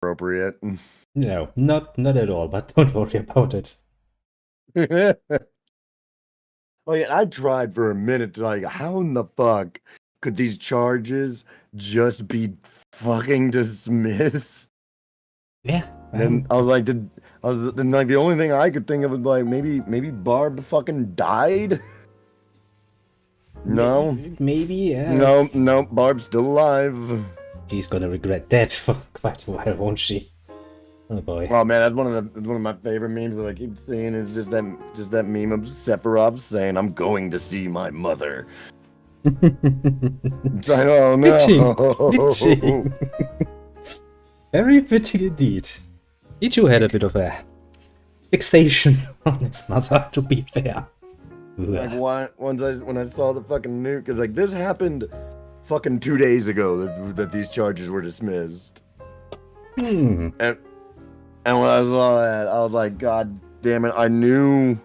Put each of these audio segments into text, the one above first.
appropriate. No, not at all, but don't worry about it. Oh yeah, I tried for a minute to like, how in the fuck could these charges just be fucking dismissed? Yeah. Then I was like, then like the only thing I could think of was like maybe Barb fucking died. No, Maybe, yeah. no, Barb's still alive. She's gonna regret that for quite a while, won't she? Oh boy. Oh man, that's one of my favorite memes that I keep seeing is just that meme of Sephiroth saying, "I'm going to see my mother." It's like, oh no. Fitting. Very fitting indeed. He too had a bit of a fixation on his mother, to be fair. Like when I saw the fucking nuke, because like this happened fucking 2 days ago that these charges were dismissed. And when I saw that, I was like, God damn it! I knew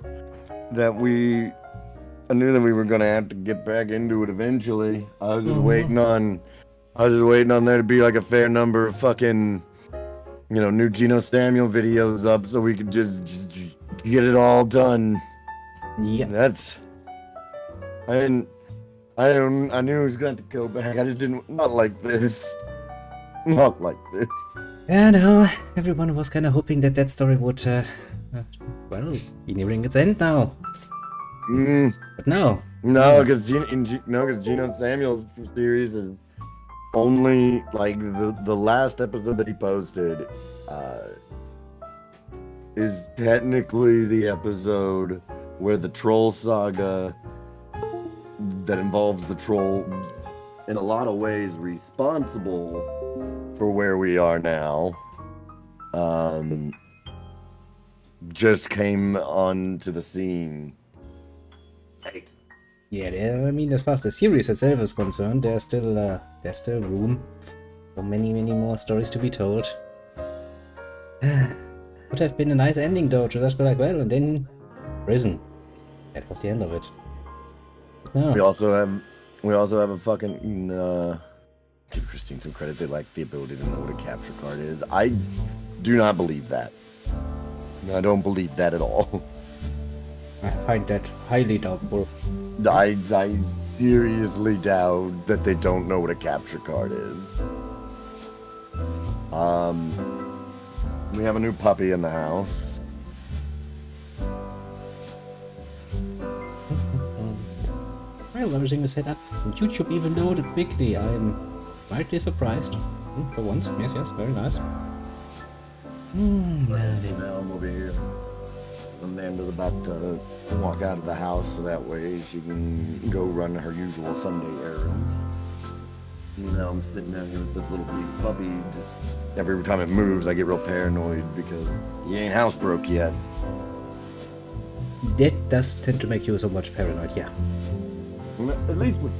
that we were gonna have to get back into it eventually. I was just waiting on there to be like a fair number of fucking, new Geno Samuel videos up so we could just get it all done. Yeah. I knew he was going to go back. I just not like this. Not like this. Yeah, no, everyone was kind of hoping that story would, be nearing its end now. But no. No, because Geno Samuel's series is only, like, the last episode that he posted is technically the episode where the troll saga that involves the troll in a lot of ways responsible for where we are now just came onto the scene. Yeah, I mean, as far as the series itself is concerned, there's still room for many more stories to be told. Would have been a nice ending though, to just be like, well, and then prison. That was the end of it. But no. We also have a fucking give Christine some credit. They like the ability to know what a capture card is. I do not believe that. I don't believe that at all. I find that highly doubtful. I seriously doubt that they don't know what a capture card is. We have a new puppy in the house. Well, everything is set up. And YouTube even loaded quickly. I'm mildly surprised. For once. Yes, very nice. Now over here. Amanda's about to walk out of the house so that way she can go run her usual Sunday errands. Now I'm sitting out here with this little big puppy. Just every time it moves, I get real paranoid because he ain't housebroke yet. That does tend to make you somewhat paranoid, yeah. At least with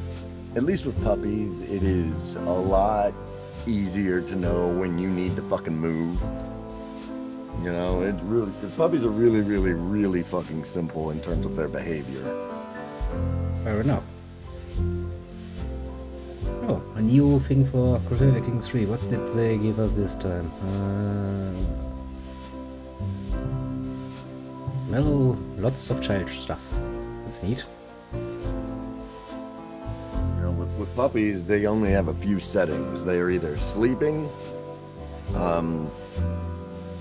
puppies, it is a lot easier to know when you need to fucking move. Because puppies are really fucking simple in terms of their behavior. Fair enough. Oh, a new thing for Crusader Kings 3. What did they give us this time? Well, lots of child stuff. That's neat. With puppies, they only have a few settings. They are either sleeping,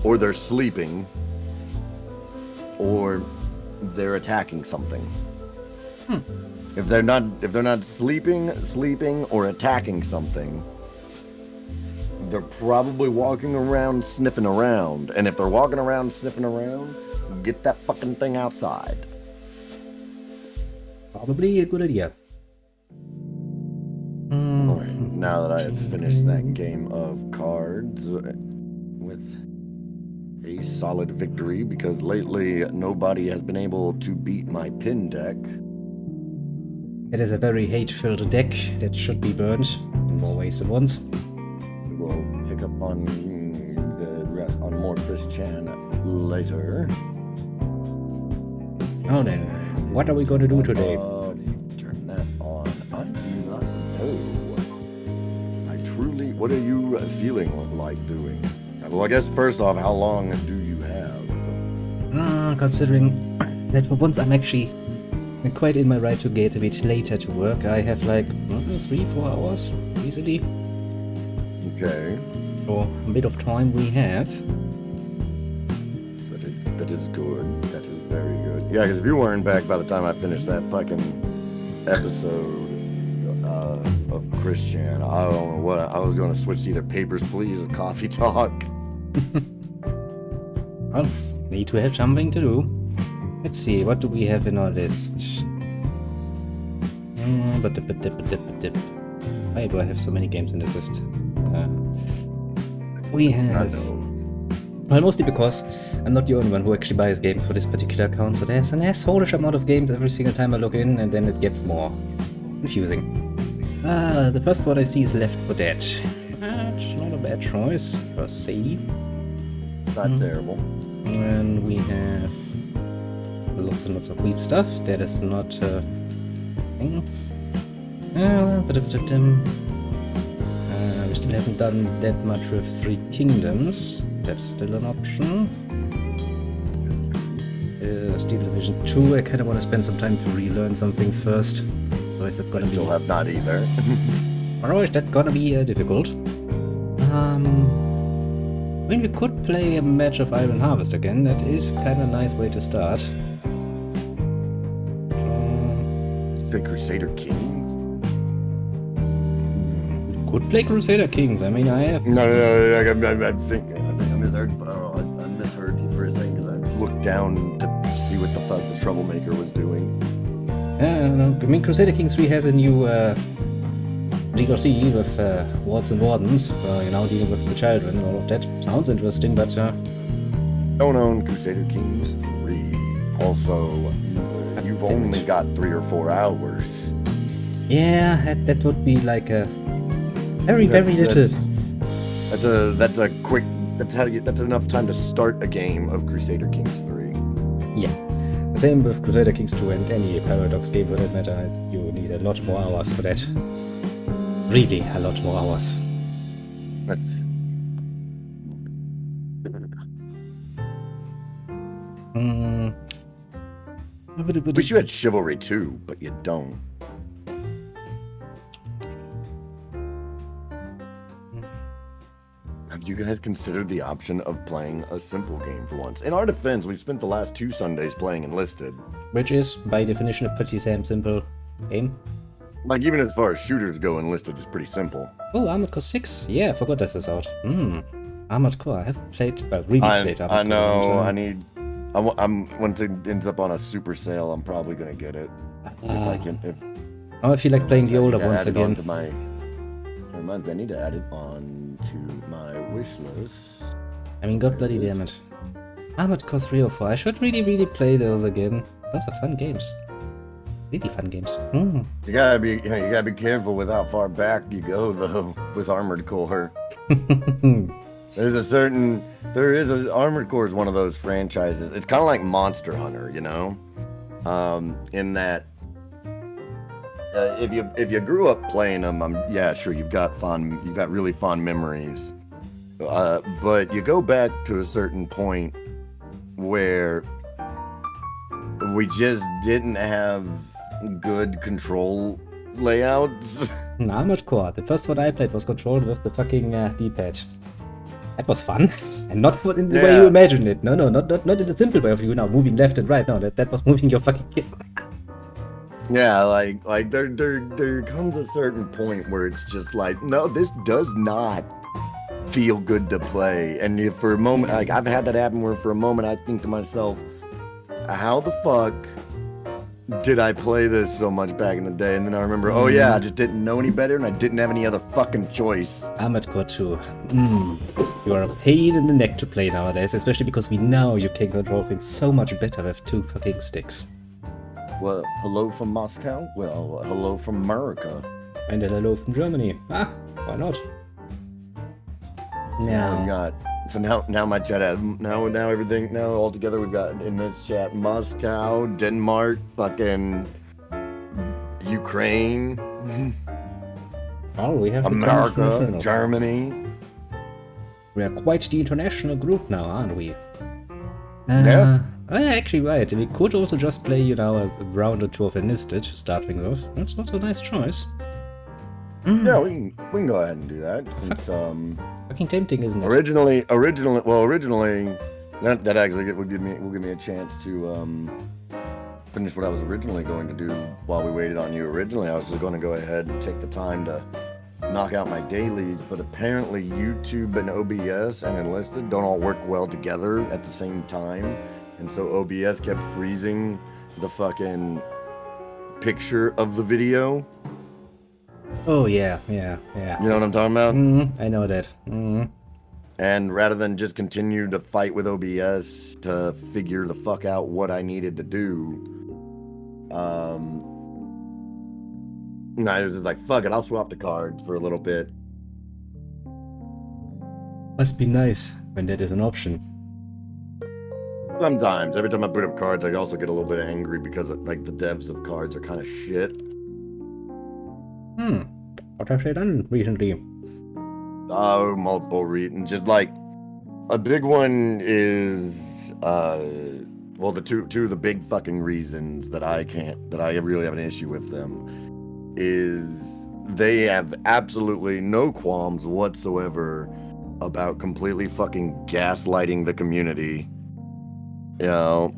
or they're sleeping, or they're attacking something. If they're not sleeping, or attacking something, they're probably walking around sniffing around. And if they're walking around sniffing around, get that fucking thing outside. Probably a good idea. Alright, now that I have finished that game of cards with a solid victory, because lately nobody has been able to beat my pin deck. It is a very hate-filled deck that should be burned in more ways than once. We'll pick up on the rest on more Chris Chan later. Oh then, what are we going to do today? Turn that on. I do not know. What are you feeling like doing? Well, I guess first off, how long do you have? Considering that for once I'm actually quite in my right to get a bit later to work, I have like 3-4 hours easily. Okay. So a bit of time we have. That is good. That is very good. Yeah, because if you weren't back by the time I finished that fucking episode of Christian, I don't know what I was going to switch to either Papers, Please or Coffee Talk. Well, need to have something to do. Let's see, what do we have in our list? Why do I have so many games in this list? We have... Well, mostly because I'm not the only one who actually buys games for this particular account, so there's an asshole-ish amount of games every single time I log in, and then it gets more confusing. The first one I see is Left 4 Dead. It's not a bad choice, per se. Not terrible. And we have lots and lots of weeb stuff. That is not a thing. We still haven't done that much with Three Kingdoms. That's still an option. Steel Division 2, I kind of want to spend some time to relearn some things first. Otherwise that's gonna Still have not either. Otherwise that's gonna be difficult. I mean, we could play a match of Iron Harvest again. That is kind of a nice way to start. The Crusader Kings? Could play Crusader Kings. I mean, I have... No, I think I misheard. I misheard you for a second because I looked down to see what the fuck the troublemaker was doing. I mean, Crusader Kings 3 has a new DLC with wards and wardens, dealing with the children and all of that. Sounds interesting, but... Don't own Crusader Kings 3. Also, you've only got 3 or 4 hours. Yeah, that would be like a... Very little. That's a quick... That's enough time to start a game of Crusader Kings 3. Yeah. The same with Crusader Kings 2 and any Paradox game for that matter. You need a lot more hours for that. Really, a lot more hours. Wish you had Chivalry 2, but you don't. Have you guys considered the option of playing a simple game for once? In our defense, we've spent the last 2 Sundays playing Enlisted. Which is, by definition, a pretty simple game. Like, even as far as shooters go, Enlisted is pretty simple. Oh, Armored Core 6? Yeah, I forgot this is out. Armored Core. I haven't played, but really played Armored Core. I know, once it ends up on a super sale, I'm probably gonna get it. I feel like playing the older ones again. I need to add it on to my wish list. I mean, god bloody damn it. Armored Core 3 or 4. I should really play those again. Those are fun games. Really fun games. You gotta be careful with how far back you go though with Armored Core. Armored Core is one of those franchises. It's kind of like Monster Hunter, in that if you grew up playing them, sure you've got really fond memories. But you go back to a certain point where we just didn't have good control layouts. Armored Core. The first one I played was controlled with the fucking D-pad. That was fun, and not in the way you imagine it. No, not in the simple way of moving left and right. No, that was moving your fucking kid. Yeah, like there comes a certain point where it's just like, no, this does not feel good to play. And for a moment, like I've had that happen where for a moment I think to myself, how the fuck did I play this so much back in the day? And then I remember, oh yeah, I just didn't know any better and I didn't have any other fucking choice. Armored Core 2. You are a pain in the neck to play nowadays, especially because we know you can control things so much better with 2 fucking sticks. Well, hello from Moscow? Well, hello from America. And then hello from Germany. Why not? Now my chat has everything all together we've got in this chat Moscow, Denmark, fucking Ukraine. Oh, we have America, Germany. We are quite the international group now, aren't we? Yeah. Actually, right. We could also just play, you know, a round or two of Enlisted to start things off. That's also a nice choice. Yeah, we can go ahead and do that since Fucking tempting, isn't it? originally that actually will give me a chance to finish what I was originally going to do while we waited on you. Originally, I was just going to go ahead and take the time to knock out my dailies, but apparently YouTube and OBS and Enlisted don't all work well together at the same time, and so OBS kept freezing the fucking picture of the video. Oh, yeah. You know what I'm talking about? I know that. And rather than just continue to fight with OBS to figure the fuck out what I needed to do, I was just like, fuck it, I'll swap the cards for a little bit. Must be nice when that is an option. Sometimes, every time I put up cards, I also get a little bit angry because like the devs of cards are kind of shit. What have they done recently? Multiple reasons. Just like a big one is well, the two of the big fucking reasons that I really have an issue with them is they have absolutely no qualms whatsoever about completely fucking gaslighting the community. You know,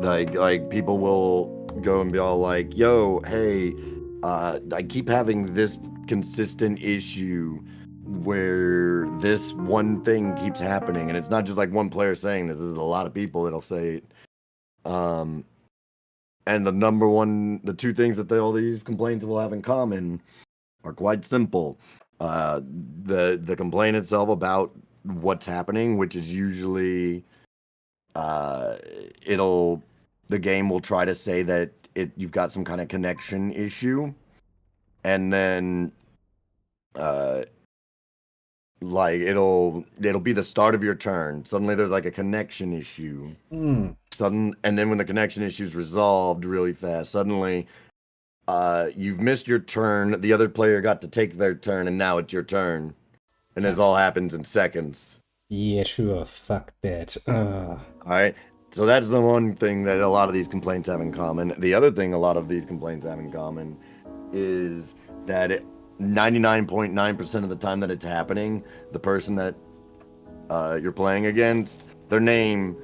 like people will go and be all like, yo, hey, I keep having this consistent issue where this one thing keeps happening, and it's not just like one player saying this. There's a lot of people that'll say it. And the two things that all these complaints will have in common are quite simple. The complaint itself about what's happening, which is usually the game will try to say that you've got some kind of connection issue, and then like it'll be the start of your turn. Suddenly there's like a connection issue. And then when the connection issue is resolved really fast, suddenly you've missed your turn. The other player got to take their turn, and now it's your turn. And this all happens in seconds. Yeah, sure. Fuck that. All right. So that's the one thing that a lot of these complaints have in common. The other thing a lot of these complaints have in common is that 99.9% of the time that it's happening, the person that you're playing against, their name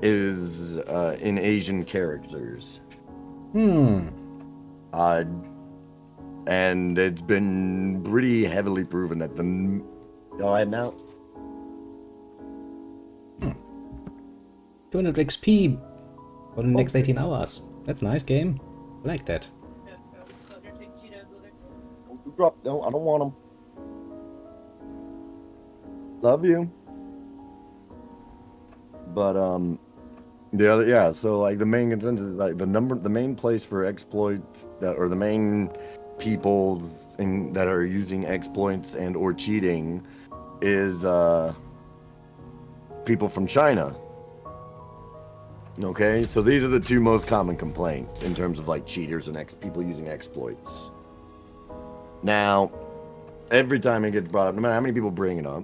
is in Asian characters. And it's been pretty heavily proven that go ahead now. 200 XP for the next 18 hours. That's a nice game. I like that. No, I don't want them. Love you. But so like the main consensus is like the main place for exploits or the main people that are using exploits and or cheating is people from China. Okay, so these are the two most common complaints in terms of like cheaters and people using exploits. Now, every time it gets brought up, no matter how many people bring it up,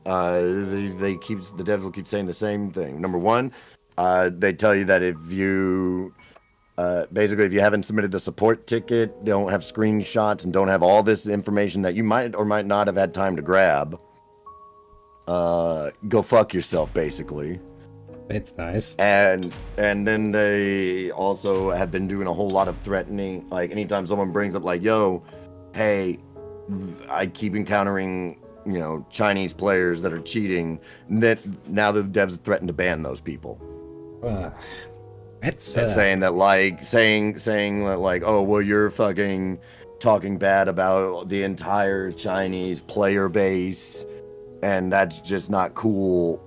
the devs will keep saying the same thing. Number one, they tell you that if you basically if you haven't submitted a support ticket, don't have screenshots, and don't have all this information that you might or might not have had time to grab, go fuck yourself, basically. It's nice. And then they also have been doing a whole lot of threatening. Like anytime someone brings up like, yo, hey, I keep encountering, Chinese players that are cheating, that now the devs threaten to ban those people. That's saying that saying that like, oh, well, you're fucking talking bad about the entire Chinese player base, and that's just not cool.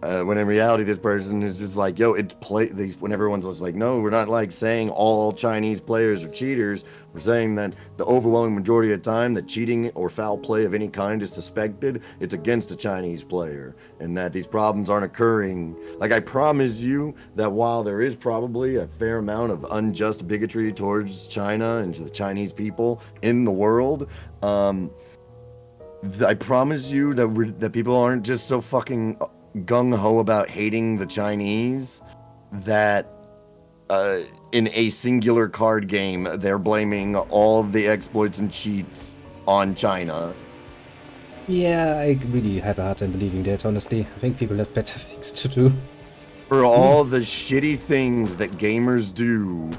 When in reality, this person is just like, yo, when everyone's just like, no, we're not like saying all Chinese players are cheaters. We're saying that the overwhelming majority of the time that cheating or foul play of any kind is suspected, it's against a Chinese player, and that these problems aren't occurring. Like, I promise you that while there is probably a fair amount of unjust bigotry towards China and the Chinese people in the world, I promise you that people aren't just so fucking gung-ho about hating the Chinese that in a singular card game, they're blaming all the exploits and cheats on China. Yeah, I really have a hard time believing that, honestly. I think people have better things to do. For all the shitty things that gamers do,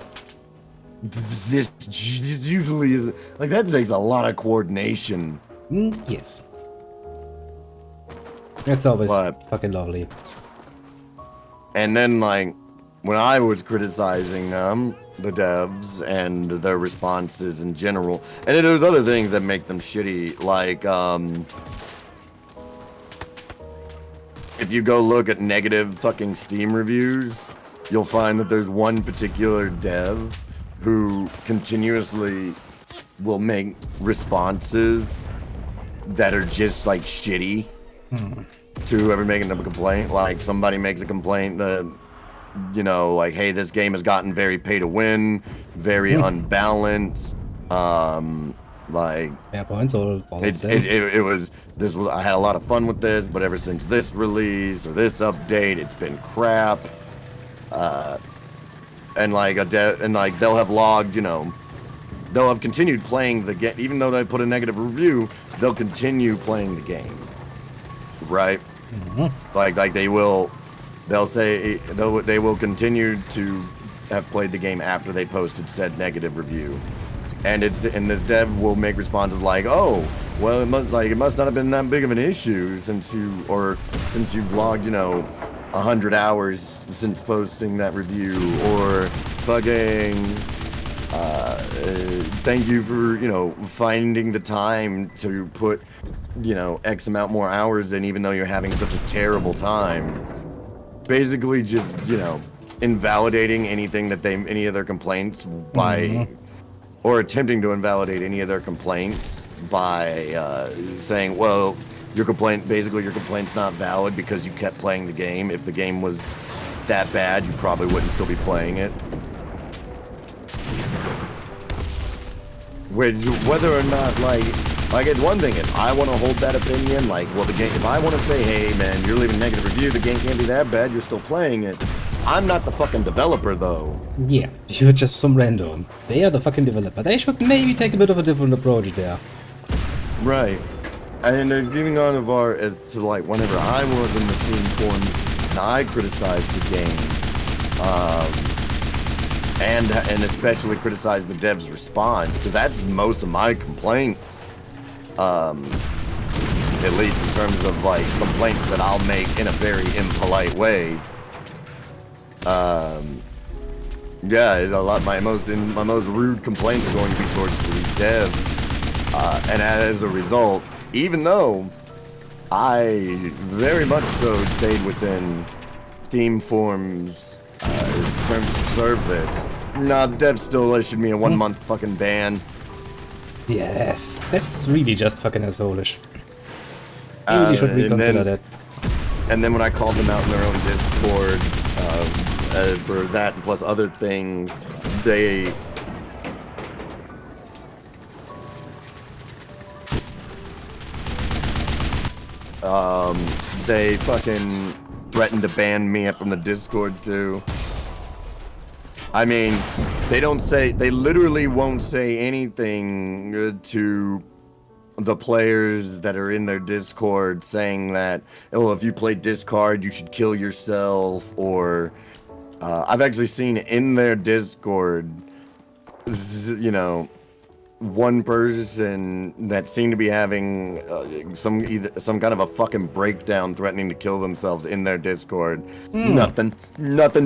this usually is like that takes a lot of coordination. Yes. It's always fucking lovely. And then, like, when I was criticizing the devs and their responses in general, and then there's other things that make them shitty, like, if you go look at negative fucking Steam reviews, you'll find that there's one particular dev who continuously will make responses that are just like shitty to whoever making them a complaint. Like somebody makes a complaint that, you know, like, hey, this game has gotten very pay to win, very unbalanced. Like, fair points, all it was this was I had a lot of fun with this, but ever since this release or this update, it's been crap. And like they'll have logged, you know, they'll have continued playing the game, even though they put a negative review. They'll continue playing the game, right? Like they will. They'll say they will continue to have played the game after they posted said negative review, and this dev will make responses like, "Oh, well, it must not have been that big of an issue since you've logged, you know, 100 hours since posting that review, or fucking thank you for, you know, finding the time to put, you know, X amount more hours in, even though you're having such a terrible time." Basically just, you know, invalidating any of their complaints by, or attempting to invalidate any of their complaints by saying, well, your complaint's not valid because you kept playing the game. If the game was that bad, you probably wouldn't still be playing it. Whether or not, like it's one thing if I want to hold that opinion, like, well, the game, if I want to say, hey, man, you're leaving a negative review, the game can't be that bad, you're still playing it. I'm not the fucking developer, though. Yeah, you're just some random. They are the fucking developer. They should maybe take a bit of a different approach there. Right. And giving on of our, as to, like, whenever I was in the Steam forums, and I criticized the game, and especially criticize the dev's response, because that's most of my complaints. At least in terms of like complaints that I'll make in a very impolite way. Yeah, it's a lot. My most rude complaints are going to be towards the devs, and as a result, even though I very much so stayed within Steam forums terms of service. Nah, the devs still issued me a 1-month fucking ban. Yes, that's really just fucking assholeish. They really should reconsider that. And then when I called them out in their own Discord for that plus other things, they fucking threatened to ban me from the Discord too. I mean, they literally won't say anything to the players that are in their Discord saying that, oh, if you play Discord, you should kill yourself, or I've actually seen in their Discord, you know, one person that seemed to be having some kind of a fucking breakdown, threatening to kill themselves in their Discord. Nothing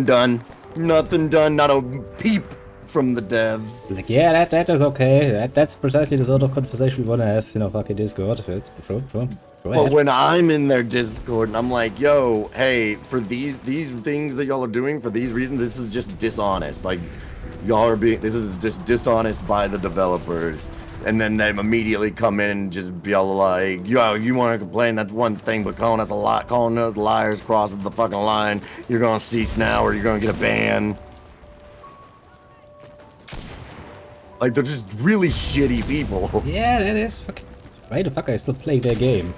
done. Nothing done, not a peep from the devs. Like, yeah, that is okay. That's precisely the sort of conversation we want to have in our fucking Discord. It's sure. But when I'm in their Discord and I'm like, yo, hey, for these things that y'all are doing, for these reasons, this is just dishonest. Like, this is just dishonest by the developers. And then they immediately come in and just be all like, yo, you want to complain, that's one thing, but calling us liars crosses the fucking line. You're going to cease now or you're going to get a ban. Like, they're just really shitty people. Yeah, that is fucking Why the fuck I still play their game?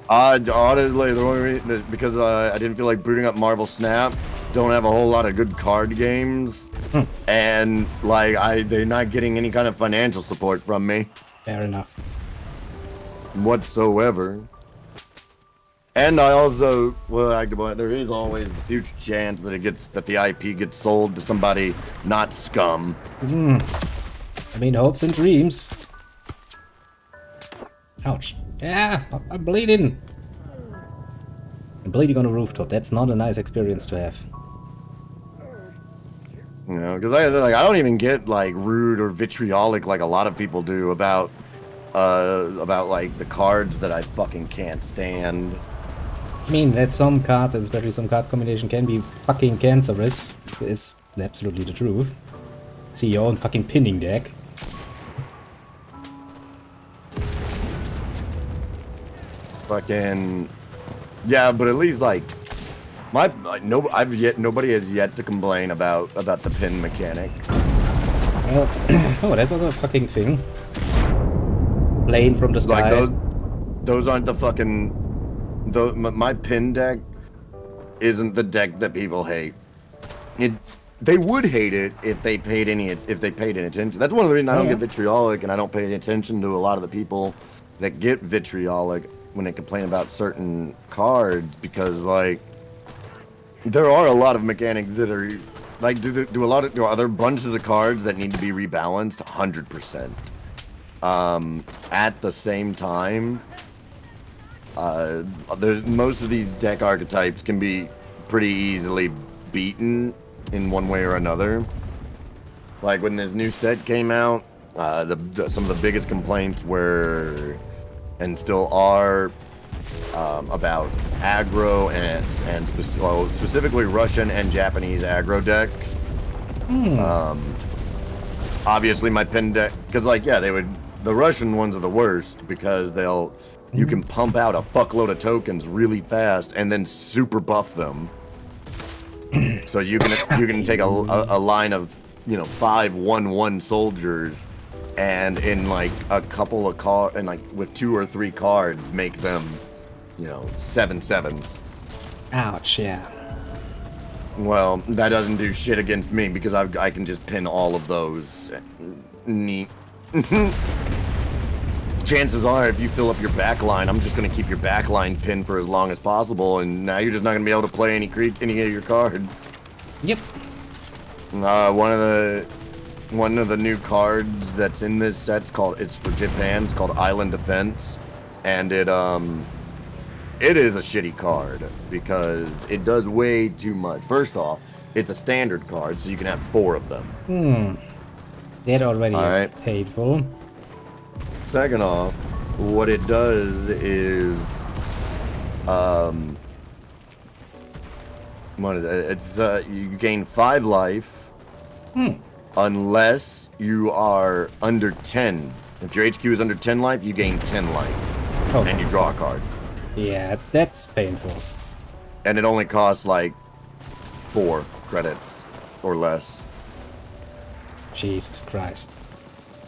Honestly, the only reason is because I didn't feel like booting up Marvel Snap. Don't have a whole lot of good card games, and like they're not getting any kind of financial support from me Fair enough. whatsoever. And I also, there is always the future chance that the IP gets sold to somebody not scum. I mean, hopes and dreams. Ouch. Yeah, I'm bleeding. I'm bleeding on a rooftop. That's not a nice experience to have. You know, because I don't even get like rude or vitriolic like a lot of people do about like the cards that I fucking can't stand. I mean, that some cards, especially some card combination, can be fucking cancerous. Is absolutely the truth. See your own fucking pinning deck. Fucking yeah, but at least like nobody has yet to complain about the pin mechanic. Well, oh, that was a fucking thing. Plane from the sky. Like those aren't the fucking. My pin deck isn't the deck that people hate. They would hate it if they paid any attention. That's one of the reasons I don't get vitriolic, and I don't pay any attention to a lot of the people that get vitriolic when they complain about certain cards, because like there are a lot of mechanics that are like are there bunches of cards that need to be rebalanced 100%. At the same time, most of these deck archetypes can be pretty easily beaten in one way or another. Like when this new set came out, some of the biggest complaints were, and still are, about aggro and specifically Russian and Japanese aggro decks. Obviously my pin deck, because like the Russian ones are the worst because you can pump out a fuckload of tokens really fast and then super buff them. So you can take a line of 5/1/1 soldiers, and in like a couple of cards, and like with 2 or 3 cards, make them 7/7s. Ouch, yeah. Well, that doesn't do shit against me because I can just pin all of those. Neat. Chances are, if you fill up your backline, I'm just gonna keep your backline pinned for as long as possible, and now you're just not gonna be able to play any of your cards. Yep. One of the new cards that's in this set's it's for Japan. It's called Island Defense, and it is a shitty card because it does way too much. First off, it's a standard card, so you can have 4 of them. That already is right. painful. Second off, what it does is, what is it? It's you gain 5 life, unless you are under 10. If your HQ is under 10 life, you gain 10 life, and you draw a card. Yeah, that's painful. And it only costs like 4 credits or less. Jesus Christ.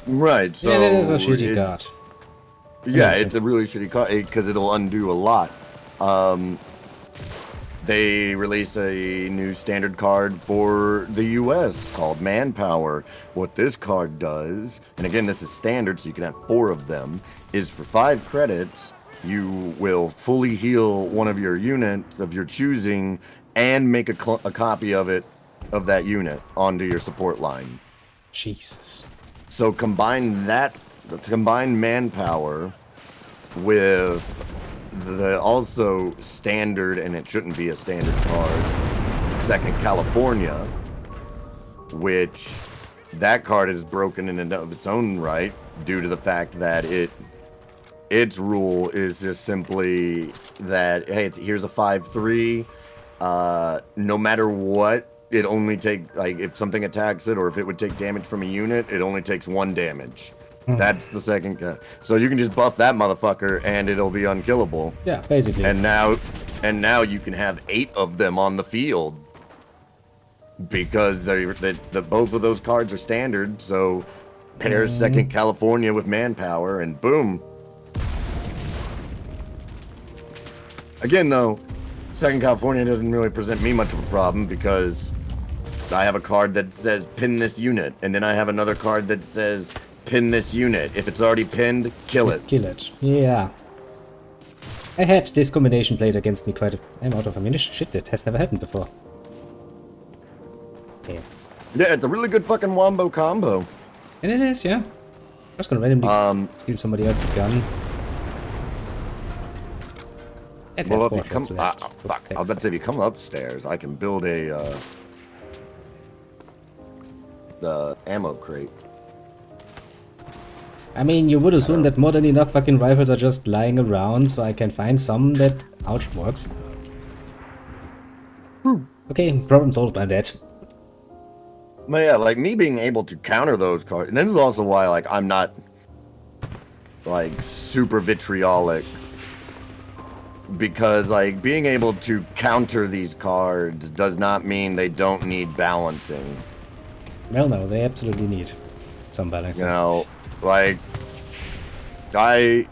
Right, so yeah, that is a shitty card. Yeah, it's a really shitty card because it'll undo a lot. They released a new standard card for the US called Manpower. What this card does, and again this is standard so you can have 4 of them, is for 5 credits you will fully heal one of your units of your choosing and make a copy of that unit onto your support line. Jesus. So combine Manpower with the also standard, and it shouldn't be a standard card, Second California, which that card is broken in and of its own right due to the fact that its rule is just simply that, hey, here's a 5/3, no matter what, it only if something attacks it or if it would take damage from a unit, it only takes 1 damage. That's the second guy. So you can just buff that motherfucker and it'll be unkillable. Yeah, basically. And now you can have 8 of them on the field because both of those cards are standard. So pairs Second California with manpower, and boom. Again, though, Second California doesn't really present me much of a problem because I have a card that says pin this unit, and then I have another card that says pin this unit. If it's already pinned, kill it. Kill it. Yeah. I had this combination played against me quite a... I'm out of ammunition. Shit, that has never happened before. Okay. Yeah, it's a really good fucking wombo combo. And it is, yeah. Just gonna randomly steal somebody else's gun. Well, if you come... fuck, I was about to say, if you come upstairs, I can build a, the ammo crate. I mean, you would assume that more than enough fucking rifles are just lying around, so I can find some that works. Okay, problem solved by that. But yeah, like, me being able to counter those cards, and this is also why, like, I'm not, like, super vitriolic. Because, like, being able to counter these cards does not mean they don't need balancing. Well, no, they absolutely need some balancing. You know, like, I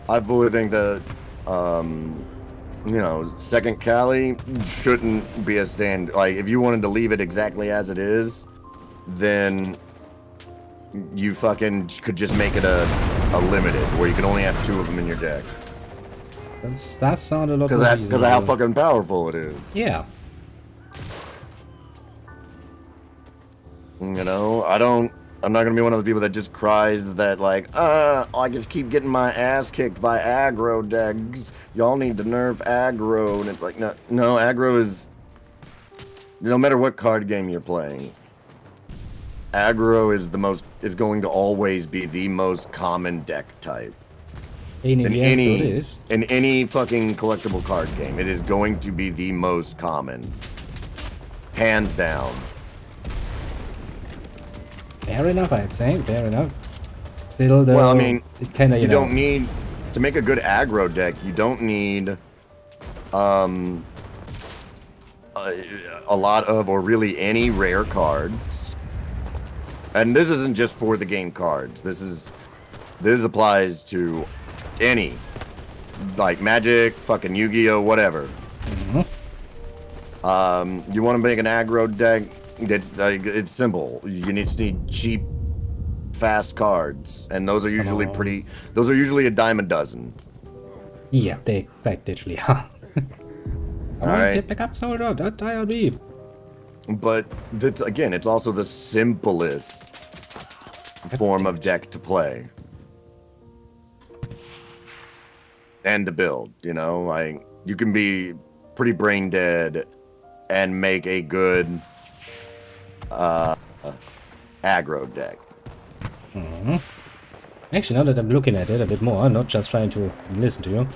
fully think that, you know, Second Cali shouldn't be a stand. Like, if you wanted to leave it exactly as it is, then you fucking could just make it a limited, where you can only have 2 of them in your deck. That sounded a lot more easier. Because of how fucking powerful it is. Yeah. You know, I'm not gonna be one of those people that just cries that, like, I just keep getting my ass kicked by aggro decks. Y'all need to nerf aggro. And it's like, no, aggro is, no matter what card game you're playing, aggro is going to always be the most common deck type. In any fucking collectible card game, it is going to be the most common. Hands down. Fair enough, I'd say. Fair enough. Still, though, well, I mean, you don't need to make a good aggro deck. You don't need a lot of, or really any, rare cards. And this isn't just for the game cards. This applies to any, like Magic, fucking Yu-Gi-Oh, whatever. You want to make an aggro deck? It's simple. You just need cheap, fast cards, and those are usually Those are usually a dime a dozen. Yeah, they quite literally are. I want to get back up, soldier. Don't die on me. But it's also the simplest form of deck to play and to build. You know, like, you can be pretty brain dead and make a good aggro deck. Actually, now that I'm looking at it a bit more, not just trying to listen to you,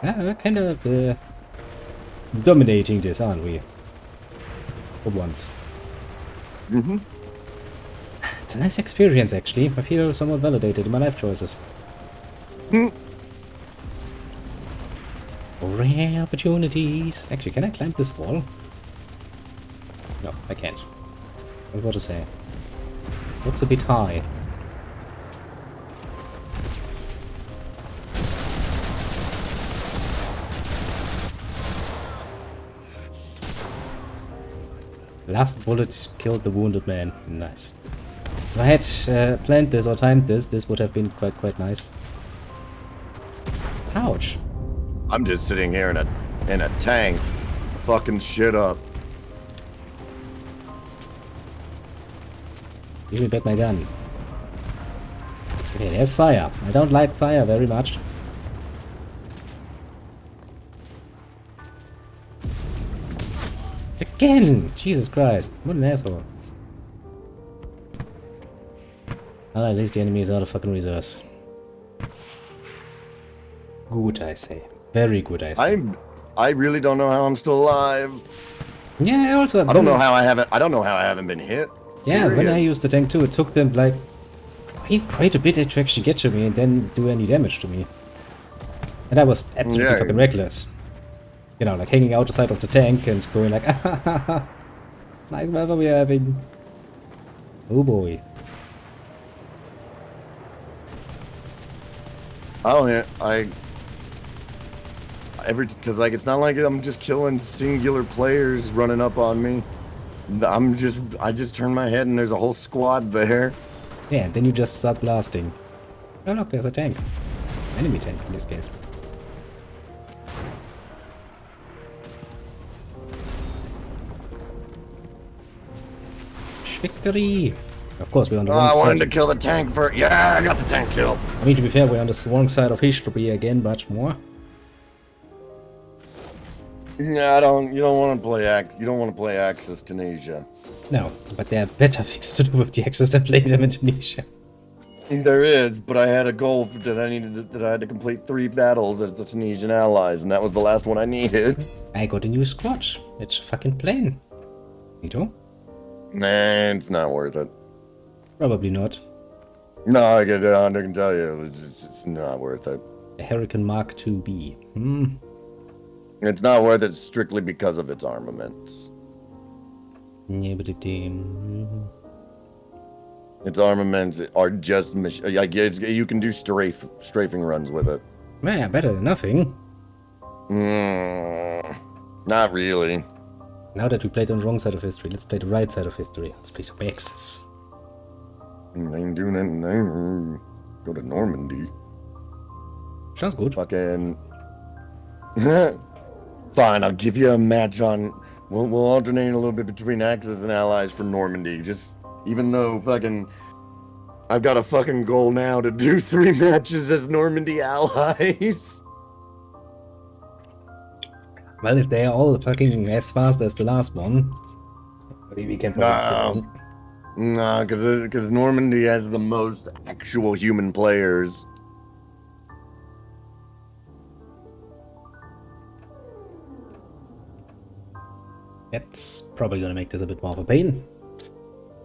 we're kind of dominating this, aren't we? For once. It's a nice experience, actually. I feel somewhat validated in my life choices. Rare opportunities. Actually, can I climb this wall? No, I can't. What to say? Looks a bit high. Last bullet killed the wounded man. Nice. If I had planned this or timed this would have been quite nice. Ouch. I'm just sitting here in a tank, fucking shit up. Give me back my gun. Okay, there's fire. I don't like fire very much. Again! Jesus Christ. What an asshole. Well, at least the enemy is out of fucking reserves. Good, I say. Very good, I say. I really don't know how I'm still alive. Yeah, I also... I don't know how I haven't been hit. Yeah, period. When I used the tank too, it took them like quite a bit to actually get to me and then do any damage to me. And I was absolutely fucking reckless. You know, like hanging out the side of the tank and going like, nice weather we're having. Oh boy. Because like it's not like I'm just killing singular players running up on me. I just turn my head and there's a whole squad there. Yeah, and then you just start blasting. Oh look, there's a tank. Enemy tank in this case. Victory! Of course, we're on the wrong side. I wanted to kill the tank for... Yeah, I got the tank killed. I mean, to be fair, we're on the wrong side of history again, but more. Yeah, you don't want to play Axis Tunisia. No, but there are better things to do with the Axis than play them in Tunisia. There is, but I had a goal that I had to complete 3 battles as the Tunisian allies, and that was the last one I needed. I got a new squad. It's a fucking plane. You know? Nah, it's not worth it. Probably not. No, I can tell you, it's not worth it. A Hurricane Mark IIB. It's not worth it strictly because of its armaments. Yeah, but its armaments are just you can do strafing runs with it. Man, better than nothing. Not really. Now that we played on the wrong side of history, let's play the right side of history. Let's play some Axis. I ain't doing nothing. Go to Normandy. Sounds good. Fucking. Fine, I'll give you a match on. We'll alternate a little bit between Axis and Allies for Normandy. Just even though fucking. I've got a fucking goal now to do 3 matches as Normandy allies. Well, if they are all fucking as fast as the last one, maybe we can probably No, because Normandy has the most actual human players. That's probably gonna make this a bit more of a pain.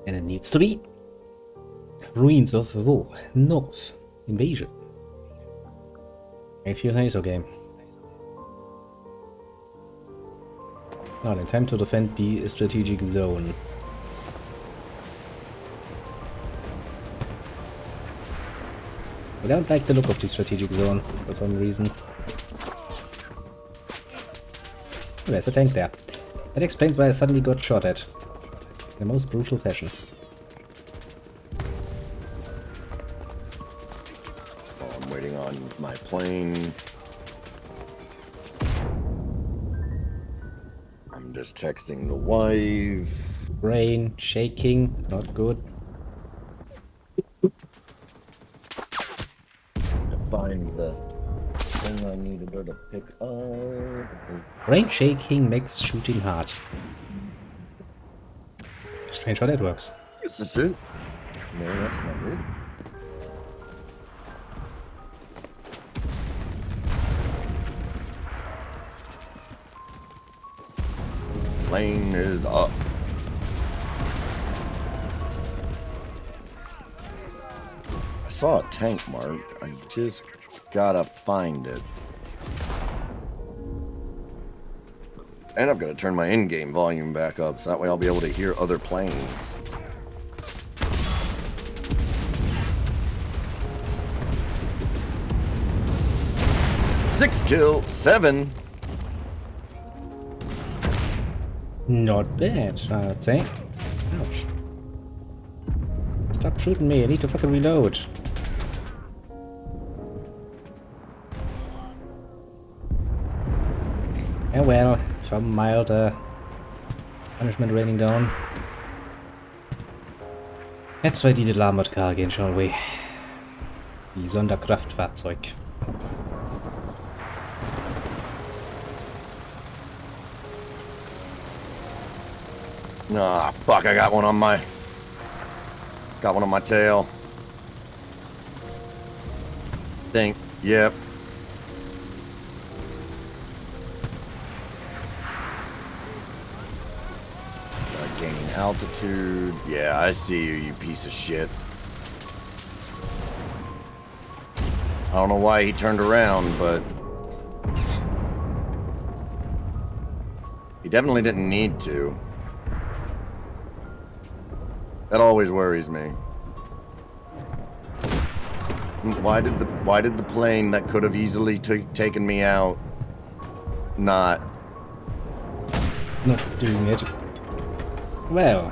And it needs to be. Ruins of War. North. Invasion. If you say so, game. Now then, time to defend the strategic zone. I don't like the look of the strategic zone for some reason. Oh, there's a tank there. That explains why I suddenly got shot at. In the most brutal fashion. Oh, I'm waiting on my plane. I'm just texting the wife. Brain shaking, not good. To find the thing I needed her to pick up. Brain shaking makes shooting hard. Strange how that works. Is this it? No, that's not it. Plane is up. I saw a tank marked. I just gotta find it. And I've got to turn my in-game volume back up so that way I'll be able to hear other planes. Six kill, 7. Not bad, I'd say. Ouch. Stop shooting me, I need to fucking reload. Yeah, well, some mild punishment raining down. Let's try die Armored Car again, shall we? Die Sonderkraftfahrzeug. Ah, fuck, I got one on my tail. Yep. Gaining altitude. Yeah, I see you, you piece of shit. I don't know why he turned around, but he definitely didn't need to. That always worries me. Why did the plane that could have easily taken me out not doing it? Well,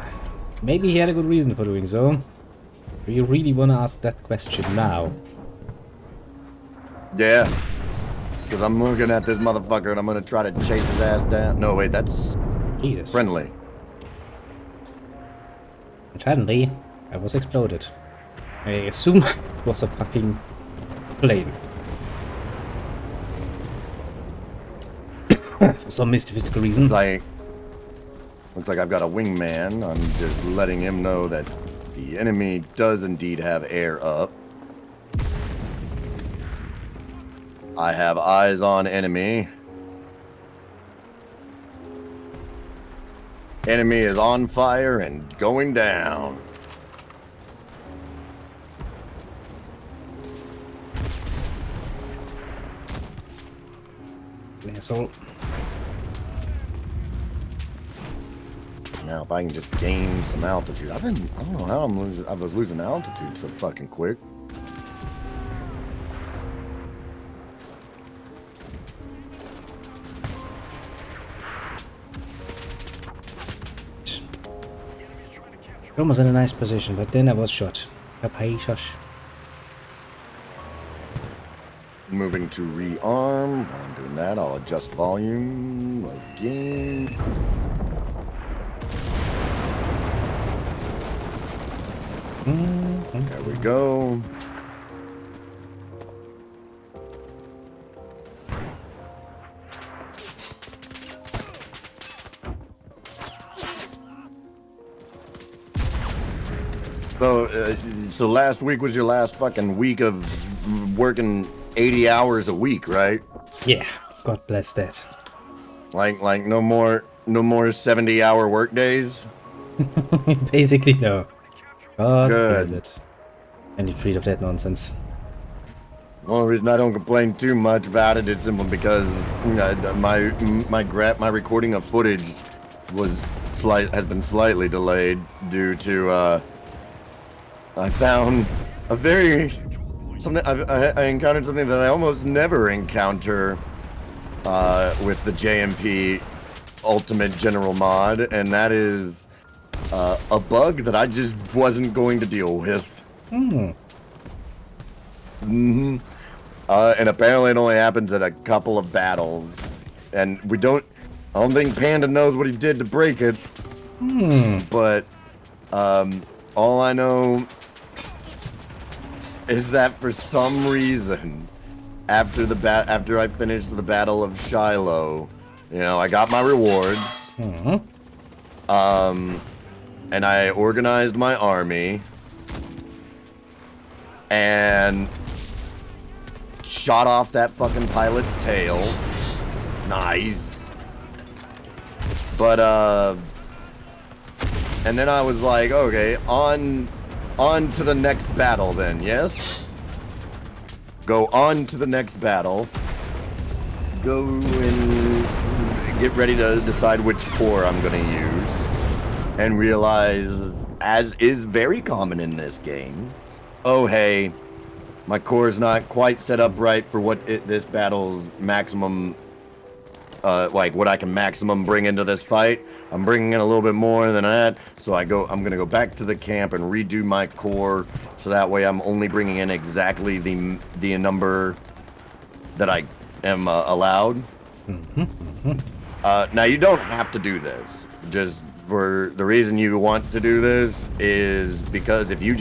maybe he had a good reason for doing so. Do you really want to ask that question now? Yeah. Because I'm looking at this motherfucker and I'm gonna try to chase his ass down. No, wait, that's Jesus. friendly. And suddenly, I was exploded. I assume it was a fucking plane. For some mystical reason. Looks like I've got a wingman. I'm just letting him know that the enemy does indeed have air up. I have eyes on enemy. Enemy is on fire and going down. Asshole. Now if I can just gain some altitude. I don't know how I was losing altitude so fucking quick. Rome was in a nice position, but then I was shot. Capacious. Moving to rearm. While I'm doing that, I'll adjust volume again. There we go. So last week was your last fucking week of working 80 hours a week, right? Yeah, God bless that. Like no more 70-hour work days? Basically, no. God Good. bless it. I need freed of that nonsense. Well, the reason I don't complain too much about it is simply because my recording of footage has been slightly delayed due to I found I encountered something that I almost never encounter with the JMP Ultimate General mod, and that is a bug that I just wasn't going to deal with. And apparently it only happens at a couple of battles, and I don't think Panda knows what he did to break it. But all I know is that for some reason, after I finished the Battle of Shiloh, I got my rewards. And I organized my army and shot off that fucking pilot's tail. Nice. But and then I was like, okay, on to the next battle then, yes? Go on to the next battle. Go and get ready to decide which core I'm gonna use. And realize, as is very common in this game, oh hey, my core is not quite set up right for what this battle's maximum, what I can maximum bring into this fight. I'm bringing in a little bit more than that, so I'm gonna go back to the camp and redo my core, so that way I'm only bringing in exactly the number that I am allowed. Now you don't have to do this. Just for the reason you want to do this is because if you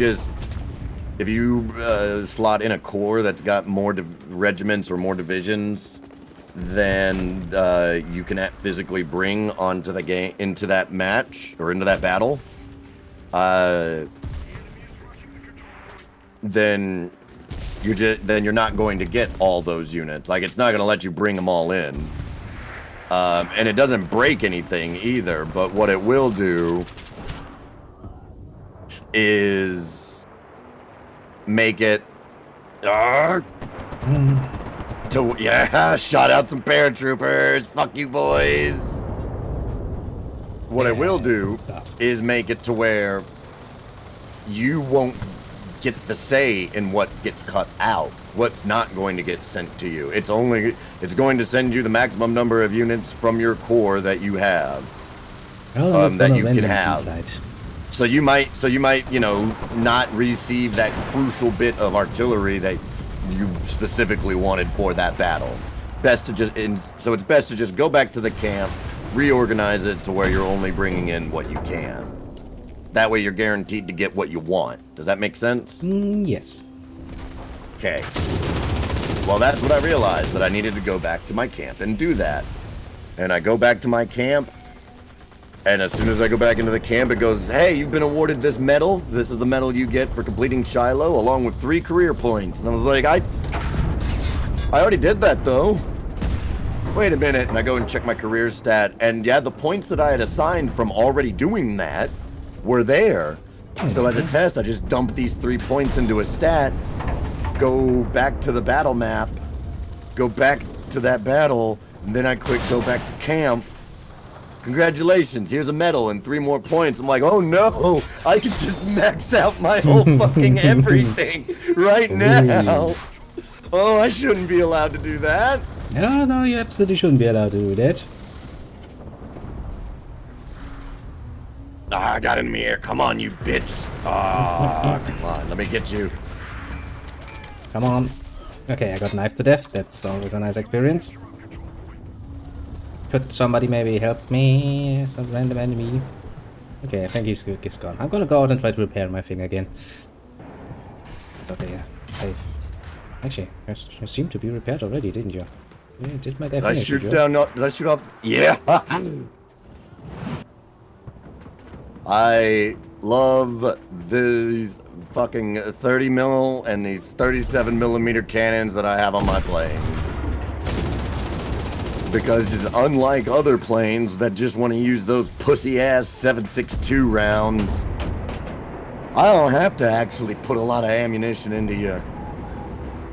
slot in a core that's got more regiments or more divisions, then you can physically bring onto the game, into that match or into that battle. Then you're not going to get all those units. Like, it's not going to let you bring them all in. And it doesn't break anything either, but what it will do is make it shot out some paratroopers. Fuck you, boys. What it will do is make it to where you won't get the say in what gets cut out, what's not going to get sent to you. It's going to send you the maximum number of units from your core that you have. Oh, that you can have. So you might, you know, not receive that crucial bit of artillery that you specifically wanted for that battle. So it's best to just go back to the camp, reorganize it to where you're only bringing in what you can. That way you're guaranteed to get what you want. Does that make sense? Yes. Okay. Well, that's what I realized, that I needed to go back to my camp and do that. And I go back to my camp, and as soon as I go back into the camp, it goes, hey, you've been awarded this medal. This is the medal you get for completing Shiloh, along with 3 career points. And I was like, I already did that, though. Wait a minute. And I go and check my career stat, and yeah, the points that I had assigned from already doing that were there. So as a test, I just dump these 3 points into a stat, go back to the battle map, go back to that battle, and then I click go back to camp. Congratulations, here's a medal and 3 more points. I'm like, oh no, I can just max out my whole fucking everything right now. Oh, I shouldn't be allowed to do that. No, you absolutely shouldn't be allowed to do that. I got in here. Come on, you bitch. Oh, come on, let me get you. Come on. Okay, I got knifed to death. That's always a nice experience. Could somebody maybe help me? Some random enemy. Okay, I think he's gone. I'm gonna go out and try to repair my thing again. It's okay, yeah. Safe. Actually, you seemed to be repaired already, didn't you? Yeah, did my guy finish? Did I shoot off? Yeah. I love these fucking 30 mil and these 37 millimeter cannons that I have on my plane. Because just unlike other planes that just want to use those pussy-ass 7.62 rounds, I don't have to actually put a lot of ammunition into you.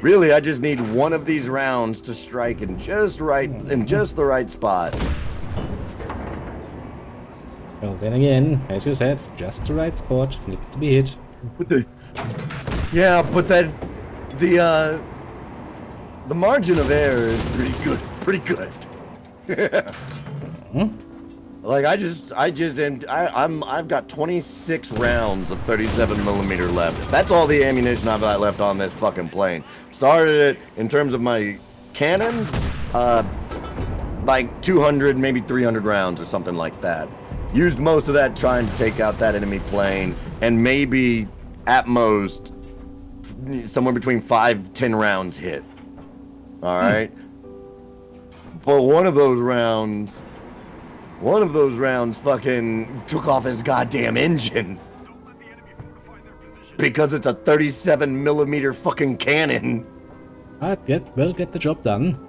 Really, I just need one of these rounds to strike in just the right spot. Well, then again, as you said, just the right spot needs to be hit. Yeah, but the margin of error is pretty good. Like I've got 26 rounds of 37 millimeter left. That's all the ammunition I've got left on this fucking plane. Started it in terms of my cannons, like 200, maybe 300 rounds or something like that. Used most of that trying to take out that enemy plane, and maybe at most somewhere between 5-10 rounds hit. All right. But one of those rounds fucking took off his goddamn engine. Because it's a 37 millimeter fucking cannon. We'll get the job done.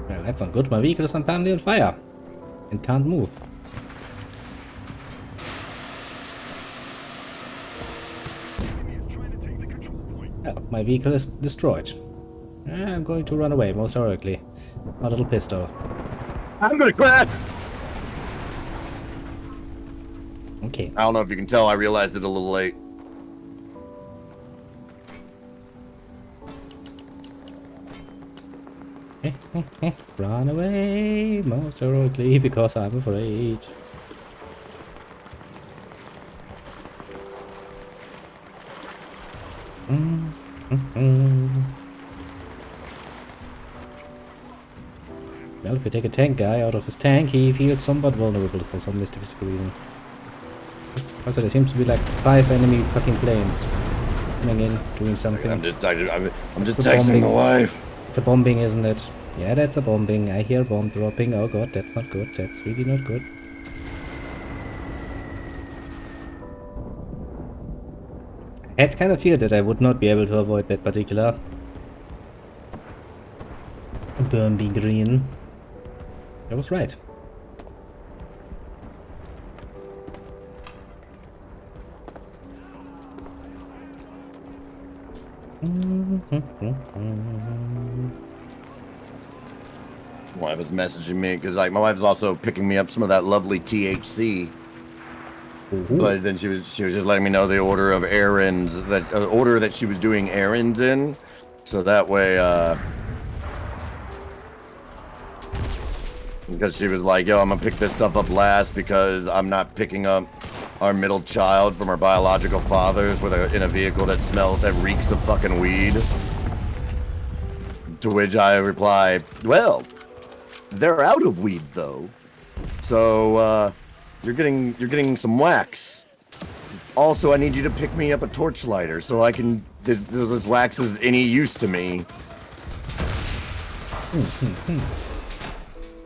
Well, that's not good. My vehicle is apparently on fire and can't move. Well, my vehicle is destroyed. I'm going to run away, most heroically. My little pistol. I'm gonna crash! Okay. I don't know if you can tell, I realized it a little late. Run away, most heroically, because I'm afraid. Well, if we take a tank guy out of his tank, he feels somewhat vulnerable for some mysterious reason. Also, there seems to be like 5 enemy fucking planes coming in, doing something. I'm just texting my wife. It's a bombing, isn't it? Yeah, that's a bombing. I hear bomb dropping. Oh god, that's not good. That's really not good. I had kind of feared that I would not be able to avoid that particular bombing green. I was right. My wife was messaging me because like my wife's also picking me up some of that lovely THC. But then she was just letting me know the order of errands that she was doing errands in, so that way because she was like, yo, I'm gonna pick this stuff up last because I'm not picking up our middle child from our biological fathers in a vehicle that reeks of fucking weed. To which I reply, well, they're out of weed though, so you're getting some wax. Also, I need you to pick me up a torch lighter so I can. This wax is any use to me.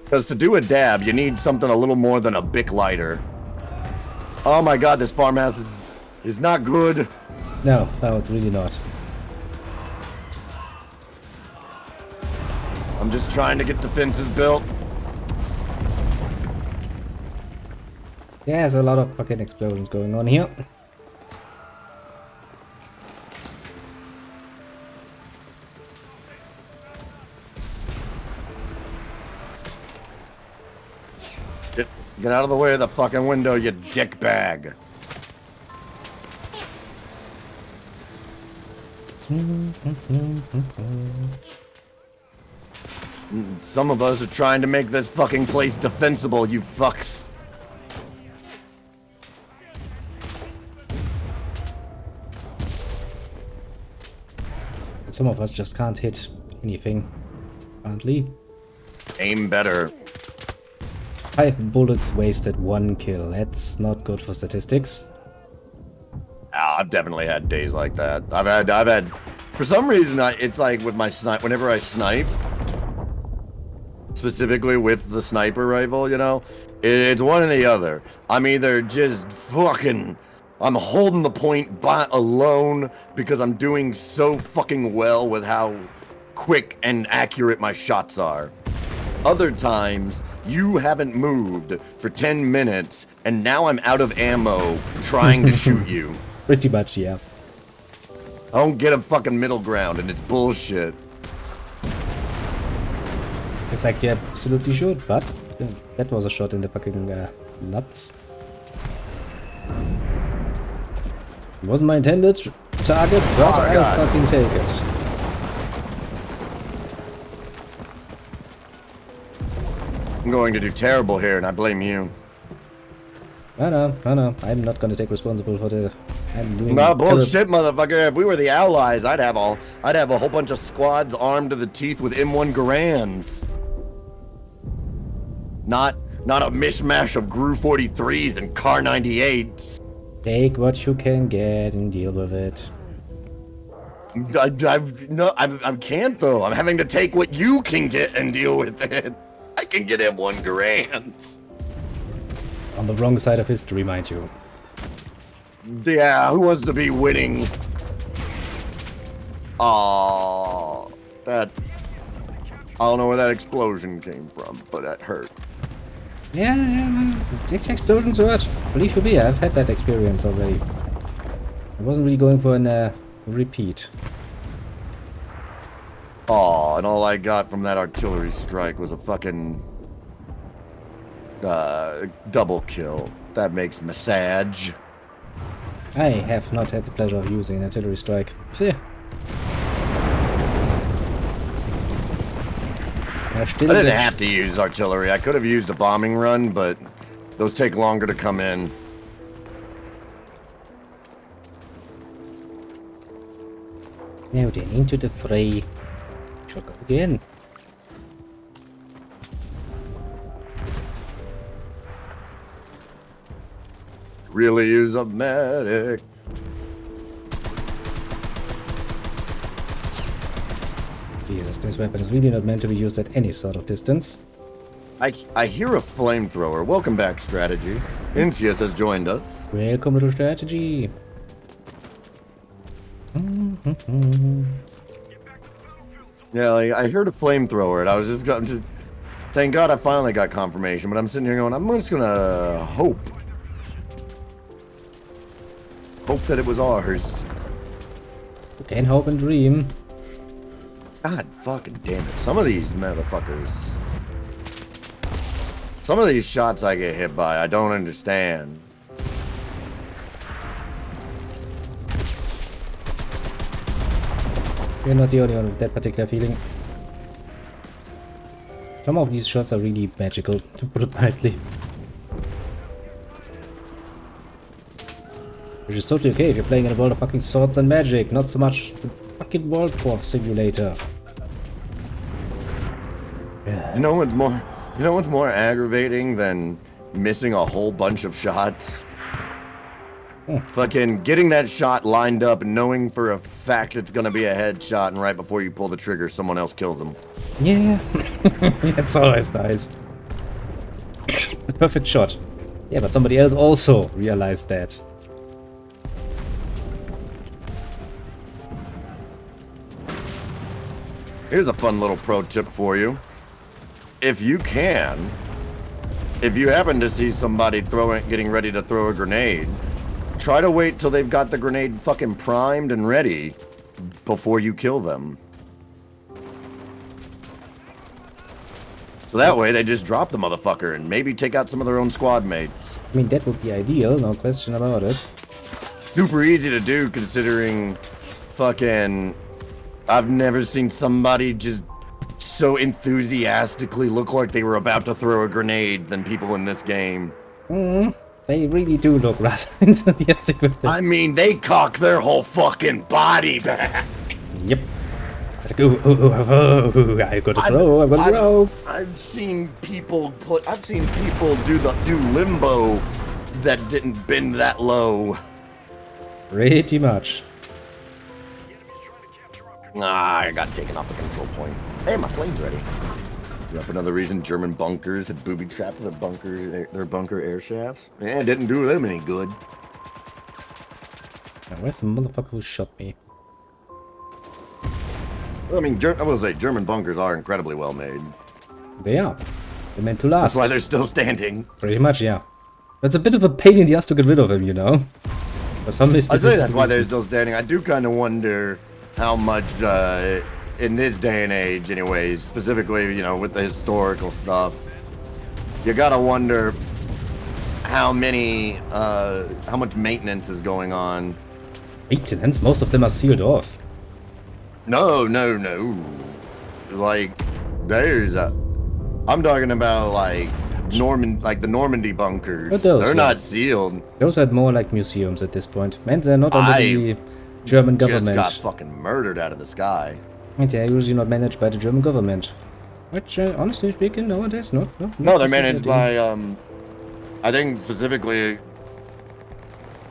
Because to do a dab, you need something a little more than a Bic lighter. Oh my god, this farmhouse is not good. No, really not. I'm just trying to get defenses built. Yeah, there's a lot of fucking explosions going on here. Get out of the way of the fucking window, you dickbag. Some of us are trying to make this fucking place defensible, you fucks. Some of us just can't hit anything, apparently. Aim better. 5 bullets wasted, 1 kill. That's not good for statistics. I've definitely had days like that. I've had, for some reason, it's like with my snipe, whenever I snipe, specifically with the sniper rifle, you know, it's one or the other. I'm either just fucking, I'm holding the point alone because I'm doing so fucking well with how quick and accurate my shots are. Other times, you haven't moved for 10 minutes, and now I'm out of ammo trying to shoot you. Pretty much, yeah. I don't get a fucking middle ground, and it's bullshit. It's like you absolutely should, but that was a shot in the fucking nuts. It wasn't my intended target, but I'll fucking take it. I'm going to do terrible here, and I blame you. I know. I'm not gonna take responsible for the. I'm doing. No bullshit, motherfucker. If we were the Allies, I'd have a whole bunch of squads armed to the teeth with M1 Garands. Not a mishmash of GRU 43s and Car 98s. Take what you can get and deal with it. I can't though. I'm having to take what you can get and deal with it. I can get M1 Garands. On the wrong side of history, mind you. Yeah, who wants to be winning? Oh, that... I don't know where that explosion came from, but that hurt. Yeah, it's explosions hurt. Believe you me, I've had that experience already. I wasn't really going for a repeat. Oh, and all I got from that artillery strike was a fucking... double kill. That makes massage. I have not had the pleasure of using an artillery strike. See. I didn't have to use artillery. I could have used a bombing run, but those take longer to come in. Now then, into the fray. Shall go again. Really use a medic. Jesus, this weapon is really not meant to be used at any sort of distance. I hear a flamethrower. Welcome back, Strategy. Incius has joined us. Welcome to Strategy. Yeah, like, I heard a flamethrower, and I was just thank God I finally got confirmation, but I'm sitting here going, I'm just gonna hope that it was ours. You can hope and dream. God fucking damn it. Some of these motherfuckers. Some of these shots I get hit by, I don't understand. You're not the only one with that particular feeling. Some of these shots are really magical, to put it mildly. Which is totally okay if you're playing in a world of fucking swords and magic, not so much the fucking World War simulator. Yeah. You know what's more aggravating than missing a whole bunch of shots? Fucking getting that shot lined up and knowing for a fact it's gonna be a headshot, and right before you pull the trigger, someone else kills them. Yeah, that's always nice. The perfect shot. Yeah, but somebody else also realized that. Here's a fun little pro tip for you. If you happen to see somebody getting ready to throw a grenade, try to wait till they've got the grenade fucking primed and ready before you kill them. So that way they just drop the motherfucker and maybe take out some of their own squad mates. I mean, that would be ideal, no question about it. Super easy to do considering fucking... I've never seen somebody just so enthusiastically look like they were about to throw a grenade than people in this game. They really do look rather enthusiastic with it. I mean, they cock their whole fucking body back. Yep. It's like, ooh, I got to throw, I got to throw. I've seen people do limbo that didn't bend that low. Pretty much. I got taken off the control point. Hey, my plane's ready. Yep, another reason German bunkers had booby-trapped their bunker air shafts. Yeah, it didn't do them any good. Now, where's the motherfucker who shot me? I mean, I will say, German bunkers are incredibly well made. They are. They're meant to last. That's why they're still standing. Pretty much, yeah. That's a bit of a pain in the ass to get rid of him, you know? For some I say that's why they're still standing. I do kind of wonder how much, in this day and age anyways, specifically, you know, with the historical stuff, you gotta wonder how much maintenance is going on. Maintenance? Most of them are sealed off. No. Like, I'm talking about, like, the Normandy bunkers. They're not sealed. Those are more like museums at this point. And they're not under the German government. Just got fucking murdered out of the sky. And they're usually not managed by the German government. Which, honestly speaking, nowadays, no. No, they're managed by, I think specifically,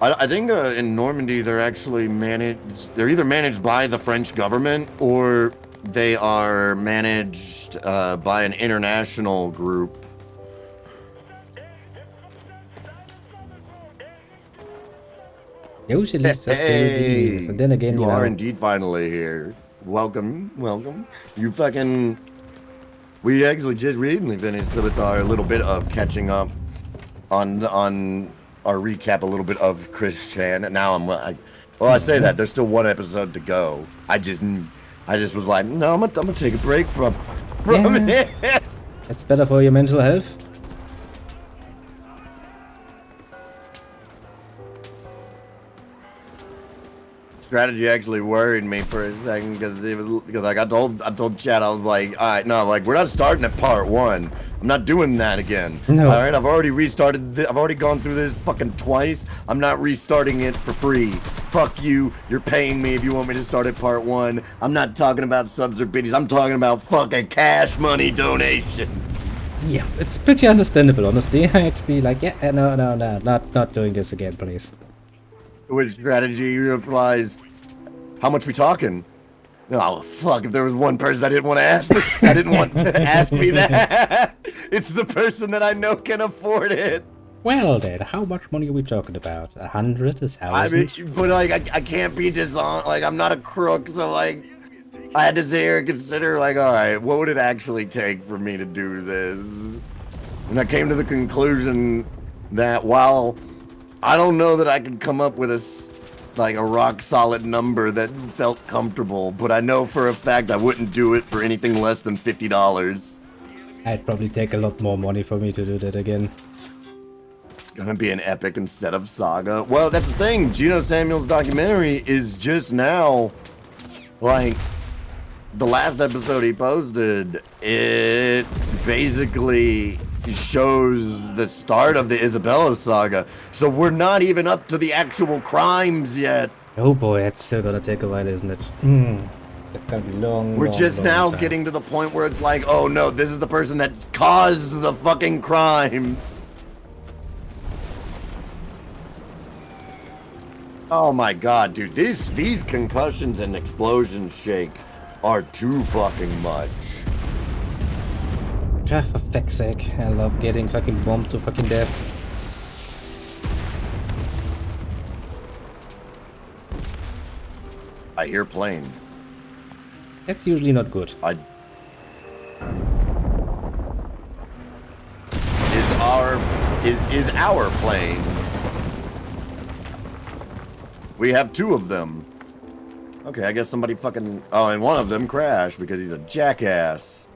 I think in Normandy they're actually they're either managed by the French government or they are managed by an international group. Usually it's just the and then again, you are indeed finally here. Welcome. You fucking... We actually just recently finished with our little bit of catching up on our recap, a little bit of Chris Chan. And now I say that there's still one episode to go. I just was like, no, I'm gonna take a break from it. It's better for your mental health. Strategy actually worried me for a second because like I told Chad, I was like, all right, no, like we're not starting at part 1. I'm not doing that again. No. All right, I've already restarted. I've already gone through this fucking twice. I'm not restarting it for free. Fuck you. You're paying me if you want me to start at part 1. I'm not talking about subs or biddies. I'm talking about fucking cash money donations. Yeah, it's pretty understandable, honestly. I had to be like, yeah, no, not doing this again, please. Which strategy replies, how much we talking? Oh, fuck, if there was one person I didn't want to ask this, I didn't want to ask me that. It's the person that I know can afford it. Well, then, how much money are we talking about? 100, 1,000? I mean, but, like, I can't be dishonest. Like, I'm not a crook, so, like, I had to sit here and consider, like, all right, what would it actually take for me to do this? And I came to the conclusion that while I don't know that I could come up with a rock solid number that felt comfortable, but I know for a fact I wouldn't do it for anything less than $50. It'd probably take a lot more money for me to do that again. It's gonna be an epic instead of saga. Well, that's the thing. Gino Samuel's documentary is just now, like, the last episode he posted, it basically shows the start of the Isabella saga. So we're not even up to the actual crimes yet. Oh boy, it's still gonna take a while, isn't it? That's gonna be long. We're long, just long now time. getting to the point where it's like, oh no, this is the person that's caused the fucking crimes. Oh my god, dude, these concussions and explosions shake are too fucking much. God, for fuck's sake, I love getting fucking bombed to fucking death. I hear plane. That's usually not good. Is our plane. We have 2 of them. Okay, I guess somebody fucking... Oh, and one of them crashed because he's a jackass.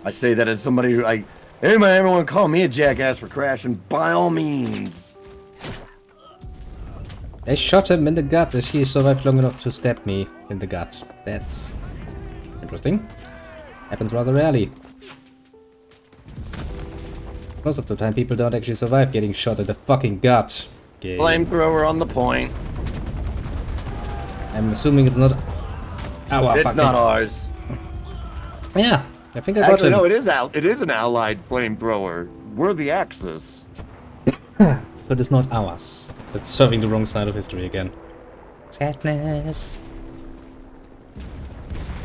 I say that as somebody who... everyone call me a jackass for crashing, by all means. I shot him in the gut as he survived long enough to stab me in the gut. That's interesting. Happens rather rarely. Most of the time people don't actually survive getting shot in the fucking gut. Okay. Flamethrower on the point. I'm assuming it's not our It's fucking... not ours. Yeah, I think I got Actually, him. no, it is an allied flamethrower. We're the Axis. But it's not ours. That's serving the wrong side of history again. Sadness.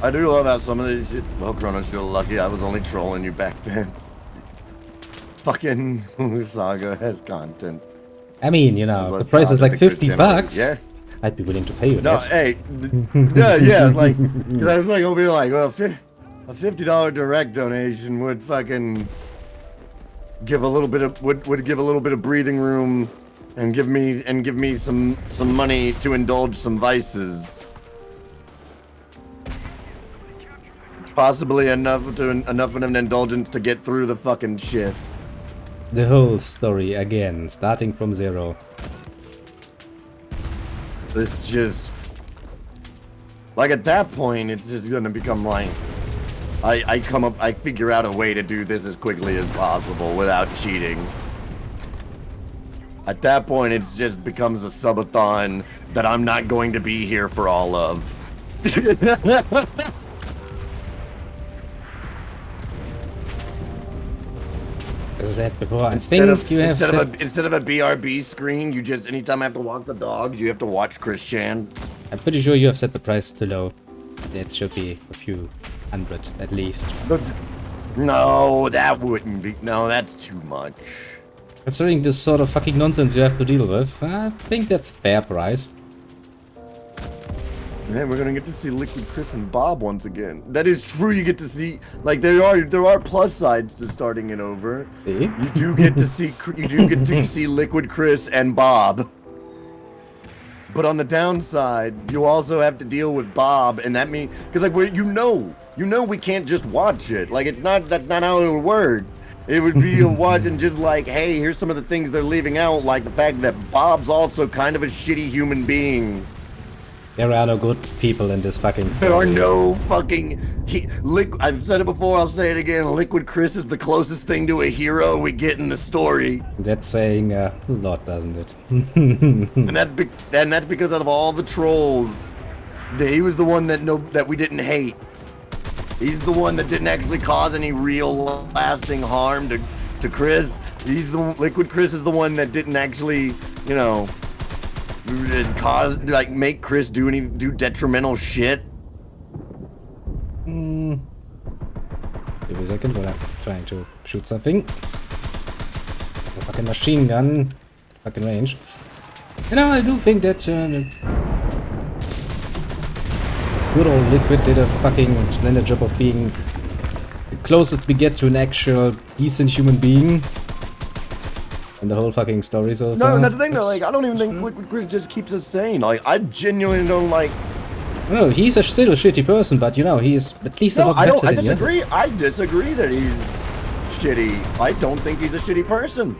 I do love how some of these shit... Well, Kronos, you're lucky I was only trolling you back then. Fucking Saga has content. I mean, you know, the Let's price God, is like the good 50 generate- bucks. Yeah. I'd be willing to pay you No, that. hey. Yeah, like... Because I was like, over here like, well, a $50 direct donation would fucking... give a little bit of... Would give a little bit of breathing room and give me some money to indulge some vices. Possibly enough of an indulgence to get through the fucking shit. The whole story again, starting from zero. This just... Like, at that point, it's just gonna become like... I figure out a way to do this as quickly as possible without cheating. At that point, it just becomes a subathon that I'm not going to be here for all of. As I said before, I Instead think you have instead of a BRB screen, you just, anytime I have to walk the dogs, you have to watch Chris Chan. I'm pretty sure you have set the price too low. It should be a few hundred at least. No, that wouldn't be. No, that's too much. Considering this sort of fucking nonsense you have to deal with, I think that's a fair price. Man, we're gonna get to see Liquid Chris and Bob once again. That is true. You get to see, like, there are plus sides to starting it over. See? You do get to see Liquid Chris and Bob. But on the downside, you also have to deal with Bob, and that means because like you know we can't just watch it. Like that's not how it would work. It would be a watch and just like, hey, here's some of the things they're leaving out, like the fact that Bob's also kind of a shitty human being. There are no good people in this fucking story. There are no fucking... I've said it before, I'll say it again. Liquid Chris is the closest thing to a hero we get in the story. That's saying a lot, doesn't it? And that's because out of all the trolls, he was the one that we didn't hate. He's the one that didn't actually cause any real lasting harm to Chris. Liquid Chris is the one that didn't actually, you know... make Chris do detrimental shit. Give me a second while I'm trying to shoot something. A fucking machine gun. Fucking range. You know, I do think that good old Liquid did a fucking splendid job of being the closest we get to an actual decent human being. And the whole fucking story so far. No, that's the thing though, like, I don't even think Liquid Chris just keeps us sane. Like, I genuinely don't like... No, he's still a shitty person, but you know, he's at least a lot better than the others. I disagree that he's shitty. I don't think he's a shitty person.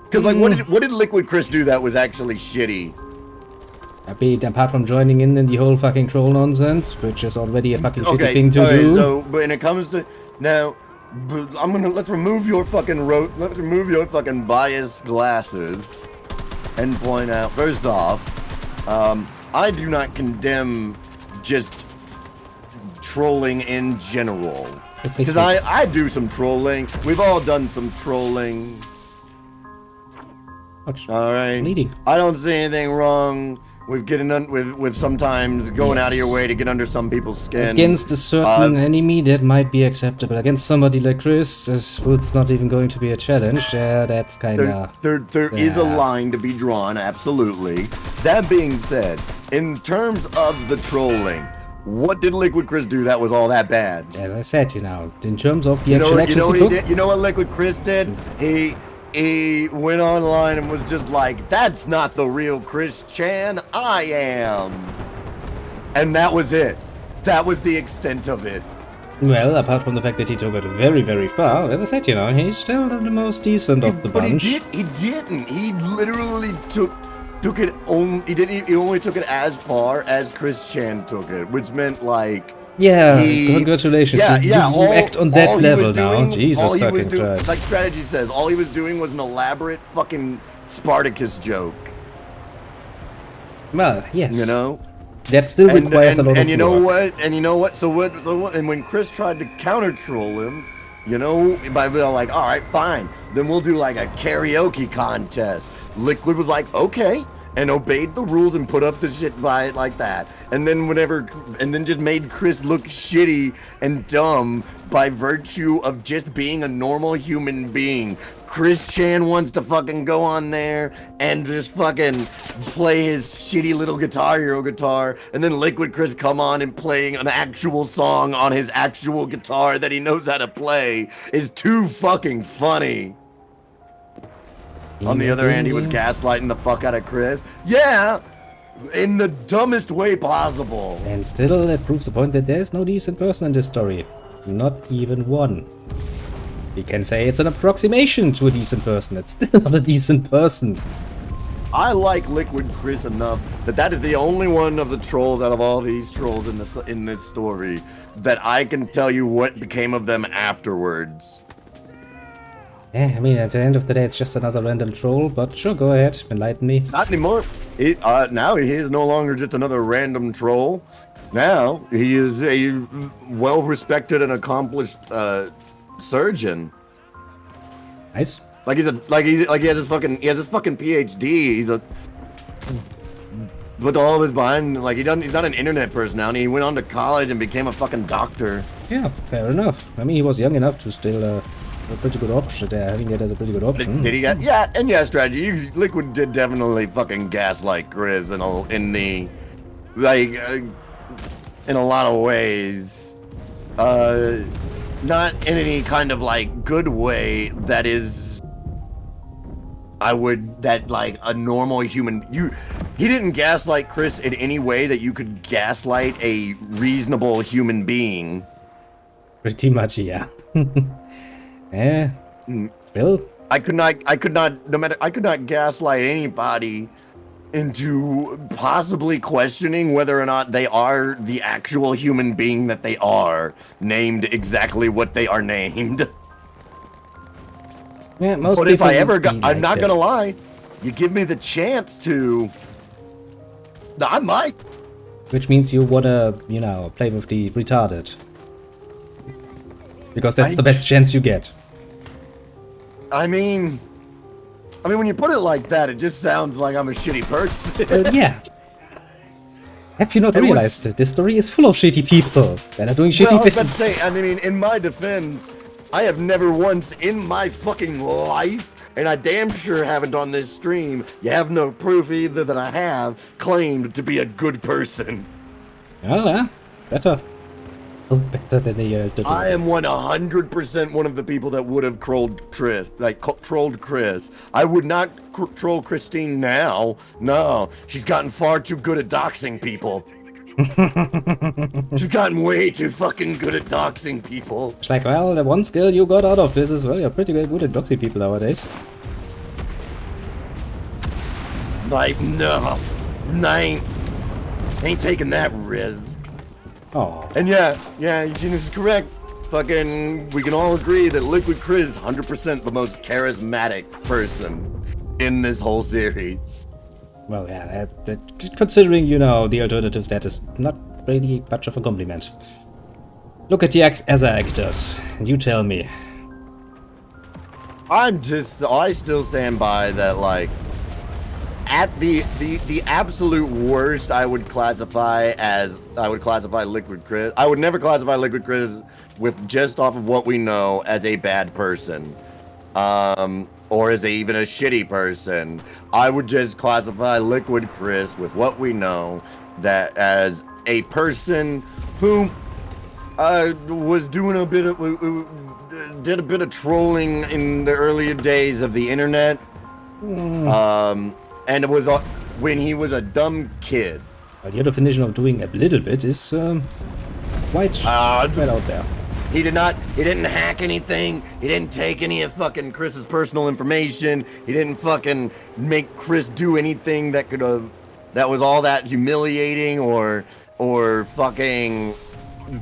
Because, like, what did Liquid Chris do that was actually shitty? I mean, apart from joining in the whole fucking troll nonsense, which is already a fucking shitty thing to do. So when it comes to now, let's remove your fucking let's remove your fucking biased glasses, and point out first off, I do not condemn just trolling in general, because I do some trolling. We've all done some trolling. All right. Bleeding. I don't see anything wrong with getting with sometimes going out of your way to get under some people's skin. Against a certain enemy, that might be acceptable. Against somebody like Chris, it's not even going to be a challenge. Yeah, that's kind of... There is a line to be drawn, absolutely. That being said, in terms of the trolling, what did Liquid Chris do that was all that bad? As I said, in terms of the actual actions he took... You know what Liquid Chris did? He went online and was just like, that's not the real Chris Chan, I am. And that was it. That was the extent of it. Well, apart from the fact that he took it very, very far, as I said, he's still the most decent of the bunch. He didn't. He literally took it only. He only took it as far as Chris Chan took it, which meant like. Yeah, congratulations. You act on that level now. Jesus fucking Christ. Like strategy says, all he was doing was an elaborate fucking Spartacus joke. Well, yes. You know? That still requires a lot of And you know what? And you know what? So what? And when Chris tried to counter troll him, by being like, all right, fine. Then we'll do like a karaoke contest. Liquid was like, okay. And obeyed the rules and put up the shit by it like that. And then just made Chris look shitty and dumb by virtue of just being a normal human being. Chris Chan wants to fucking go on there and just fucking play his shitty little Guitar Hero guitar, and then Liquid Chris come on and playing an actual song on his actual guitar that he knows how to play is too fucking funny. On the other hand, he was gaslighting the fuck out of Chris. Yeah, in the dumbest way possible. And still, that proves the point that there's no decent person in this story. Not even one. We can say it's an approximation to a decent person. It's still not a decent person. I like Liquid Chris enough that is the only one of the trolls out of all these trolls in this story that I can tell you what became of them afterwards. Yeah, I mean, at the end of the day, it's just another random troll, but sure, go ahead, enlighten me. Not anymore. Now he is no longer just another random troll. Now he is a well-respected and accomplished surgeon. Nice. He has his fucking PhD. He's a but all of his behind he's not an internet personality. He went on to college and became a fucking doctor. Yeah, fair enough. I mean, he was young enough to still a pretty good option there. Having it as a pretty good option. Did he get strategy? Liquid did definitely fucking gaslight Chris in a lot of ways. Not in any kind of good way that is a normal human. He didn't gaslight Chris in any way that you could gaslight a reasonable human being. Pretty much, yeah. Yeah. Still, I could not gaslight anybody into possibly questioning whether or not they are the actual human being that they are, named exactly what they are named. Yeah, most but people if I ever got, I'm not that. gonna lie, you give me the chance to, I might. Which means you wanna, play with the retarded. Because that's the best chance you get. I mean, when you put it like that, it just sounds like I'm a shitty person. Yeah. Have you not realized that this story is full of shitty people that are doing shitty things? In my defense, I have never once in my fucking life, and I damn sure haven't on this stream, you have no proof either that I have, claimed to be a good person. Oh, yeah. Better. Better than I am 100% one of the people that would have trolled Chris. I would not troll Christine now. No, she's gotten far too good at doxing people. She's gotten way too fucking good at doxing people. It's like, well, the one skill you got out of this is, well, you're pretty good at doxing people nowadays. No. ain't taking that risk. Oh. And yeah, Eugenius is correct. Fucking, we can all agree that Liquid Chris is 100% the most charismatic person in this whole series. Well, yeah, considering, you know, the alternatives, that is not really much of a compliment. Look at the other actors, and you tell me. I still stand by that, like, at the absolute worst, I would classify Liquid Chris. I would never classify Liquid Chris with just off of what we know as a bad person. Or as even a shitty person. I would just classify Liquid Chris with what we know that as a person who was doing did a bit of trolling in the earlier days of the internet. And it was when he was a dumb kid. Well, your definition of doing a little bit is quite out there. He didn't hack anything. He didn't take any of fucking Chris's personal information. He didn't fucking make Chris do anything that was all that humiliating or fucking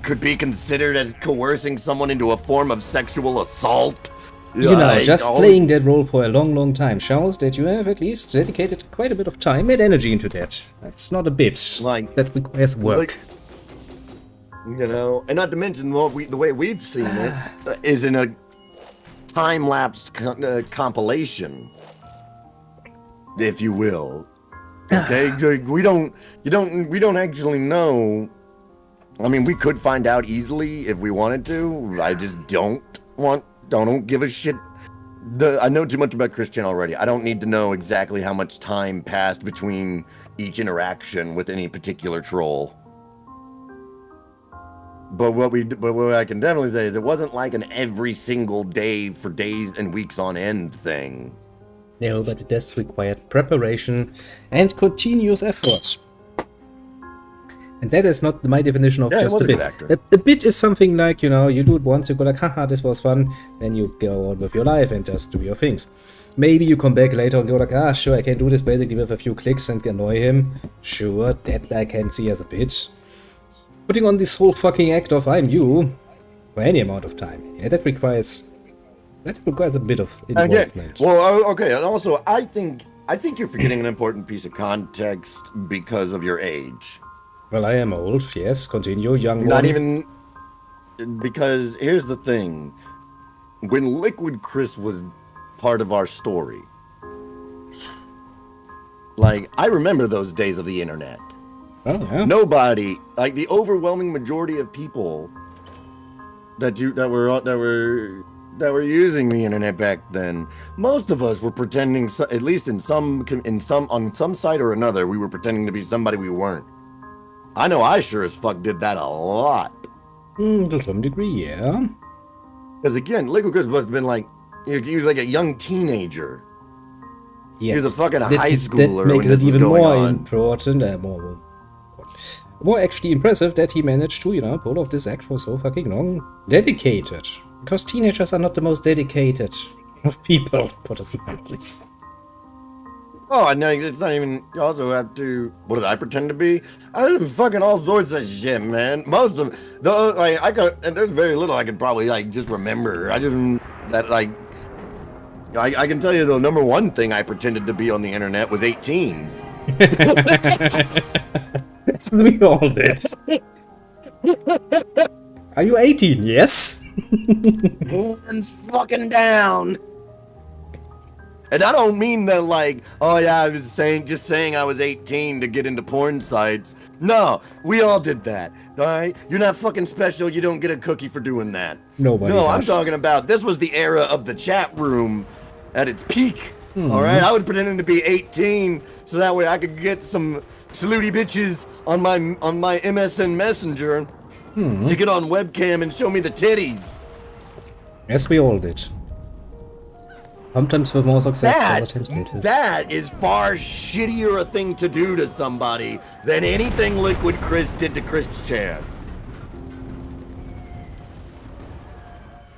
could be considered as coercing someone into a form of sexual assault. You know, just playing that role for a long time shows that you have at least dedicated quite a bit of time and energy into that. That's not a bit. Like, that requires work. You know, and not to mention the way we've seen it is in a time-lapse compilation, if you will. Okay, we don't actually know. I mean, we could find out easily if we wanted to. I just don't give a shit. I know too much about Christian already. I don't need to know exactly how much time passed between each interaction with any particular troll. But what I can definitely say is it wasn't like an every single day for days and weeks on end thing. No, but it does require preparation and continuous effort. And that is not my definition of just a bit. The bit is something like, you know, you do it once, you go like, haha, this was fun, then you go on with your life and just do your things. Maybe you come back later and go like, sure, I can do this basically with a few clicks and annoy him. Sure, that I can see as a bit. Putting on this whole fucking act of I'm you for any amount of time. Yeah, that requires a bit of involvement. Again, well, okay, and also I think you're forgetting an important piece of context because of your age. Well, I am old, yes, continue, young one. Not even, because here's the thing. When Liquid Chris was part of our story, like, I remember those days of the internet. Oh, yeah. Nobody, like the overwhelming majority of people that were using the internet back then, most of us were pretending, at least on some site or another, we were pretending to be somebody we weren't. I know I sure as fuck did that a lot. To some degree, yeah. Because again, Liquid Chris must have been like, he was like a young teenager. Yes. He was a fucking high schooler. That makes it even more important, more actually impressive that he managed to, you know, pull off this act for so fucking long. Dedicated. Because teenagers are not the most dedicated of people, put it mildly. Oh, no, it's not even. You also have to. What did I pretend to be? I did fucking all sorts of shit, man. Most of the like and there's very little I could probably like just remember. I can tell you the number one thing I pretended to be on the internet was 18. We all did. Are you 18? Yes. Hands fucking down. And I don't mean that like, oh yeah, I was just saying I was 18 to get into porn sites. No, we all did that. All right, you're not fucking special. You don't get a cookie for doing that. Nobody. No, I'm talking about this was the era of the chat room at its peak. All right, I was pretending to be 18 so that way I could get some salutey bitches on my MSN Messenger to get on webcam and show me the titties. Yes, we all did. Sometimes with more success, other times later. That is far shittier a thing to do to somebody than anything Liquid Chris did to Chris Chan.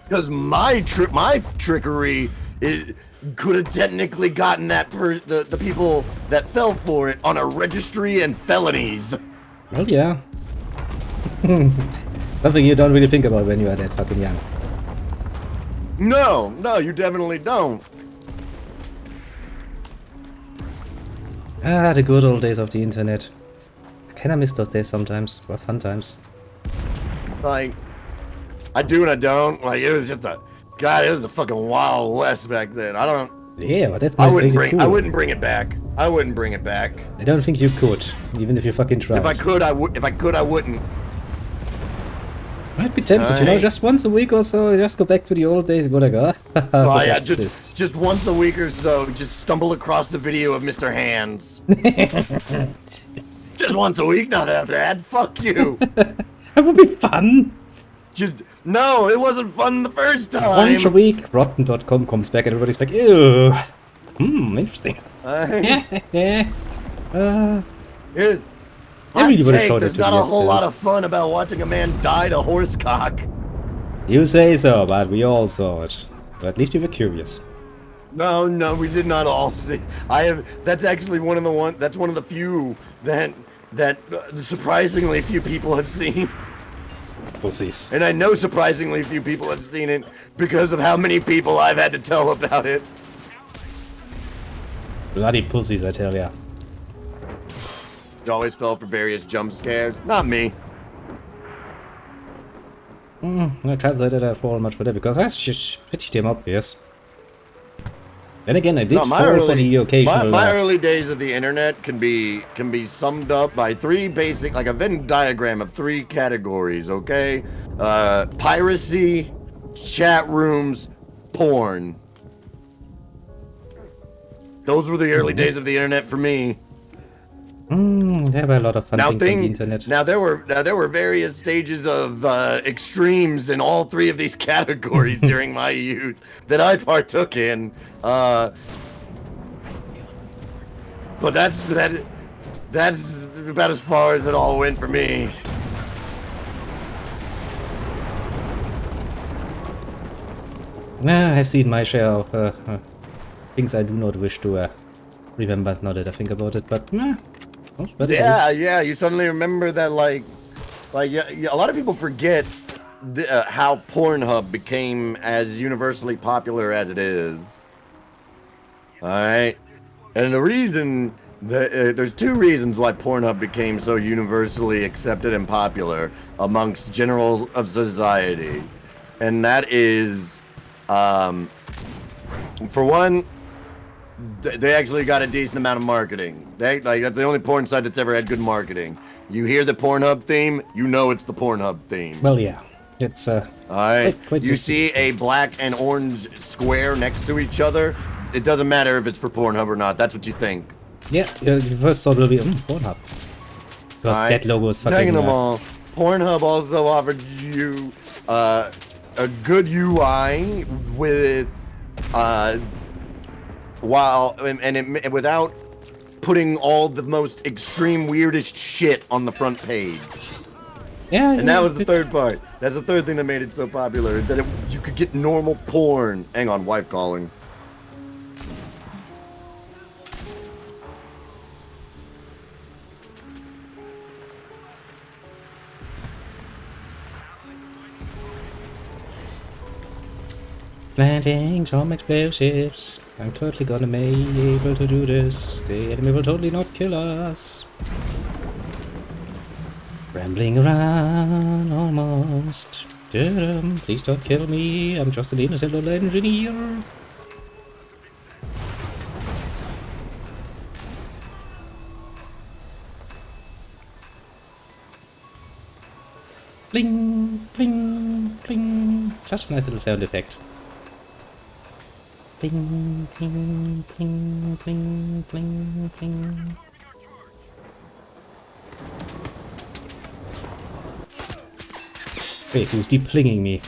Because my trickery it could have technically gotten the people that fell for it on a registry and felonies. Well, yeah. Something you don't really think about when you are that fucking young. No, you definitely don't. Ah, the good old days of the internet. Kinda miss those days sometimes. Were fun times. Like, I do and I don't. Like, it was just it was the fucking Wild West back then. I don't. Yeah, but that's I not wouldn't really cool. I wouldn't bring it back. I wouldn't bring it back. I don't think you could, even if you fucking tried. If I could, I would. If I could, I wouldn't. I'd be tempted, you know, just once a week or so, just go back to the old days. Go like, so yeah, just once a week or so, just stumble across the video of Mr. Hands. Just once a week, not that bad. Fuck you. That would be fun. No, it wasn't fun the first time. Once a week, Rotten.com comes back and everybody's like, ew. Interesting. There's not a whole lot of fun about watching a man die to horse cock. You say so, but we all saw it. But at least we were curious. No, we did not all see. That's actually one of the few that surprisingly few people have seen. Pussies. And I know surprisingly few people have seen it because of how many people I've had to tell about it. Bloody pussies, I tell ya. Always fell for various jump scares. Not me. I can't say that I fall much for that because that's just pretty damn obvious. Then again, I did fall for the occasional. My early days of the internet can be summed up by three basic, like a Venn diagram of three categories. Okay, piracy, chat rooms, porn. Those were the early days of the internet for me. There were a lot of fun things on the internet. Now there were various stages of extremes in all three of these categories during my youth that I partook in. But that's about as far as it all went for me. I've seen my share of things I do not wish to remember now that I think about it, but yeah, you suddenly remember that, like a lot of people forget how Pornhub became as universally popular as it is. All right, and the reason that there's two reasons why Pornhub became so universally accepted and popular amongst general of society, and that is, for one, they actually got a decent amount of marketing. That's the only porn site that's ever had good marketing. You hear the Pornhub theme, you know it's the Pornhub theme. Well, yeah, it's all right. You see a black and orange square next to each other. It doesn't matter if it's for Pornhub or not. That's what you think. Yeah, your first thought will be Pornhub. Because that logo is fucking. Taking them all. Pornhub also offered you a good UI with without putting all the most extreme weirdest shit on the front page. Yeah, and that was the third part. That's the third thing that made it so popular, that you could get normal porn. Hang on, wife calling. Planting some explosives. I'm totally gonna be able to do this. The enemy will totally not kill us. Rambling around almost. Please don't kill me. I'm just an innocent little engineer. Bling, bling, bling. Such a nice little sound effect. Bling, bling, bling, bling, bling, bling. Wait, who's deep plinging me?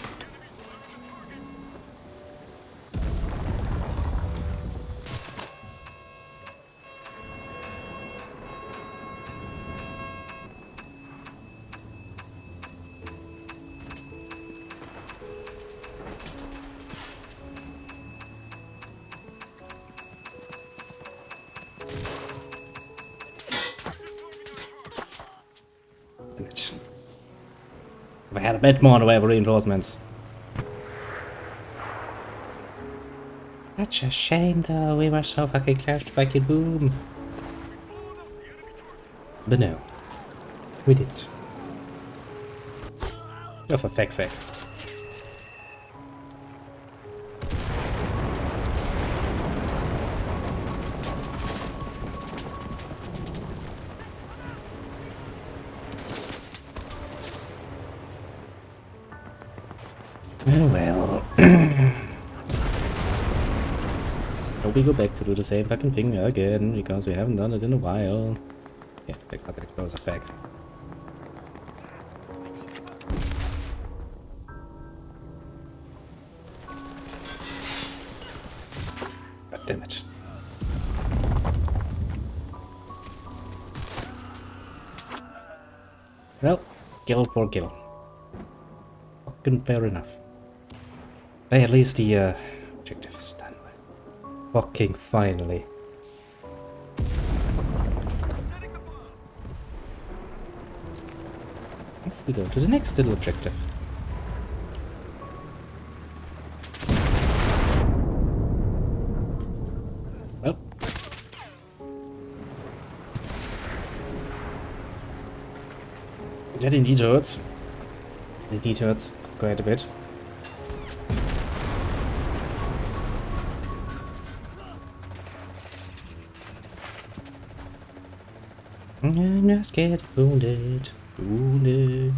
I had a bit more in the way of reinforcements. Such a shame though, we were so fucking close to fucking boom. But no, we didn't. Oh, for fuck's sake. Oh well. So we go back to do the same fucking thing again, because we haven't done it in a while. Yeah, back fucking explosive back. God damn it. Well, kill for kill. Fucking fair enough. Hey, at least the objective is done. Fucking finally. Let's go to the next little objective. Well. That indeed hurts. It indeed hurts quite a bit. I'm just getting wounded. Wounded.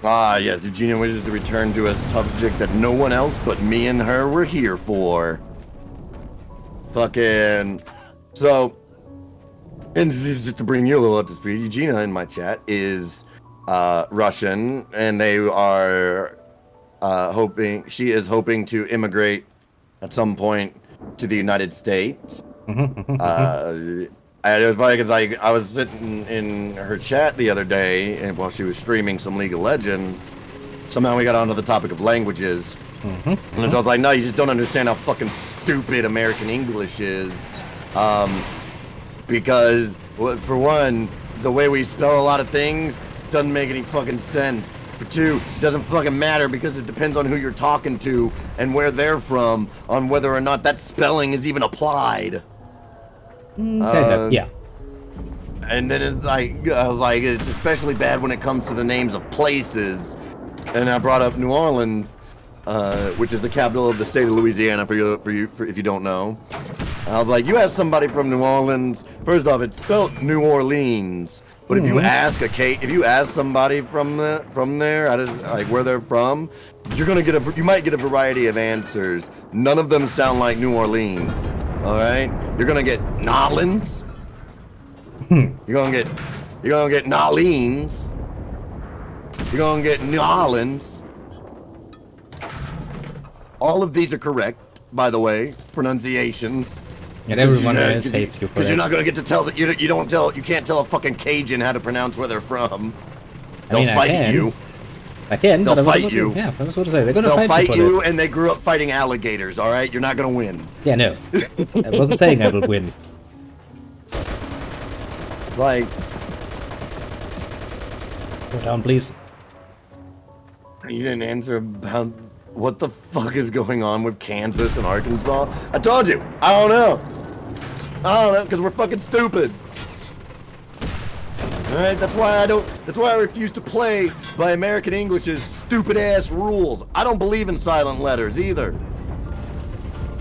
Ah, yes, Eugenia wishes to return to a subject that no one else but me and her were here for. Fucking... So, and just to bring you a little up to speed, Eugenia in my chat is Russian, and they are she is hoping to immigrate at some point to the United States. I was sitting in her chat the other day, and while she was streaming some League of Legends, somehow we got onto the topic of languages. And I was like, no, you just don't understand how fucking stupid American English is. Because, for one, the way we spell a lot of things doesn't make any fucking sense. For two, it doesn't fucking matter because it depends on who you're talking to and where they're from, on whether or not that spelling is even applied. Yeah. And then it's like, I was like, it's especially bad when it comes to the names of places. And I brought up New Orleans, which is the capital of the state of Louisiana, for you, if you don't know. And I was like, you ask somebody from New Orleans, first off, it's spelled New Orleans. But if you ask somebody from there, like where they're from, you might get a variety of answers. None of them sound like New Orleans. All right, you're gonna get Nolans. You're gonna get Nolines. You're gonna get New Orleans. All of these are correct, by the way, pronunciations. And everyone else hates you for because that. you're not gonna get to tell that you can't tell a fucking Cajun how to pronounce where they're from. They'll fight you. I can. They'll fight you. Yeah, I was about to say they're gonna They'll fight you, that. and they grew up fighting alligators. All right, you're not gonna win. Yeah, no. I wasn't saying I would win. Like, go down, please. You didn't answer about what the fuck is going on with Kansas and Arkansas. I told you. I don't know, because we're fucking stupid. Alright, that's why I refuse to play by American English's stupid ass rules. I don't believe in silent letters either.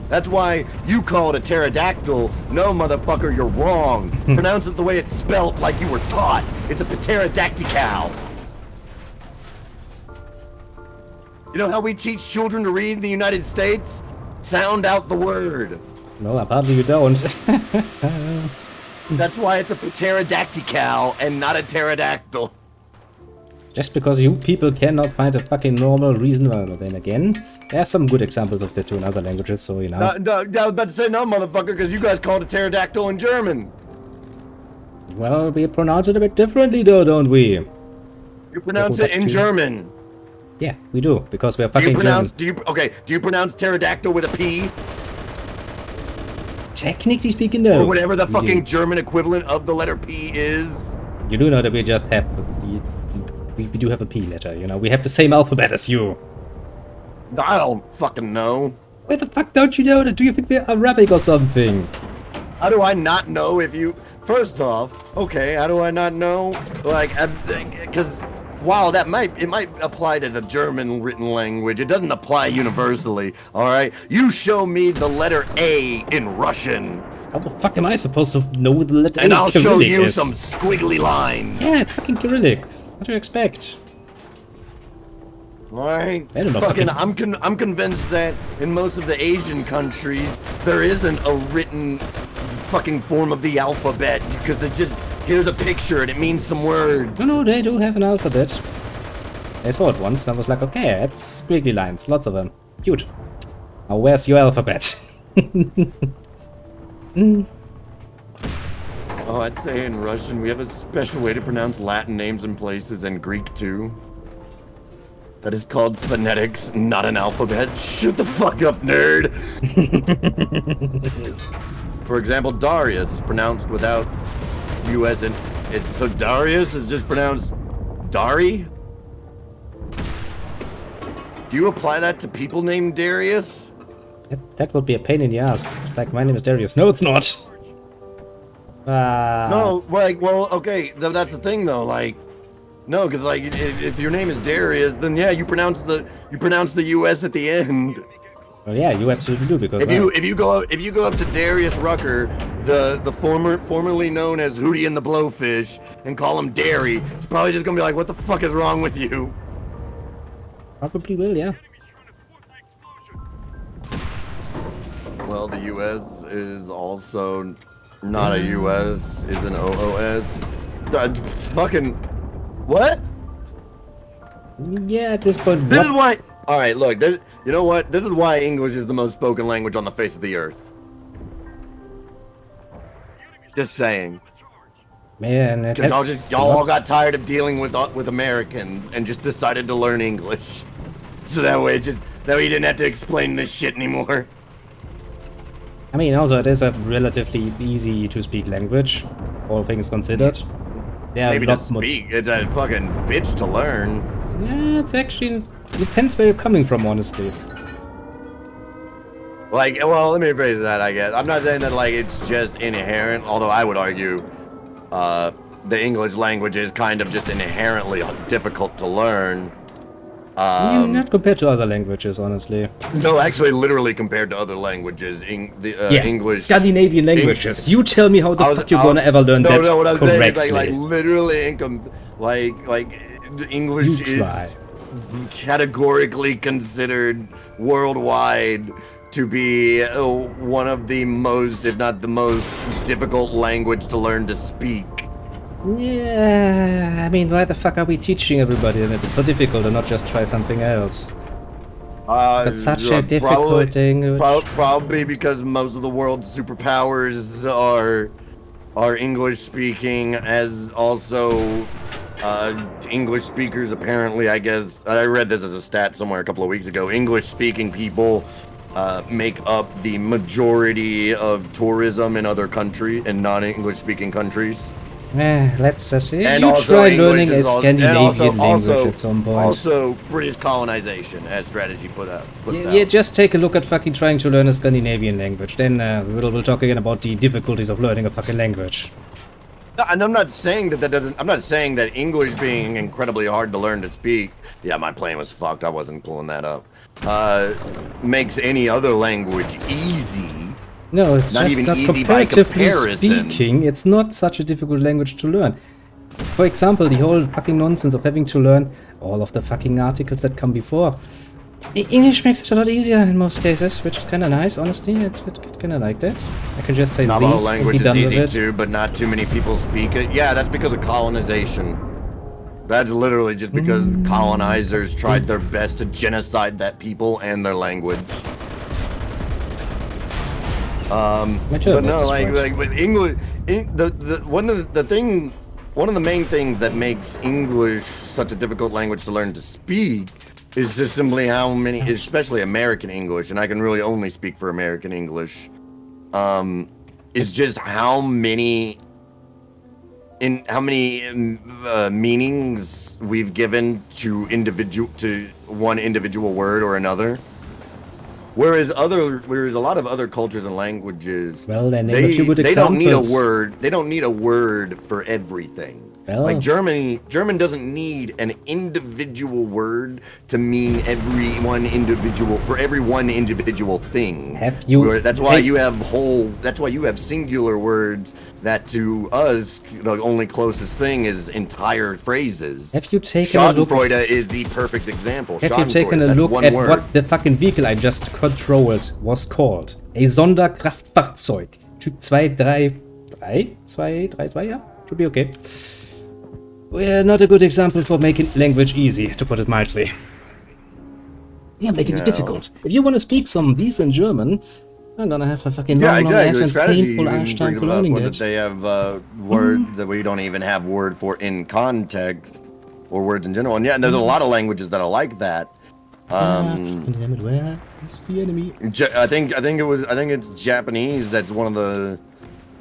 That's why you call it a pterodactyl. No, motherfucker, you're wrong. Pronounce it the way it's spelt, like you were taught. It's a pterodactyl. You know how we teach children to read in the United States? Sound out the word. No, apparently you don't. That's why it's a pterodactyl and not a pterodactyl. Just because you people cannot find a fucking normal reason, well, then again, there are some good examples of that too in other languages, so you know. I was about to say no, motherfucker, because you guys call it a pterodactyl in German. Well, we pronounce it a bit differently though, don't we? You pronounce it in German. Yeah, we do, because we are fucking German. Do you pronounce pterodactyl with a P? Technically speaking, no. Or whatever the fucking German equivalent of the letter P is. You do know that we just have... We do have a P letter, you know? We have the same alphabet as you. I don't fucking know. Why the fuck don't you know that? Do you think we're Arabic or something? How do I not know if you... First off, okay, how do I not know? Like, because while it might apply to the German written language, it doesn't apply universally, alright? You show me the letter A in Russian. How the fuck am I supposed to know the letter A and I'll show you is? some squiggly lines. Yeah, it's fucking Cyrillic. What do you expect? Alright, I don't know, fucking, I'm convinced that in most of the Asian countries, there isn't a written fucking form of the alphabet, because it just, here's a picture and it means some words. No, they do have an alphabet. I saw it once, and I was like, okay, it's squiggly lines, lots of them. Cute. Now where's your alphabet? Oh, I'd say in Russian we have a special way to pronounce Latin names and places, and Greek too. That is called phonetics, not an alphabet. Shut the fuck up, nerd! For example, Darius is pronounced without US in it. So Darius is just pronounced Dari? Do you apply that to people named Darius? That would be a pain in the ass. It's like, my name is Darius. No, it's not! No, like, well, okay, that's the thing though, like, no, because like, if your name is Darius, then yeah, you pronounce the U.S. at the end. Well, yeah, you absolutely do, because if you go up to Darius Rucker, the formerly known as Hootie and the Blowfish, and call him Derry, it's probably just gonna be like, what the fuck is wrong with you? Probably will, yeah. Well, the U.S. is also not a U.S. is an OOS. Fucking what? Yeah, at this point. This is why. All right, look. You know what? This is why English is the most spoken language on the face of the earth. Just saying. Man, it has... y'all all got tired of dealing with Americans and just decided to learn English, so that way you didn't have to explain this shit anymore. I mean, also it is a relatively easy to speak language, all things considered. Yeah, maybe not speak. It's a fucking bitch to learn. Yeah, it's actually depends where you're coming from, honestly. Like, well, let me rephrase that. I guess I'm not saying that like it's just inherent. Although I would argue, the English language is kind of just inherently difficult to learn. Not compared to other languages, honestly. No, actually, literally compared to other languages, English, Scandinavian languages. You tell me how the fuck you're gonna ever learn that what I'm correctly. saying is like literally, like English is categorically considered worldwide to be one of the most, if not the most, difficult language to learn to speak. Yeah, I mean, why the fuck are we teaching everybody that it's so difficult and not just try something else? That's such a difficult language. Probably because most of the world's superpowers are English speaking, as also English speakers apparently, I guess. I read this as a stat somewhere a couple of weeks ago. English speaking people make up the majority of tourism in other countries, in non-English speaking countries. Let's see. And you try learning a Scandinavian language at some point. Also, British colonization, as strategy puts out. Yeah, just take a look at fucking trying to learn a Scandinavian language. Then we'll talk again about the difficulties of learning a fucking language. No, and I'm not saying that doesn't. I'm not saying that English being incredibly hard to learn to speak. Yeah, my plane was fucked. I wasn't pulling that up. Makes any other language easy. No, it's not just even not easy by comparatively comparison. speaking. It's not such a difficult language to learn. For example, the whole fucking nonsense of having to learn all of the fucking articles that come before. English makes it a lot easier in most cases, which is kind of nice, honestly. I kind of like that. I can just say not all language is easy too, but not too many people speak it. Yeah, that's because of colonization. That's literally just because colonizers tried their best to genocide that people and their language. But no, like with English, one of the main things that makes English such a difficult language to learn to speak is just simply how many, especially American English, and I can really only speak for American English, is just how many meanings we've given to one individual word or another. Whereas a lot of other cultures and languages, well, they name a few good examples. Don't need a word. They don't need a word for everything. Well, like German doesn't need an individual word to mean every one individual thing. That's why you have singular words that to us the only closest thing is entire phrases. Have you taken a look? Schadenfreude is the perfect example. Have you taken a look at what the fucking vehicle I just controlled was called? A Sonderkraftfahrzeug. Typ 233? Yeah, should be okay. We're not a good example for making language easy, to put it mildly. Yeah, make it difficult. If you want to speak some decent German, I'm gonna have a fucking long ass and painful ass time for learning that. They have words that we don't even have word for in context, or words in general. And yeah, there's a lot of languages that are like that. Where is the enemy? I think it's Japanese. That's one of the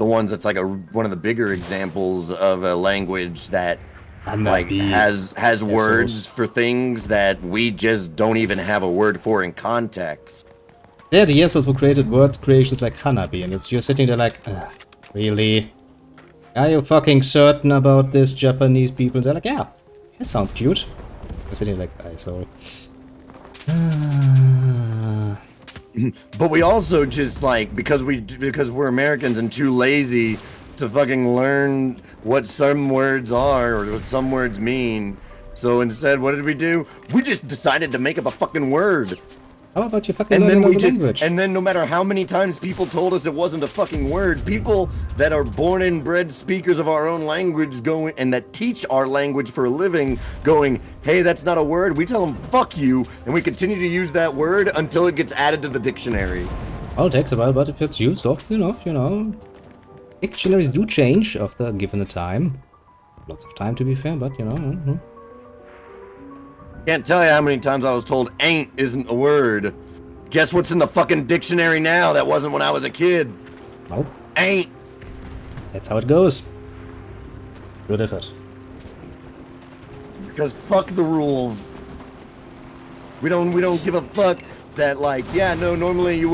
ones that's like one of the bigger examples of a language that has words for things that we just don't even have a word for in context. Yeah, the assholes who created word creations like Hanabi, and you're sitting there like, really? Are you fucking certain about this, Japanese people? And they're like, yeah, that sounds cute. You're sitting like, sorry. But we also just like, because we're Americans and too lazy to fucking learn what some words are or what some words mean. So instead, what did we do? We just decided to make up a fucking word. How about you fucking learn another language? And then no matter how many times people told us it wasn't a fucking word, people that are born and bred speakers of our own language going and that teach our language for a living going, hey, that's not a word. We tell them, fuck you. And we continue to use that word until it gets added to the dictionary. Well, it takes a while, but if it's used often enough, dictionaries do change after given a time. Lots of time to be fair, but Can't tell you how many times I was told ain't isn't a word. Guess what's in the fucking dictionary now that wasn't when I was a kid? Well, ain't. That's how it goes. Good effort. Because fuck the rules. We don't give a fuck that normally a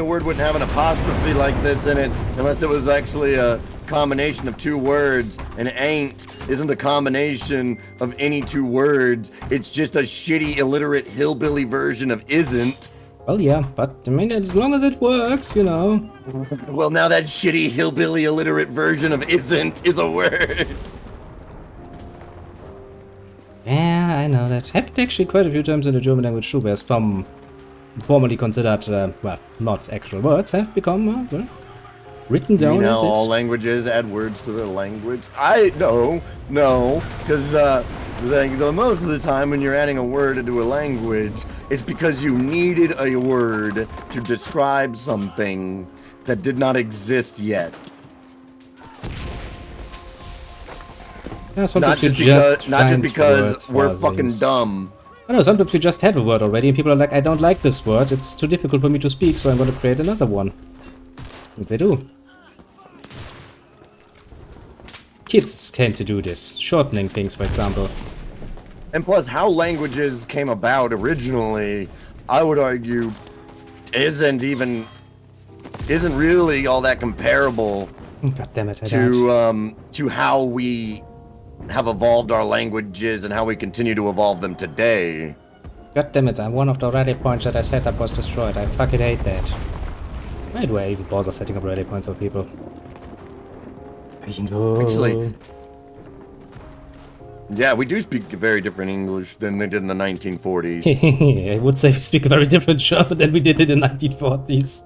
word wouldn't have an apostrophe like this in it unless it was actually a combination of two words, and ain't isn't a combination of any two words. It's just a shitty illiterate hillbilly version of isn't. Well, yeah, but I mean, as long as it works, Well, now that shitty hillbilly illiterate version of isn't is a word. Yeah, I know that. Happened actually quite a few times in the German language too, where some formerly considered, not actual words have become, written down as all languages add words to their language. No, because the most of the time when you're adding a word into a language, it's because you needed a word to describe something that did not exist yet. Yeah, not just because we're fucking dumb. I know, sometimes we just have a word already and people are like, I don't like this word, it's too difficult for me to speak, so I'm going to create another one. And they do. Kids tend to do this, shortening things, for example. And plus, how languages came about originally, I would argue, isn't really all that comparable. God damn it, to how we have evolved our languages and how we continue to evolve them today. God damn it, one of the rally points that I set up was destroyed. I fucking hate that. Why do I even bother setting up rally points for people? Actually, yeah, we do speak very different English than they did in the 1940s. I would say we speak a very different German than we did in the 1940s.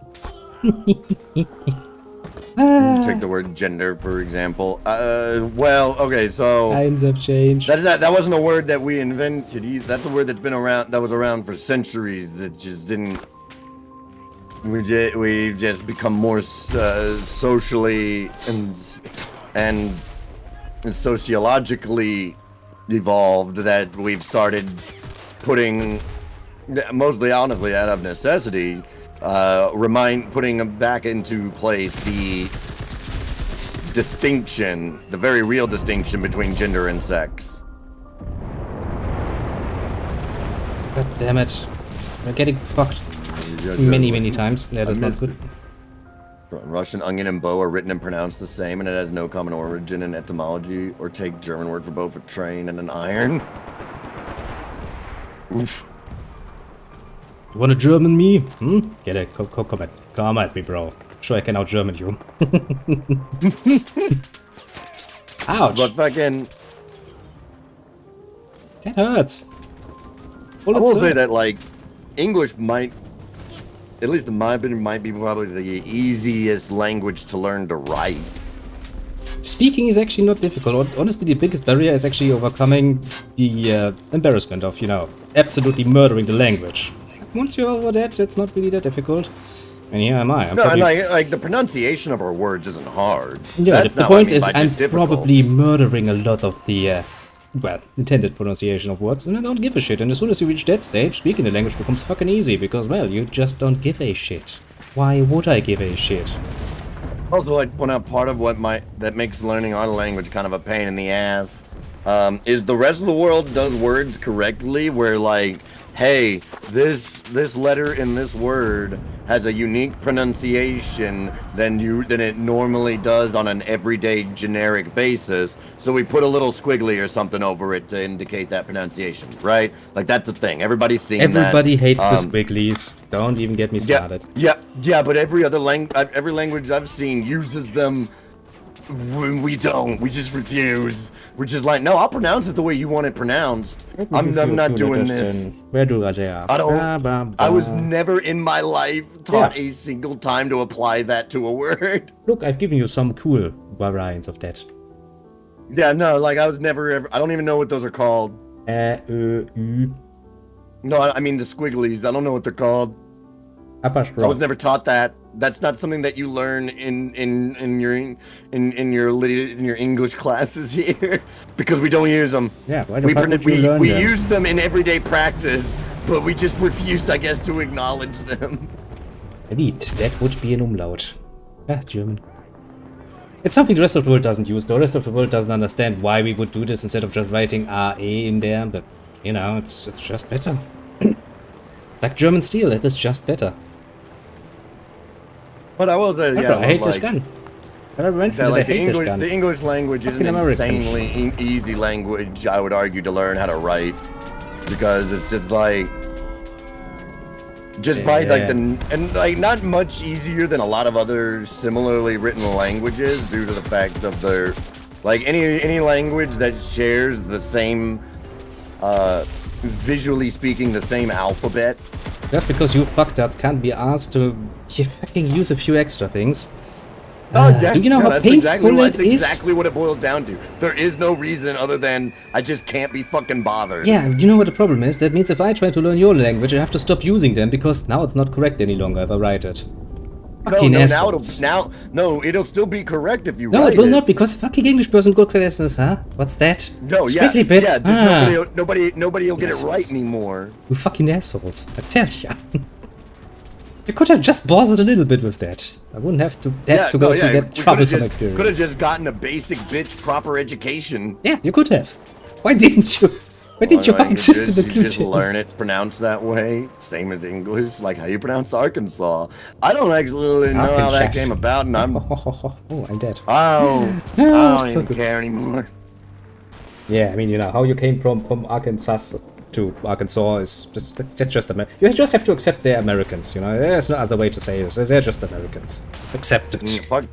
Take the word gender, for example. Well, okay, so times have changed. That wasn't a word that we invented. That's a word that's been around, that was around for centuries. That just didn't. We've just become more socially and sociologically evolved, that we've started putting, mostly honestly out of necessity, putting back into place the distinction, the very real distinction between gender and sex. God damn it. We're getting fucked many times. That is not good. Russian onion and bow are written and pronounced the same, and it has no common origin in etymology, or take German word for bow for train and an iron. Oof. You wanna German me? Get it, come at me, bro. Sure I can out-German you. Ouch! But fucking... That hurts. I will say that, like, English might, at least in my opinion, might be probably the easiest language to learn to write. Speaking is actually not difficult. Honestly, the biggest barrier is actually overcoming the embarrassment of, you know, absolutely murdering the language. Once you're over that, it's not really that difficult. And here am I. No, probably... like the pronunciation of our words isn't hard. Yeah, the point is I'm probably murdering a lot of the, well, intended pronunciation of words, and I don't give a shit. And as soon as you reach that stage, speaking the language becomes fucking easy, because, well, you just don't give a shit. Why would I give a shit? Also, like, point out part of what that makes learning our language kind of a pain in the ass, is the rest of the world does words correctly, where, like, hey, this letter in this word has a unique pronunciation than it normally does on an everyday generic basis. So we put a little squiggly or something over it to indicate that pronunciation, right? Like, that's a thing. Everybody's seen that. Everybody hates the squigglies. Don't even get me started. Yeah, but every language I've seen uses them. We don't. We just refuse. We're just like, no, I'll pronounce it the way you want it pronounced. I'm not doing this. Where do I don't. I was never in my life taught a single time to apply that to a word. Look, I've given you some cool variants of that. Yeah, no, like I was never ever. I don't even know what those are called. No, I mean the squigglies. I don't know what they're called. I was never taught that. That's not something that you learn in your English classes here, because we don't use them. Yeah, why we use them in everyday practice, but we just refuse, I guess, to acknowledge them. Indeed, that would be an umlaut. German. It's something the rest of the world doesn't use. The rest of the world doesn't understand why we would do this instead of just writing RE in there, but you know, it's just better. Like German steel, it is just better. But I will say, yeah, I hate this gun. The English language is an insanely easy language, I would argue, to learn how to write, because it's just like, not much easier than a lot of other similarly written languages, due to the fact of their, like, any language that shares the same, visually speaking, the same alphabet. Just because you fucktards can't be asked to fucking use a few extra things. Oh, yeah. Do you know how painful it is? That's exactly what it boils down to. There is no reason other than I just can't be fucking bothered. Yeah, you know what the problem is? That means if I try to learn your language, I have to stop using them, because now it's not correct any longer if I write it. Fucking assholes. It'll still be correct if you write it. No, it will not, because a fucking English person looks at it and says, huh? What's that? No, yeah. Squiggly bit? Yeah, nobody will get it right anymore. You fucking assholes. I tell ya. You could have just bothered a little bit with that. I wouldn't have to go through that troublesome experience. Could have just gotten a basic bitch proper education. Yeah, you could have. Why didn't you? Why did your fucking system include this? You just learn it's pronounced that way, same as English, like how you pronounce Arkansas. I don't actually know how that came about, and I'm... Oh, I'm dead. I don't even care anymore. Yeah, I mean, you know, how you came from Arkansas to Arkansas is that's just American. You just have to accept they're Americans, you know. There's no other way to say this. They're just Americans. Accept it. Fuck.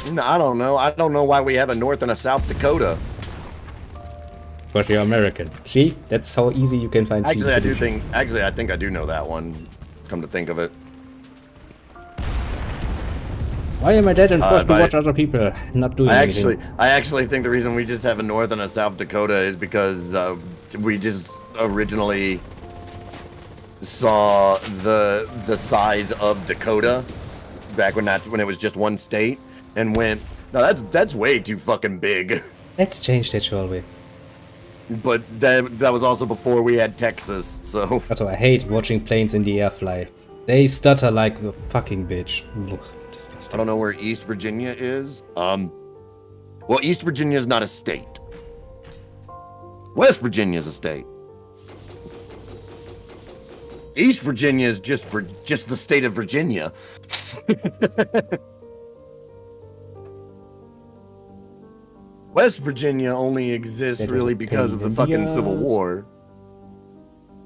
I don't know. I don't know why we have a North and a South Dakota. But you're American. See? That's how easy you can find. Actually, I think I do know that one. Come to think of it. Why am I dead and forced to watch other people not doing anything? I actually think the reason we just have a North and a South Dakota is because we just originally saw the size of Dakota back when it was just one state, and went, no, that's way too fucking big. Let's change that, shall we? But that was also before we had Texas, so... That's why I hate watching planes in the air fly. They stutter like a fucking bitch. Ugh, I disgusting. don't know where East Virginia is. Well, East Virginia is not a state. West Virginia is a state. East Virginia is just the state of Virginia. West Virginia only exists really because of the fucking Civil War.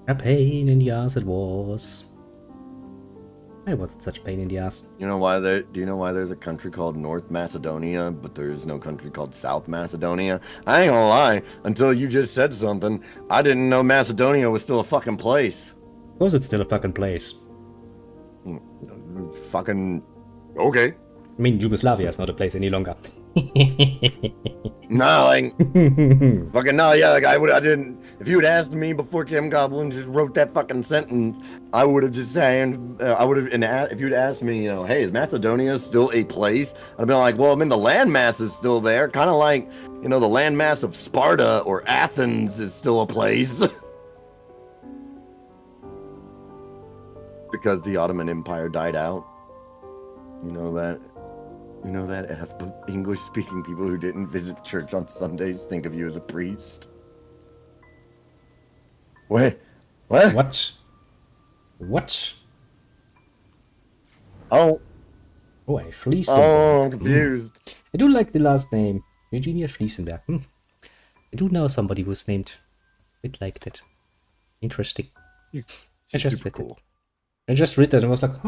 A pain in the ass it was. I wasn't such a pain in the ass. You know why there? Do you know why there's a country called North Macedonia, but there's no country called South Macedonia? I ain't gonna lie. Until you just said something, I didn't know Macedonia was still a fucking place. Of course, it's still a fucking place. Fucking okay. I mean, Yugoslavia is not a place any longer. No, like, fucking no, yeah, like I didn't. If you had asked me before Kim Goblin just wrote that fucking sentence, I would have just saying, if you'd asked me, you know, hey, is Macedonia still a place? I'd have been like, well, I mean, the landmass is still there, kind of like, you know, the landmass of Sparta or Athens is still a place. Because the Ottoman Empire died out. You know that. You know that English-speaking people who didn't visit church on Sundays think of you as a priest? Wait, what? What? Oh, Schliesenberg. oh, I'm confused. I do like the last name. Virginia Schliesenberg. I do know somebody who's named a bit like that. Interesting. I just read it. I just read that and was like,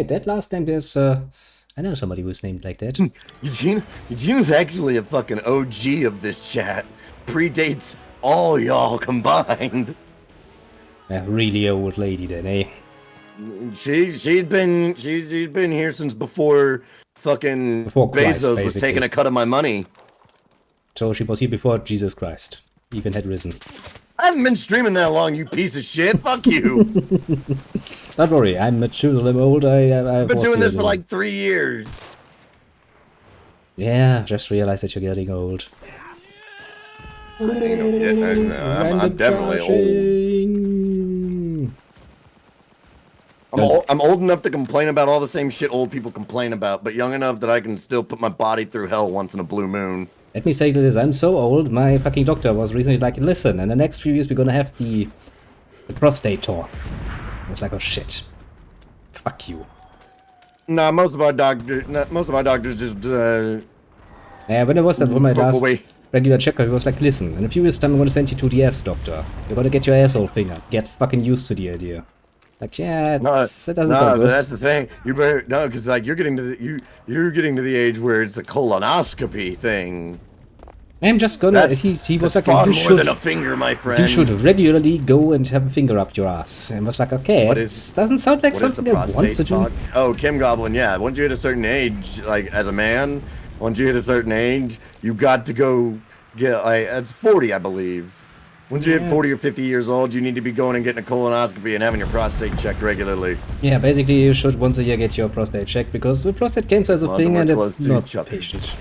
that last name is, I know somebody who's named like that. Eugene is actually a fucking OG of this chat. Predates all y'all combined. A really old lady then, eh? She's been here since before fucking Christ, Bezos was taking a cut of my money. So she was here before Jesus Christ even had risen. I haven't been streaming that long, you piece of shit. Fuck you. Don't worry, I'm mature, I'm old. I've been doing this for like 3 years. Yeah, just realized that you're getting old. I'm definitely old. I'm old enough to complain about all the same shit old people complain about, but young enough that I can still put my body through hell once in a blue moon. Let me say this, I'm so old, my fucking doctor was recently like, listen, in the next few years we're gonna have the prostate talk. I was like, oh shit. Fuck you. Nah, most of our doctors just, Yeah, when I was for my last regular checkup, he was like, listen, in a few years time I'm gonna send you to the ass doctor. You're gonna get your asshole fingered. Get fucking used to the idea. Like, yeah, it doesn't sound good. That's the thing. You better no, because like you're getting to the age where it's a colonoscopy thing. I'm just gonna. He was like, far you more should than a finger, my friend. You should regularly go and have a finger up your ass. And I was like, okay, doesn't sound like something I want to do. Oh, Kim Goblin, yeah. Once you hit a certain age, like as a man, once you hit a certain age, you got to go get like it's 40, I believe. Once you hit 40 or 50 years old, you need to be going and getting a colonoscopy and having your prostate checked regularly. Yeah, basically you should once a year get your prostate checked because the prostate cancer is a thing and it's not patient.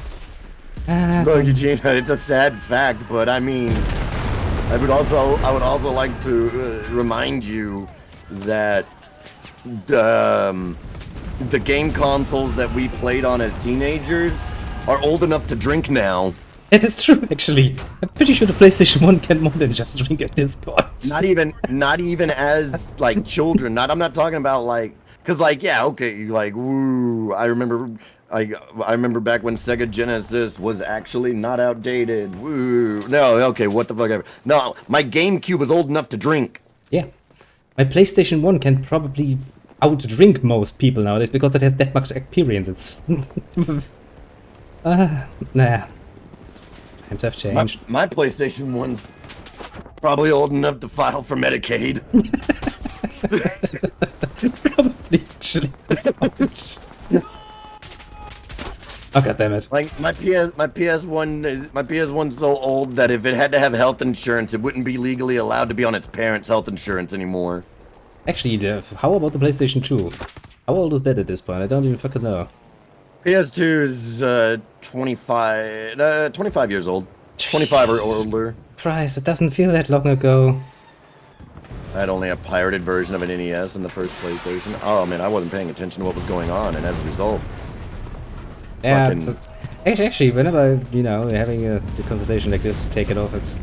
Look, Eugene, it's a sad fact, but I mean, I would also like to remind you that the game consoles that we played on as teenagers are old enough to drink now. It is true, actually. I'm pretty sure the PlayStation 1 can more than just drink at this point. Not even as like children. I'm not talking about like, cause like yeah, okay, like woo. I remember back when Sega Genesis was actually not outdated. Woo. No, okay, what the fuck ever. No, my GameCube was old enough to drink. Yeah, my PlayStation 1 can probably outdrink most people nowadays because it has that much experience. It's nah. Times have changed. My PlayStation 1's probably old enough to file for Medicaid. Probably, actually. Oh, God damn it. Like, my PS1's so old that if it had to have health insurance, it wouldn't be legally allowed to be on its parents' health insurance anymore. Actually, how about the PlayStation 2? How old is that at this point? I don't even fucking know. PS2 is 25 years old. 25 or older. Christ, it doesn't feel that long ago. I had only a pirated version of an NES in the first PlayStation. Oh man, I wasn't paying attention to what was going on, and as a result, Yeah, fucking... actually, whenever, you know, we're having a conversation like this, take it off, it's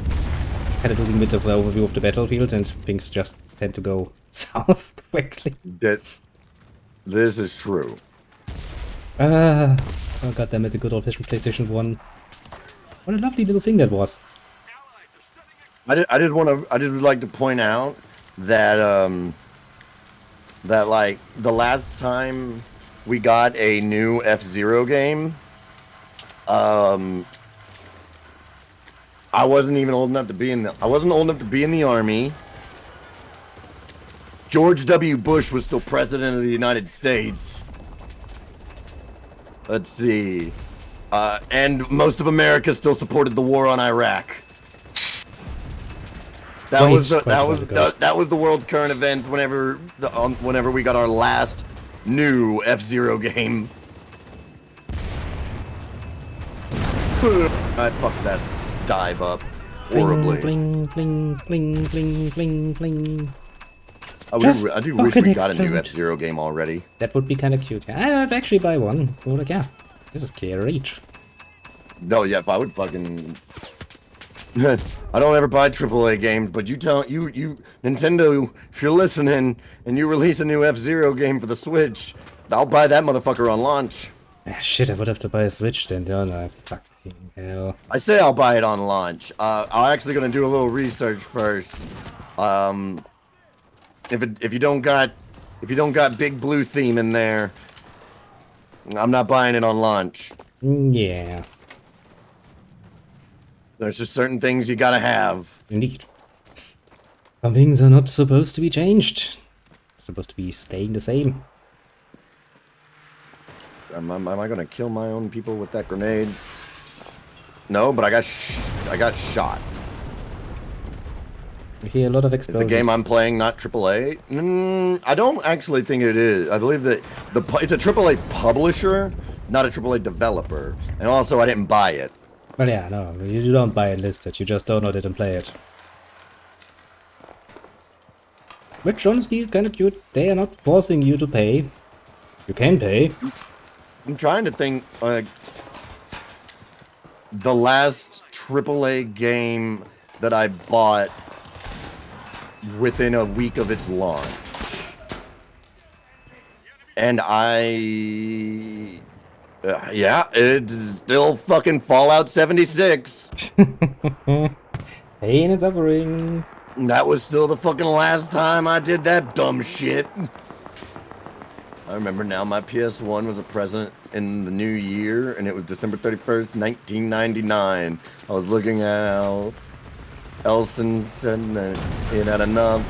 kind of losing a bit of the overview of the battlefield, and things just tend to go south quickly. This is true. Oh goddammit, the good old-fashioned PlayStation 1. What a lovely little thing that was. I just would like to point out that that like the last time we got a new F-Zero game, I wasn't even old enough to be in the army. George W. Bush was still president of the United States. Let's see. And most of America still supported the war on Iraq. That was the world's current events whenever we got our last new F-Zero game. I fucked that dive up horribly. Bling, bling, bling, bling, bling, bling. I do wish we got a new F-Zero game already. That would be kind of cute. Yeah, I'd actually buy one. So like, yeah, this is KRH. No, yeah, if I would fucking... I don't ever buy AAA games, but you Nintendo, if you're listening and you release a new F-Zero game for the Switch, I'll buy that motherfucker on launch. Ah, shit, I would have to buy a Switch then, don't I? Fucking hell. I say I'll buy it on launch. I'm actually gonna do a little research first. If you don't got Big Blue theme in there, I'm not buying it on launch. Yeah. There's just certain things you gotta have. Indeed. Some things are not supposed to be changed. Supposed to be staying the same. Am I gonna kill my own people with that grenade? No, but I got shot. We hear a lot of explosions. Is the game I'm playing not AAA? I don't actually think it is. I believe that it's a AAA publisher, not a AAA developer. And also, I didn't buy it. Well, yeah, no, you don't buy it listed. You just download it and play it. Which honestly is kind of cute. They are not forcing you to pay. You can pay. I'm trying to think, like, the last AAA game that I bought within a week of its launch. And yeah, it's still fucking Fallout 76. Pain and suffering. That was still the fucking last time I did that dumb shit. I remember now my PS1 was a present in the new year, and it was December 31st, 1999. I was looking at how Elson said that he had enough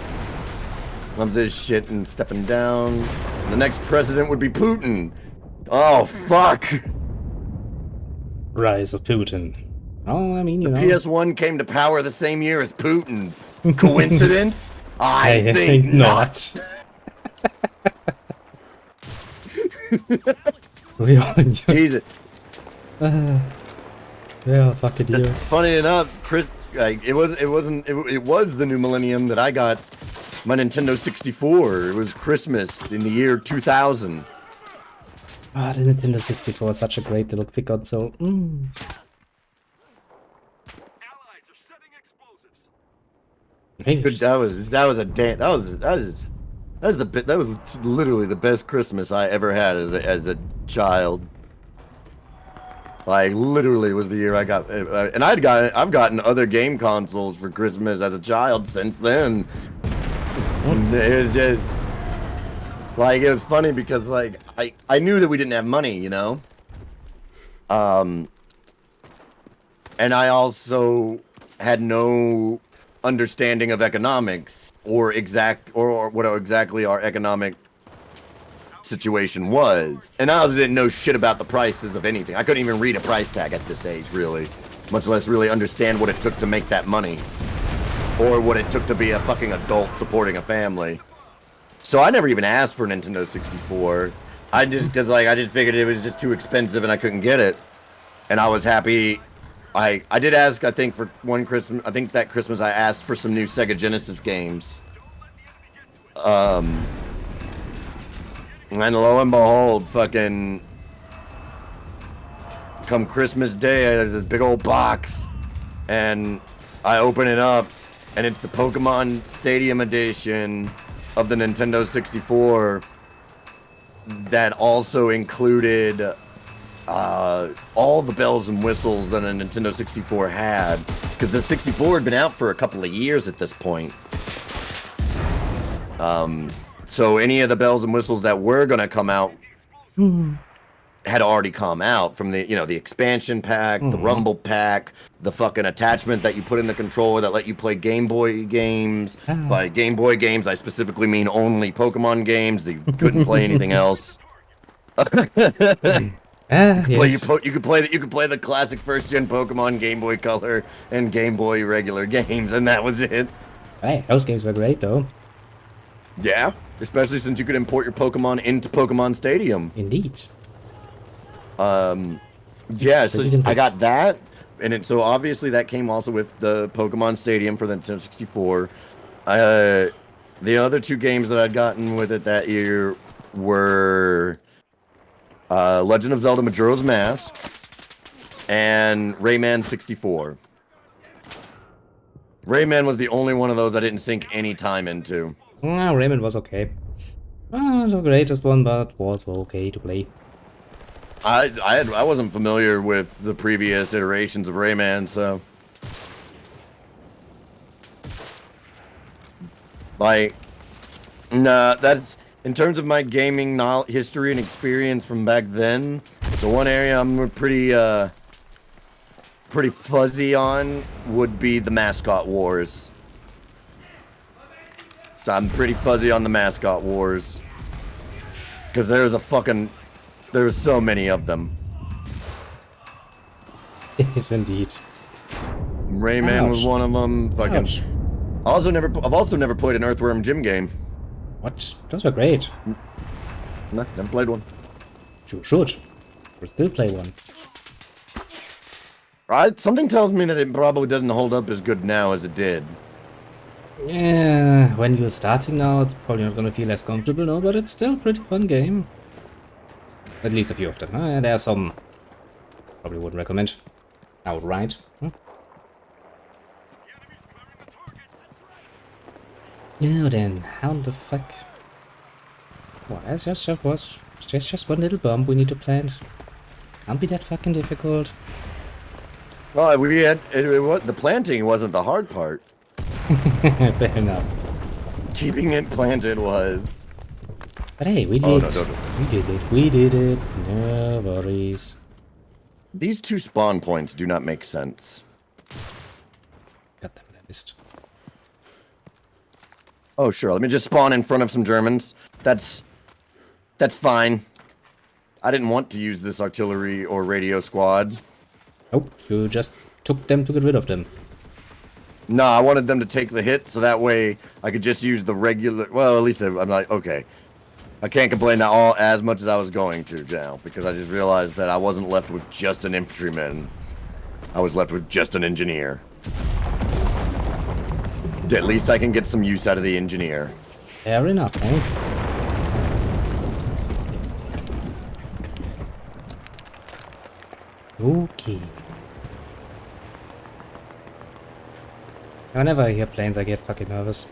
of this shit and stepping down. The next president would be Putin. Oh, fuck. Rise of Putin. Oh, I mean, you know. PS1 came to power the same year as Putin. Coincidence? I think not. Jesus. Yeah, fuck it. Just funny enough, Chris, like, it was the new millennium that I got my Nintendo 64. It was Christmas in the year 2000. Ah, the Nintendo 64 is such a great little quick console. That was literally the best Christmas I ever had as a child. Like, literally was the year I got, and I've gotten other game consoles for Christmas as a child since then. It was just, like, it was funny because, like, I knew that we didn't have money, you know? And I also had no understanding of economics or what exactly our economic situation was. And I also didn't know shit about the prices of anything. I couldn't even read a price tag at this age, really. Much less really understand what it took to make that money. Or what it took to be a fucking adult supporting a family. So I never even asked for a Nintendo 64. I just figured it was just too expensive and I couldn't get it. And I was happy. I did ask, I think, for one Christmas, I think that Christmas I asked for some new Sega Genesis games. And lo and behold, fucking come Christmas Day, there's this big old box, and I open it up, and it's the Pokemon Stadium Edition of the Nintendo 64 that also included all the bells and whistles that a Nintendo 64 had, because the 64 had been out for a couple of years at this point. So any of the bells and whistles that were gonna come out had already come out from the, the expansion pack, the Rumble pack, the fucking attachment that you put in the controller that let you play Game Boy games. By Game Boy games, I specifically mean only Pokemon games. You couldn't play anything else. Yes. You could play the classic first gen Pokemon Game Boy Color and Game Boy regular games, and that was it. Hey, those games were great though. Yeah, especially since you could import your Pokemon into Pokemon Stadium. Indeed. Yeah, so I got that, and so obviously that came also with the Pokemon Stadium for the Nintendo 64. The other two games that I'd gotten with it that year were Legend of Zelda Majora's Mask and Rayman 64. Rayman was the only one of those I didn't sink any time into. Rayman was okay. Not the greatest one, but was okay to play. I wasn't familiar with the previous iterations of Rayman, so like, nah, that's in terms of my gaming history and experience from back then. The one area I'm pretty fuzzy on would be the mascot wars. So I'm pretty fuzzy on the mascot wars because there's so many of them. Yes, indeed. Rayman was one of them. Fucking. Ouch. I've also never played an Earthworm Jim game. What? Those were great. No, never played one. Shoot. We'll still play one. Right? Something tells me that it probably doesn't hold up as good now as it did. Yeah, when you're starting now, it's probably not gonna feel as comfortable now, but it's still a pretty fun game. At least a few of them. There are some probably wouldn't recommend outright. Yeah, then how the fuck? Well, that's just one little bomb we need to plant. Can't be that fucking difficult. Well, the planting wasn't the hard part. Fair enough. Keeping it planted was. But hey, we did. We did it. No worries. These two spawn points do not make sense. Got them on the list. Oh, sure. Let me just spawn in front of some Germans. That's fine. I didn't want to use this artillery or radio squad. Oh, you just took them to get rid of them. No, I wanted them to take the hit, so that way I could just use the regular... Well, at least I'm like, okay. I can't complain as much as I was going to now, because I just realized that I wasn't left with just an infantryman. I was left with just an engineer. At least I can get some use out of the engineer. Fair enough, eh? Okay. Whenever I hear planes, I get fucking nervous.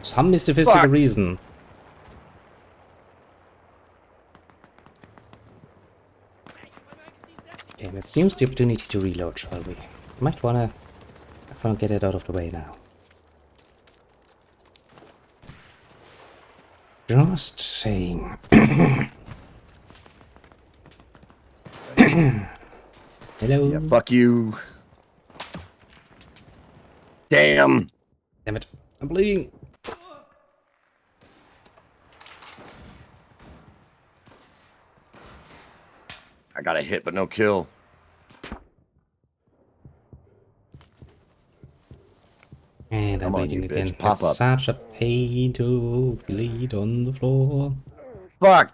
Some mystifical reason. Okay, let's use the opportunity to reload, shall we? Might wanna get it out of the way now. Just saying. Hello. Yeah, fuck you. Damn. Damn it. I'm bleeding. I got a hit, but no kill. And I'm bleeding again. Pop It's up. such a pain to bleed on the floor. Fuck.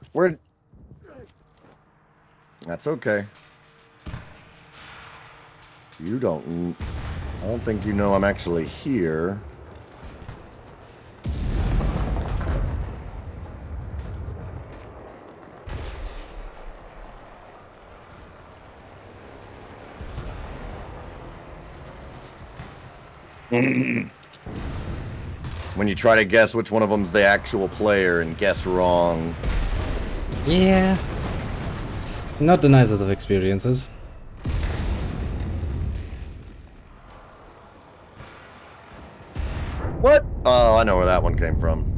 That's okay. I don't think you know I'm actually here. When you try to guess which one of them's the actual player and guess wrong. Yeah. Not the nicest of experiences. What? Oh, I know where that one came from.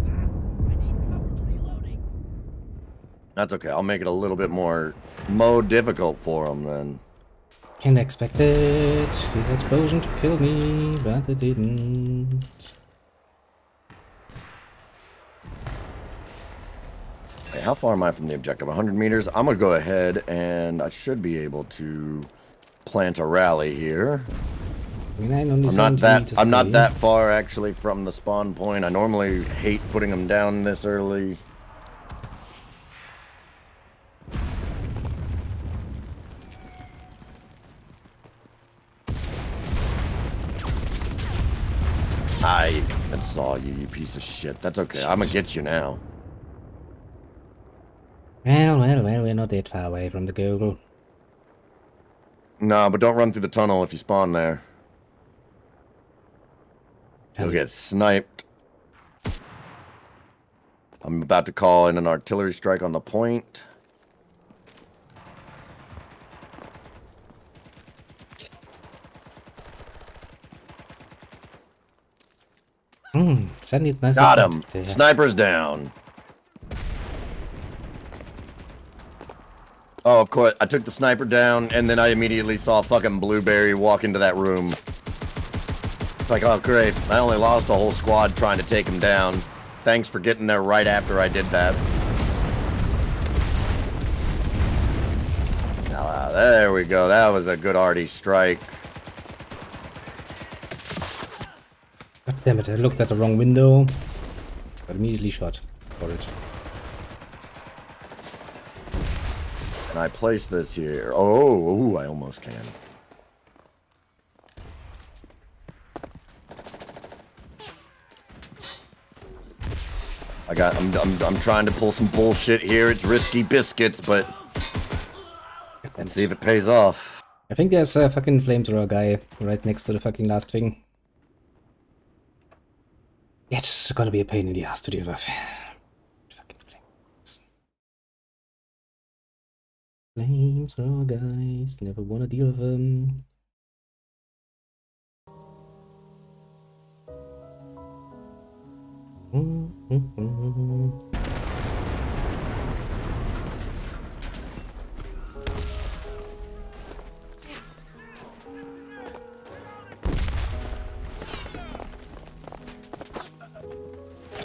That's okay. I'll make it a little bit more difficult for them then. Can't expect it. This explosion to kill me, but it didn't. Hey, how far am I from the objective? 100 meters? I'm gonna go ahead and I should be able to plant a rally here. I mean, I'm not that far actually from the spawn point. I normally hate putting them down this early. I saw you, you piece of shit. That's okay. I'm gonna get you now. Well, we're not that far away from the Google. No, but don't run through the tunnel if you spawn there. You'll get sniped. I'm about to call in an artillery strike on the point. Suddenly it's nice. Got him. Sniper's down. Oh, of course. I took the sniper down, and then I immediately saw fucking Blueberry walk into that room. It's like, oh, great. I only lost a whole squad trying to take him down. Thanks for getting there right after I did that. There we go. That was a good arty strike. God damn it, I looked at the wrong window. Got immediately shot for it. Can I place this here? Oh, I almost can. I'm trying to pull some bullshit here. It's risky biscuits, but let's see if it pays off. I think there's a fucking flamethrower guy right next to the fucking last thing. Yeah, it's gonna be a pain in the ass to deal with. Fucking flamethrower guys, never wanna deal with them.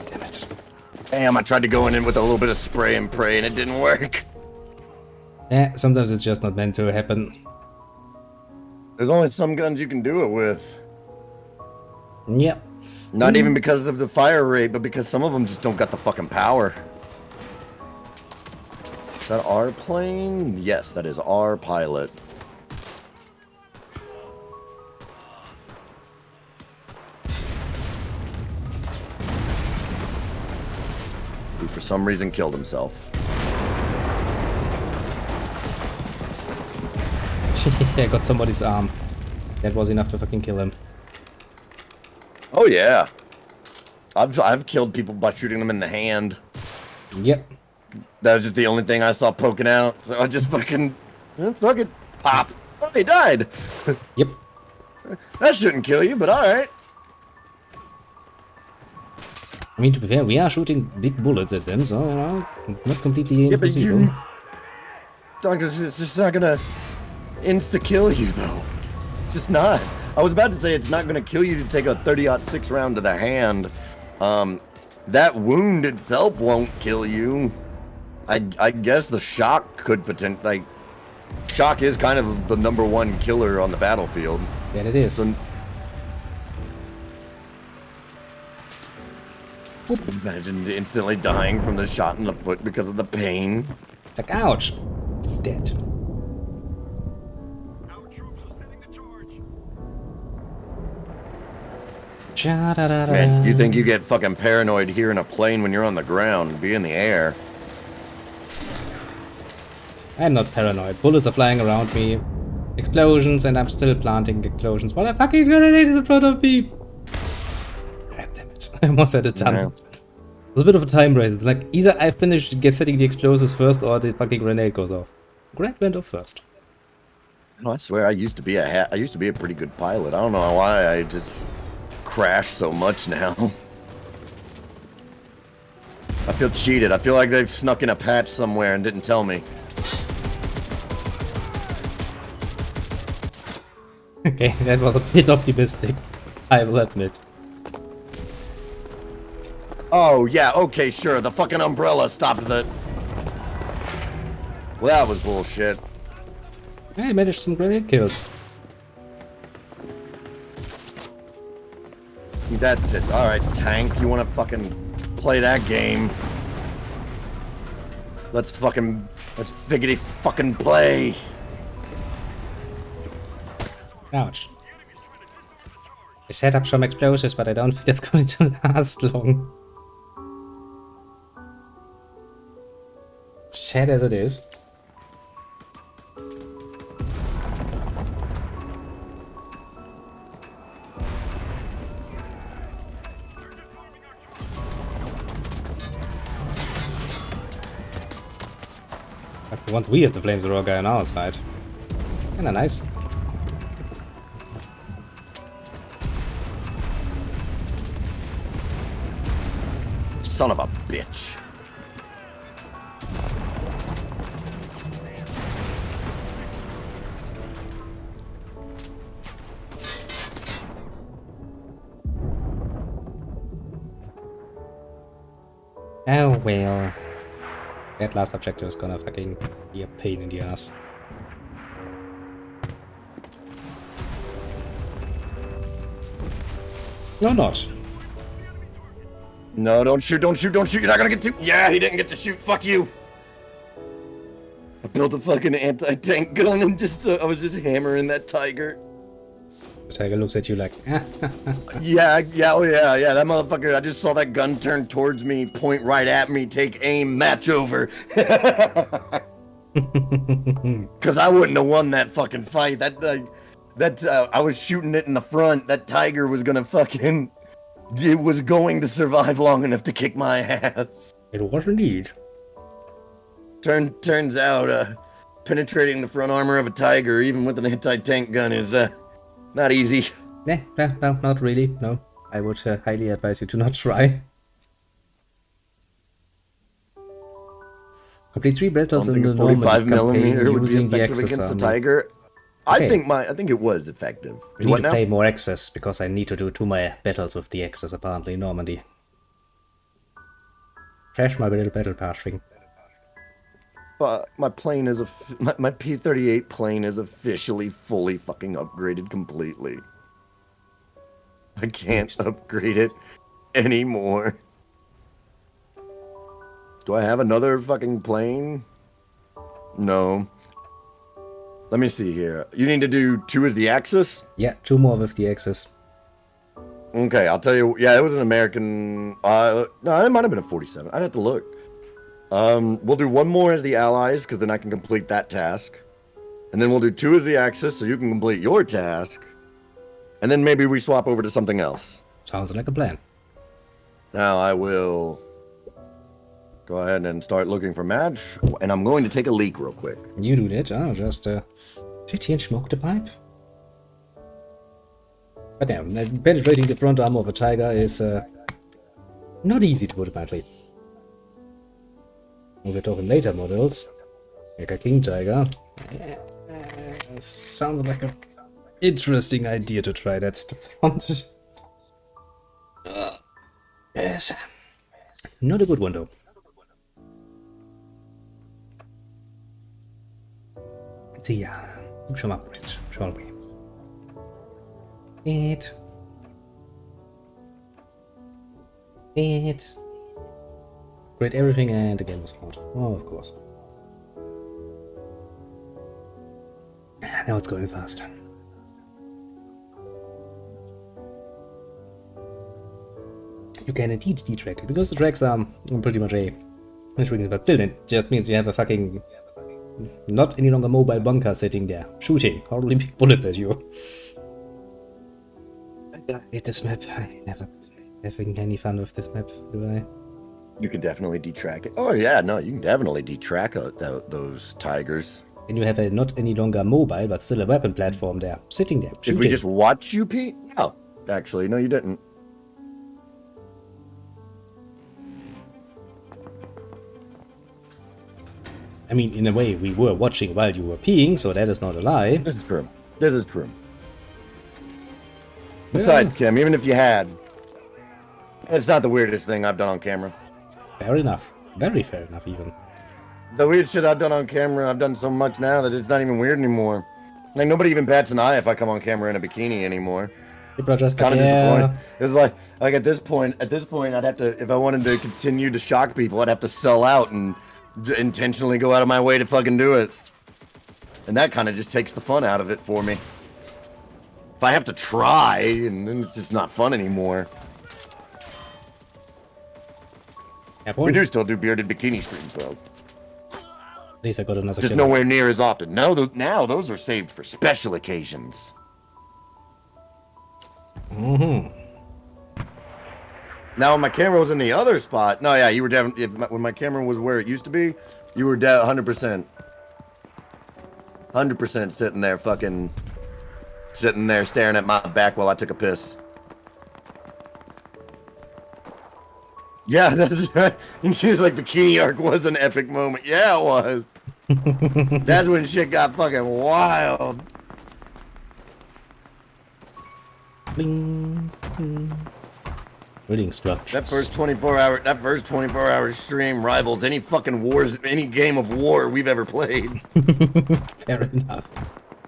Damn it. Damn, I tried to go in with a little bit of spray and pray and it didn't work. Yeah, sometimes it's just not meant to happen. There's only some guns you can do it with. Yep. Not even because of the fire rate, but because some of them just don't got the fucking power. Is that our plane? Yes, that is our pilot. Who for some reason killed himself. I got somebody's arm. That was enough to fucking kill him. Oh yeah, I've killed people by shooting them in the hand. Yep. That was just the only thing I saw poking out, so I just fucking pop. Oh, he died. Yep. That shouldn't kill you, but all right. I mean, to be fair, we are shooting big bullets at them, so you know, not completely invisible. Doctor, it's just not gonna insta kill you though. It's just not. I was about to say it's not going to kill you to take a 30-06 round to the hand. That wound itself won't kill you. I guess the shock could potentially... Like, shock is kind of the #1 killer on the battlefield. Yeah, it is. So, imagine instantly dying from the shot in the foot because of the pain. It's like, ouch. Dead. Man, you think you get fucking paranoid hearing a plane when you're on the ground, be in the air. I'm not paranoid. Bullets are flying around me. Explosions, and I'm still planting explosions while a fucking grenade is in front of me. I almost had a ton. Yeah. It was a bit of a time race. It's like either I finish setting the explosives first or the fucking grenade goes off. Grenade went off first. No, I swear I used to be a pretty good pilot. I don't know why I just crash so much now. I feel cheated. I feel like they've snuck in a patch somewhere and didn't tell me. Okay, that was a bit optimistic, I will admit. Oh, yeah, okay, sure. The fucking umbrella stopped the... Well, that was bullshit. I managed some grenade kills. That's it. Alright, tank, you wanna fucking play that game? Let's figgity fucking play. Ouch. I set up some explosives, but I don't think that's going to last long. Sad as it is. But for once we have the flamethrower guy on our side. Kinda nice. Son of a bitch. Oh well. That last objective is gonna fucking be a pain in the ass. No, not. No, don't shoot, don't shoot, don't shoot. You're not gonna get to... Yeah, he didn't get to shoot. Fuck you. I built a fucking anti-tank gun and I was just hammering that tiger. The tiger looks at you like, Yeah, that motherfucker, I just saw that gun turn towards me, point right at me, take aim, match over. Cause I wouldn't have won that fucking fight. I was shooting it in the front. That tiger was gonna fucking... It was going to survive long enough to kick my ass. It was indeed. Turns out, penetrating the front armor of a tiger, even with an anti-tank gun, is, not easy. No, not really. No, I would highly advise you to not try. Complete 3 battles in the normal 45mm would be using the effective access against the armor. tiger. Okay. I think it was effective. We need to play more access because I need to do 2 more battles with the access apparently in Normandy. Crash my little battle pass thing. My plane is my P-38 plane is officially fully fucking upgraded completely. I can't upgrade it anymore. Do I have another fucking plane? No. Let me see here. You need to do 2 as the Axis? Yeah, 2 more with the access. Okay, I'll tell you. Yeah, it was an American... no, it might have been a 47. I'd have to look. We'll do 1 more as the Allies, because then I can complete that task. And then we'll do 2 as the Axis, so you can complete your task. And then maybe we swap over to something else. Sounds like a plan. Now I will... go ahead and start looking for Madge. And I'm going to take a leak real quick. You do that, I'll just sit here and smoke the pipe. But damn, penetrating the front armor of a tiger is not easy to put it mildly. When we're talking later models, like a King Tiger, sounds like an interesting idea to try that. Yes, not a good one though. So yeah, some upgrades, shall we? It. Great everything and the game was hot. Oh, of course. Now it's going faster. You can indeed detrack it because the tracks are pretty much a shooting, but still it just means you have a fucking not any longer mobile bunker sitting there shooting horribly big bullets at you. I hate this map. I never having any fun with this map, do I? You can definitely detrack it. Oh yeah, no, you can definitely detrack those tigers. And you have a not any longer mobile, but still a weapon platform there, sitting there, shooting. Did we just watch you, Pete? No, actually, no, you didn't. I mean, in a way, we were watching while you were peeing, so that is not a lie. This is true. This is true. Besides, Kim, even if you had, it's not the weirdest thing I've done on camera. Fair enough. Very fair enough, even. The weird shit I've done on camera, I've done so much now that it's not even weird anymore. Like, nobody even bats an eye if I come on camera in a bikini anymore. People are just kind of disappointed. It's like at this point, I'd have to, if I wanted to continue to shock people, I'd have to sell out and intentionally go out of my way to fucking do it. And that kind of just takes the fun out of it for me. If I have to try, and then it's just not fun anymore. We do still do bearded bikini streams, though. At least I got another. Just nowhere near as often. No, now those are saved for special occasions. Mm-hmm. Now, when my camera was in the other spot, no, yeah, you were definitely. When my camera was where it used to be, you were 100%, 100% sitting there staring at my back while I took a piss. Yeah, that's right. And she was like, Bikini Arc was an epic moment. Yeah, it was. That's when shit got fucking wild. Bling, bling. Reading structures. That first 24 hour stream rivals any fucking any game of war we've ever played. Fair enough.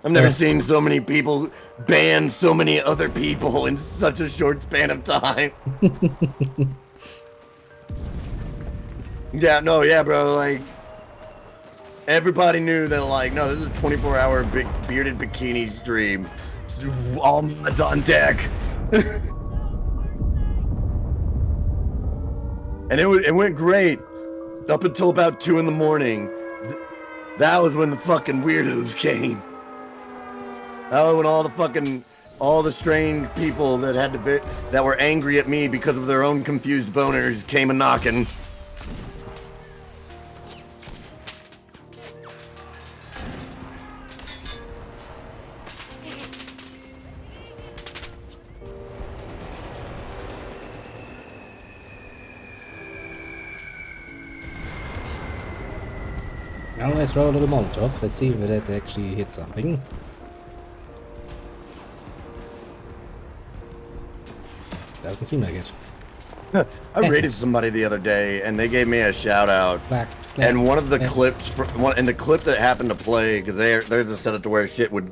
I've never seen so many people ban so many other people in such a short span of time. Yeah, no, yeah, bro, like, everybody knew that, like, no, this is a 24-hour big bearded bikini stream. All mods on deck. And it went great up until about 2 in the morning. That was when the fucking weirdos came. That was when all the strange people that were angry at me because of their own confused boners came a knocking. Now let's throw a little Molotov. Let's see if that actually hits something. Doesn't seem like it. I rated somebody the other day, and they gave me a shout out. And one of the clips, and the clip that happened to play, because there's a setup to where shit would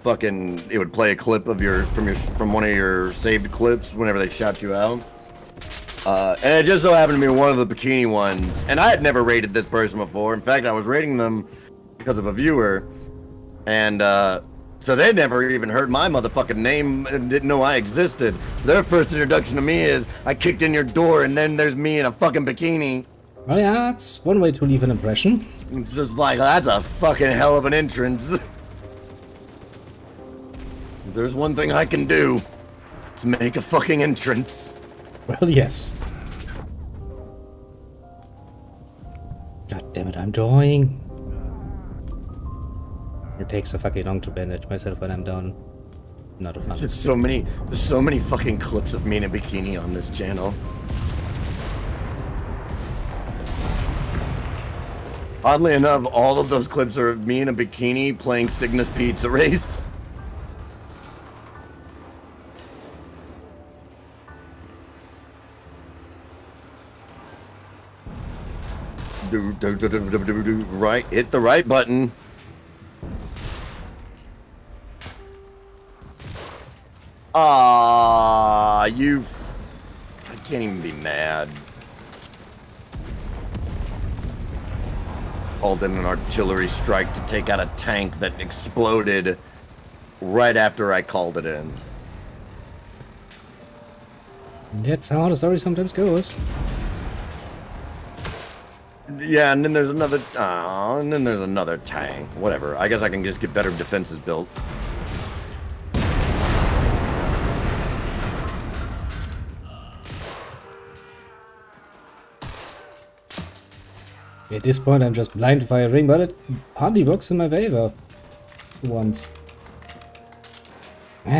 it would play a clip of from one of your saved clips whenever they shout you out. And it just so happened to be one of the bikini ones, and I had never rated this person before. In fact, I was rating them because of a viewer, and so they never even heard my motherfucking name and didn't know I existed. Their first introduction to me is, I kicked in your door and then there's me in a fucking bikini. Well, yeah, that's one way to leave an impression. It's just like, that's a fucking hell of an entrance. If there's one thing I can do, it's make a fucking entrance. Well, yes. God damn it, I'm dying. It takes so fucking long to bandage myself when I'm done. Not a fun. There's so many fucking clips of me in a bikini on this channel. Oddly enough, all of those clips are of me in a bikini playing Cygnus Pizza Race. Right, hit the right button. I can't even be mad. Called in an artillery strike to take out a tank that exploded right after I called it in. That's how the story sometimes goes. Yeah, and then there's another tank. Whatever. I guess I can just get better defenses built. At this point, I'm just blind firing, but it hardly works in my favor. Once.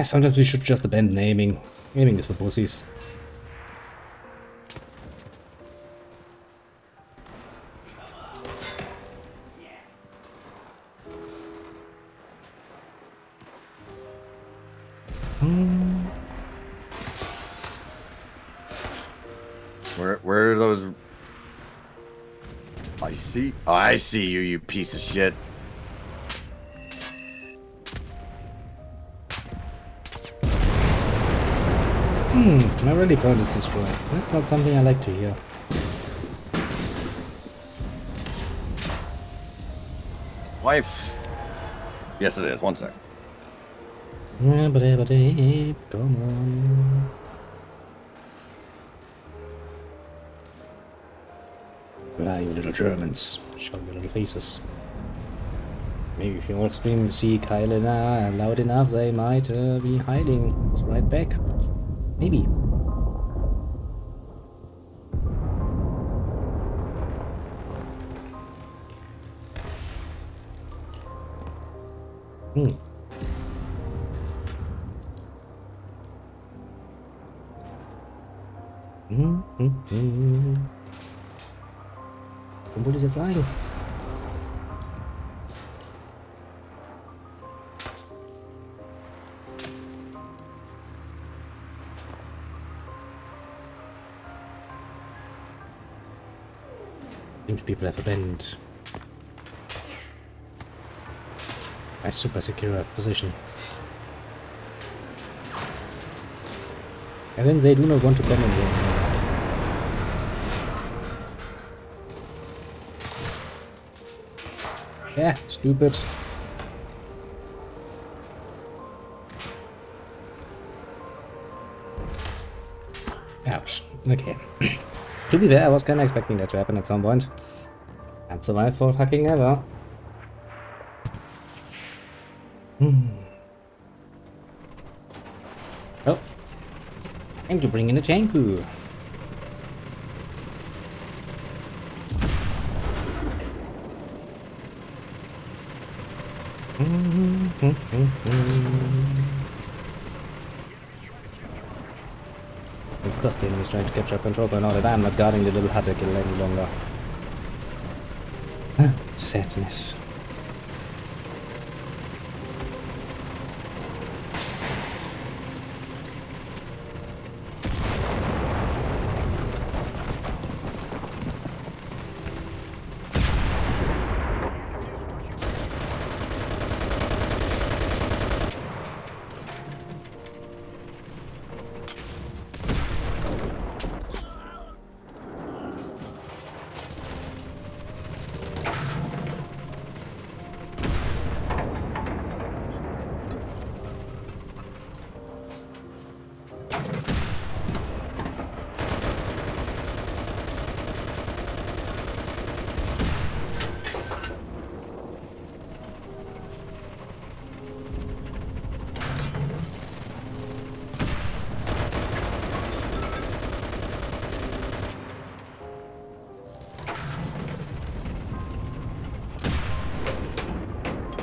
Sometimes we should just abandon aiming. Aiming is for pussies. Where are those? I see you, you piece of shit. My rally point is destroyed. That's not something I like to hear. Wife. Yes, it is. 1 sec. Come on. Where are you little Germans? Show your little faces. Maybe if you all stream see Kyle loud enough, they might be hiding. It's right back. Maybe. What is it flying? Seems people have abandoned a super secure position. And then they do not want to come in here. Yeah, stupid. Ouch. Okay. To be fair, I was kinda expecting that to happen at some point. Can't survive for fucking ever. Oh. Time to bring in a Janku. Of course the enemy's trying to capture control, but now that I'm not guarding the little Hattek any longer. Sadness.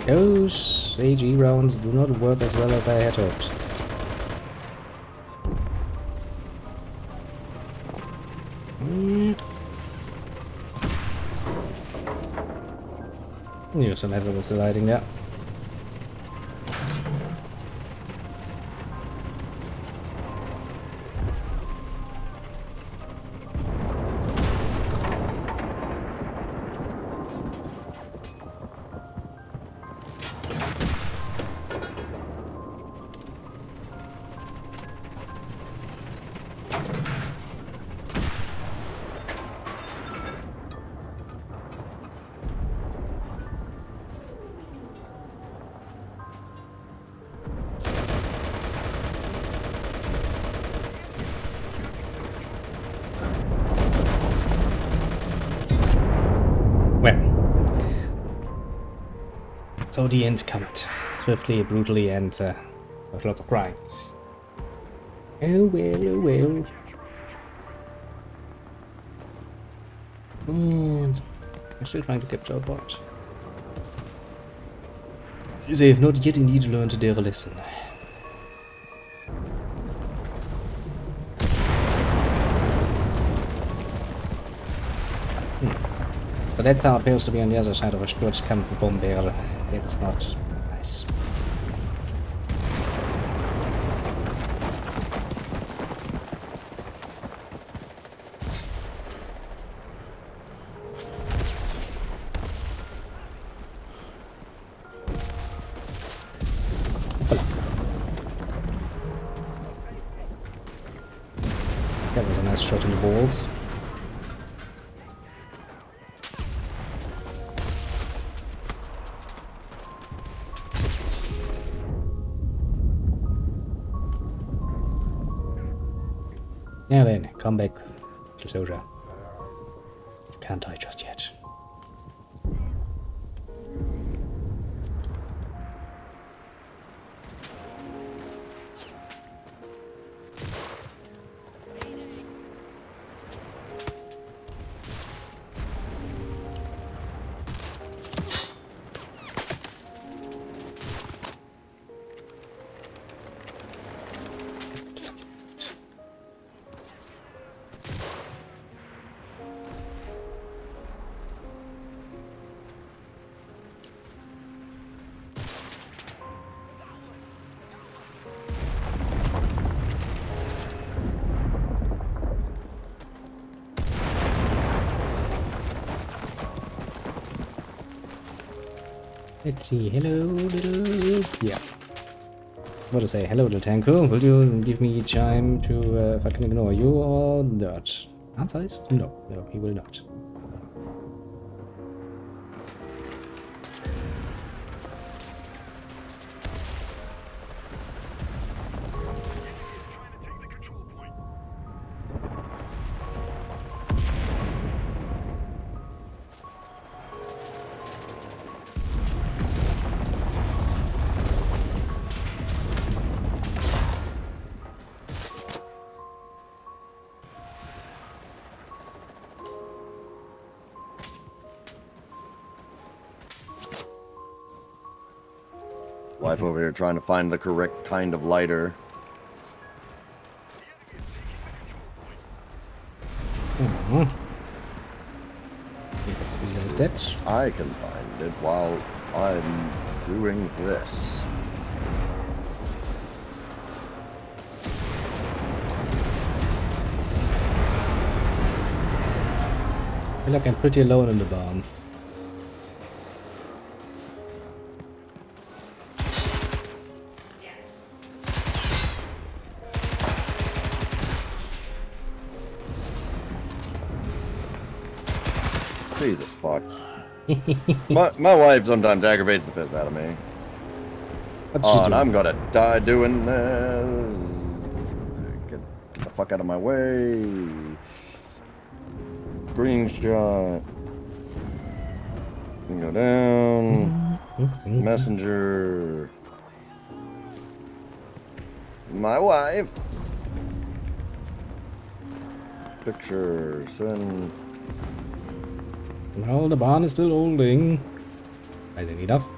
Those AG rounds do not work as well as I had hoped. Knew some metal was still hiding there. So the end cometh, swiftly, brutally, and with lots of crying. Oh well, oh well. And I'm still trying to capture a bot. They have not yet indeed learned their lesson. But that tower appears to be on the other side of a Sturzkampf bomb barrel. That's not nice. That was a nice shot in the balls. Now then, come back, little soldier. Can't die just yet. Let's see, hello little... yeah. What to say, hello little tanko, will you give me time to if I can ignore you or not? Answer is no, no, he will not. Wife over here trying to find the correct kind of lighter. Let's reload that. I can find it while I'm doing this. I feel like I'm pretty alone in the barn. Jesus fuck. my wife sometimes aggravates the piss out of me. What's she doing? And I'm gonna die doing this. Get the fuck out of my way. Screenshot. Go down. Messenger. My wife. Picture. Send. Well, the barn is still holding. Isn't enough.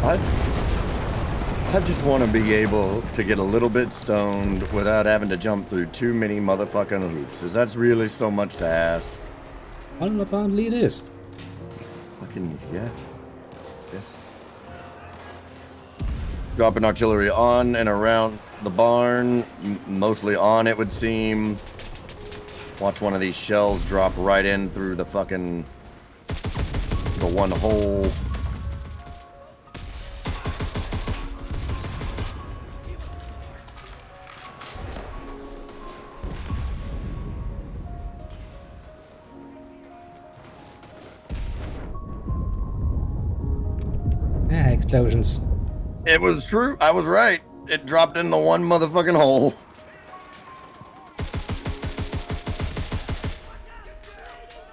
I just want to be able to get a little bit stoned without having to jump through too many motherfucking hoops. Is that's really so much to ask? Well, apparently it is. Fucking yeah. Yes. Dropping artillery on and around the barn, mostly on it would seem. Watch one of these shells drop right in through the fucking the one hole. Explosions. It was true. I was right. It dropped in the one motherfucking hole.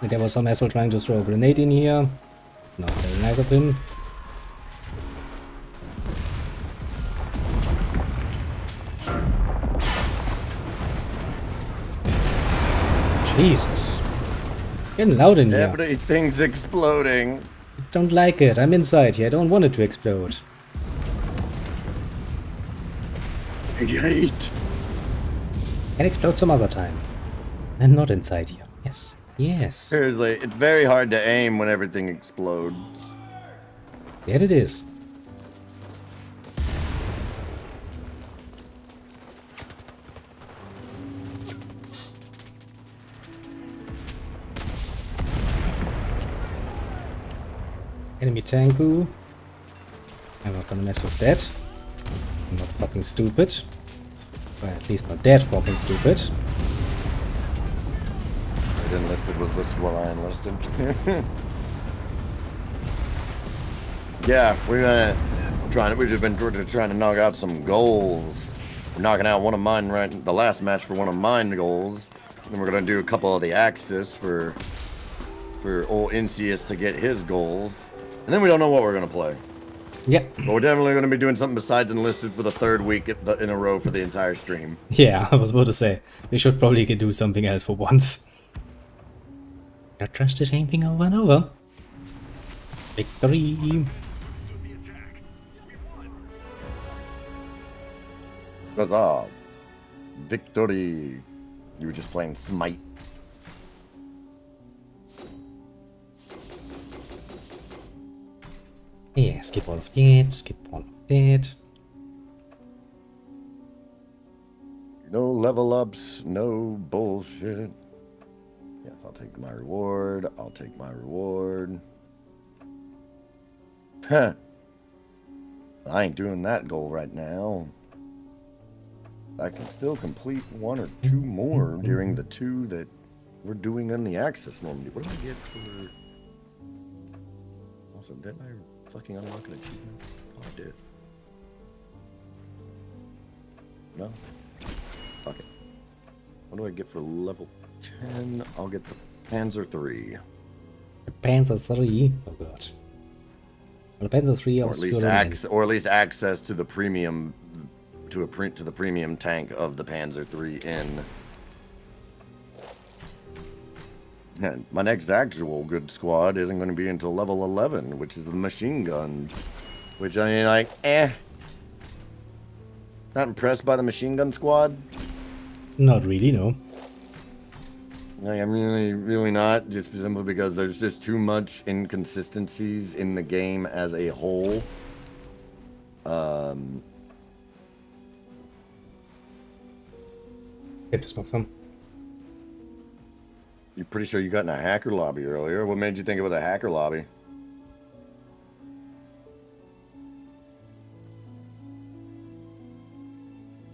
There was some asshole trying to throw a grenade in here. Not very nice of him. Jesus. Getting loud in here. Everything's exploding. Don't like it. I'm inside here. I don't want it to explode. Great. Can explode some other time. I'm not inside here. Yes. Yes. Seriously, it's very hard to aim when everything explodes. There it is. Enemy Tanku. I'm not gonna mess with that. I'm not fucking stupid. Or at least not that fucking stupid. It enlisted was listed while I enlisted. Yeah, we've just been trying to knock out some goals. We're knocking out one of mine the last match for one of mine goals. Then we're gonna do a couple of the Axis for old Insius to get his goals. And then we don't know what we're gonna play. Yeah. But we're definitely gonna be doing something besides enlisted for the third week in a row for the entire stream. Yeah, I was about to say. We should probably do something else for once. Not just the same thing over and over. Victory! Huzzah! Victory! You were just playing Smite. Yeah, skip all of that, skip all of that. No level ups, no bullshit. Yes, I'll take my reward. I'll take my reward. Huh. I ain't doing that goal right now. I can still complete one or two more during the two that we're doing on the Axis normally. What do I get for... Also, didn't I fucking unlock an achievement? Oh, I did. No? Fuck it. What do I get for level 10? I'll get the Panzer 3. The Panzer 3? Oh god. Well, the Panzer 3 Or at least access to the premium to the premium tank of the Panzer 3 in. And my next actual good squad isn't going to be until level 11, which is the machine guns. Which I mean, like, not impressed by the machine gun squad. Not really, no. Like, I'm really not, just simply because there's just too much inconsistencies in the game as a whole. Get to smoke some. You're pretty sure you got in a hacker lobby earlier. What made you think it was a hacker lobby?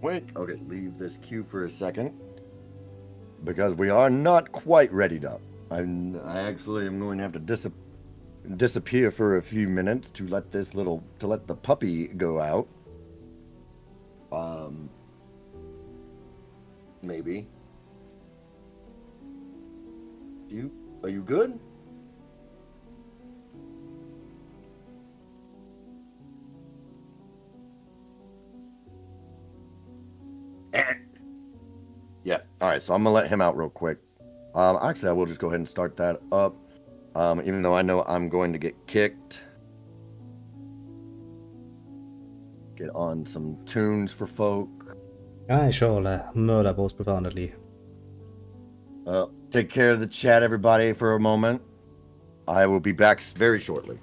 Wait, okay, leave this queue for a second. Because we are not quite readied up. I actually am going to have to disappear for a few minutes to let the puppy go out. Maybe. Are you good? Yeah. All right. So I'm gonna let him out real quick. Actually, I will just go ahead and start that up. Even though I know I'm going to get kicked. Get on some tunes for folk. I shall murder both profoundly. Take care of the chat, everybody, for a moment. I will be back very shortly.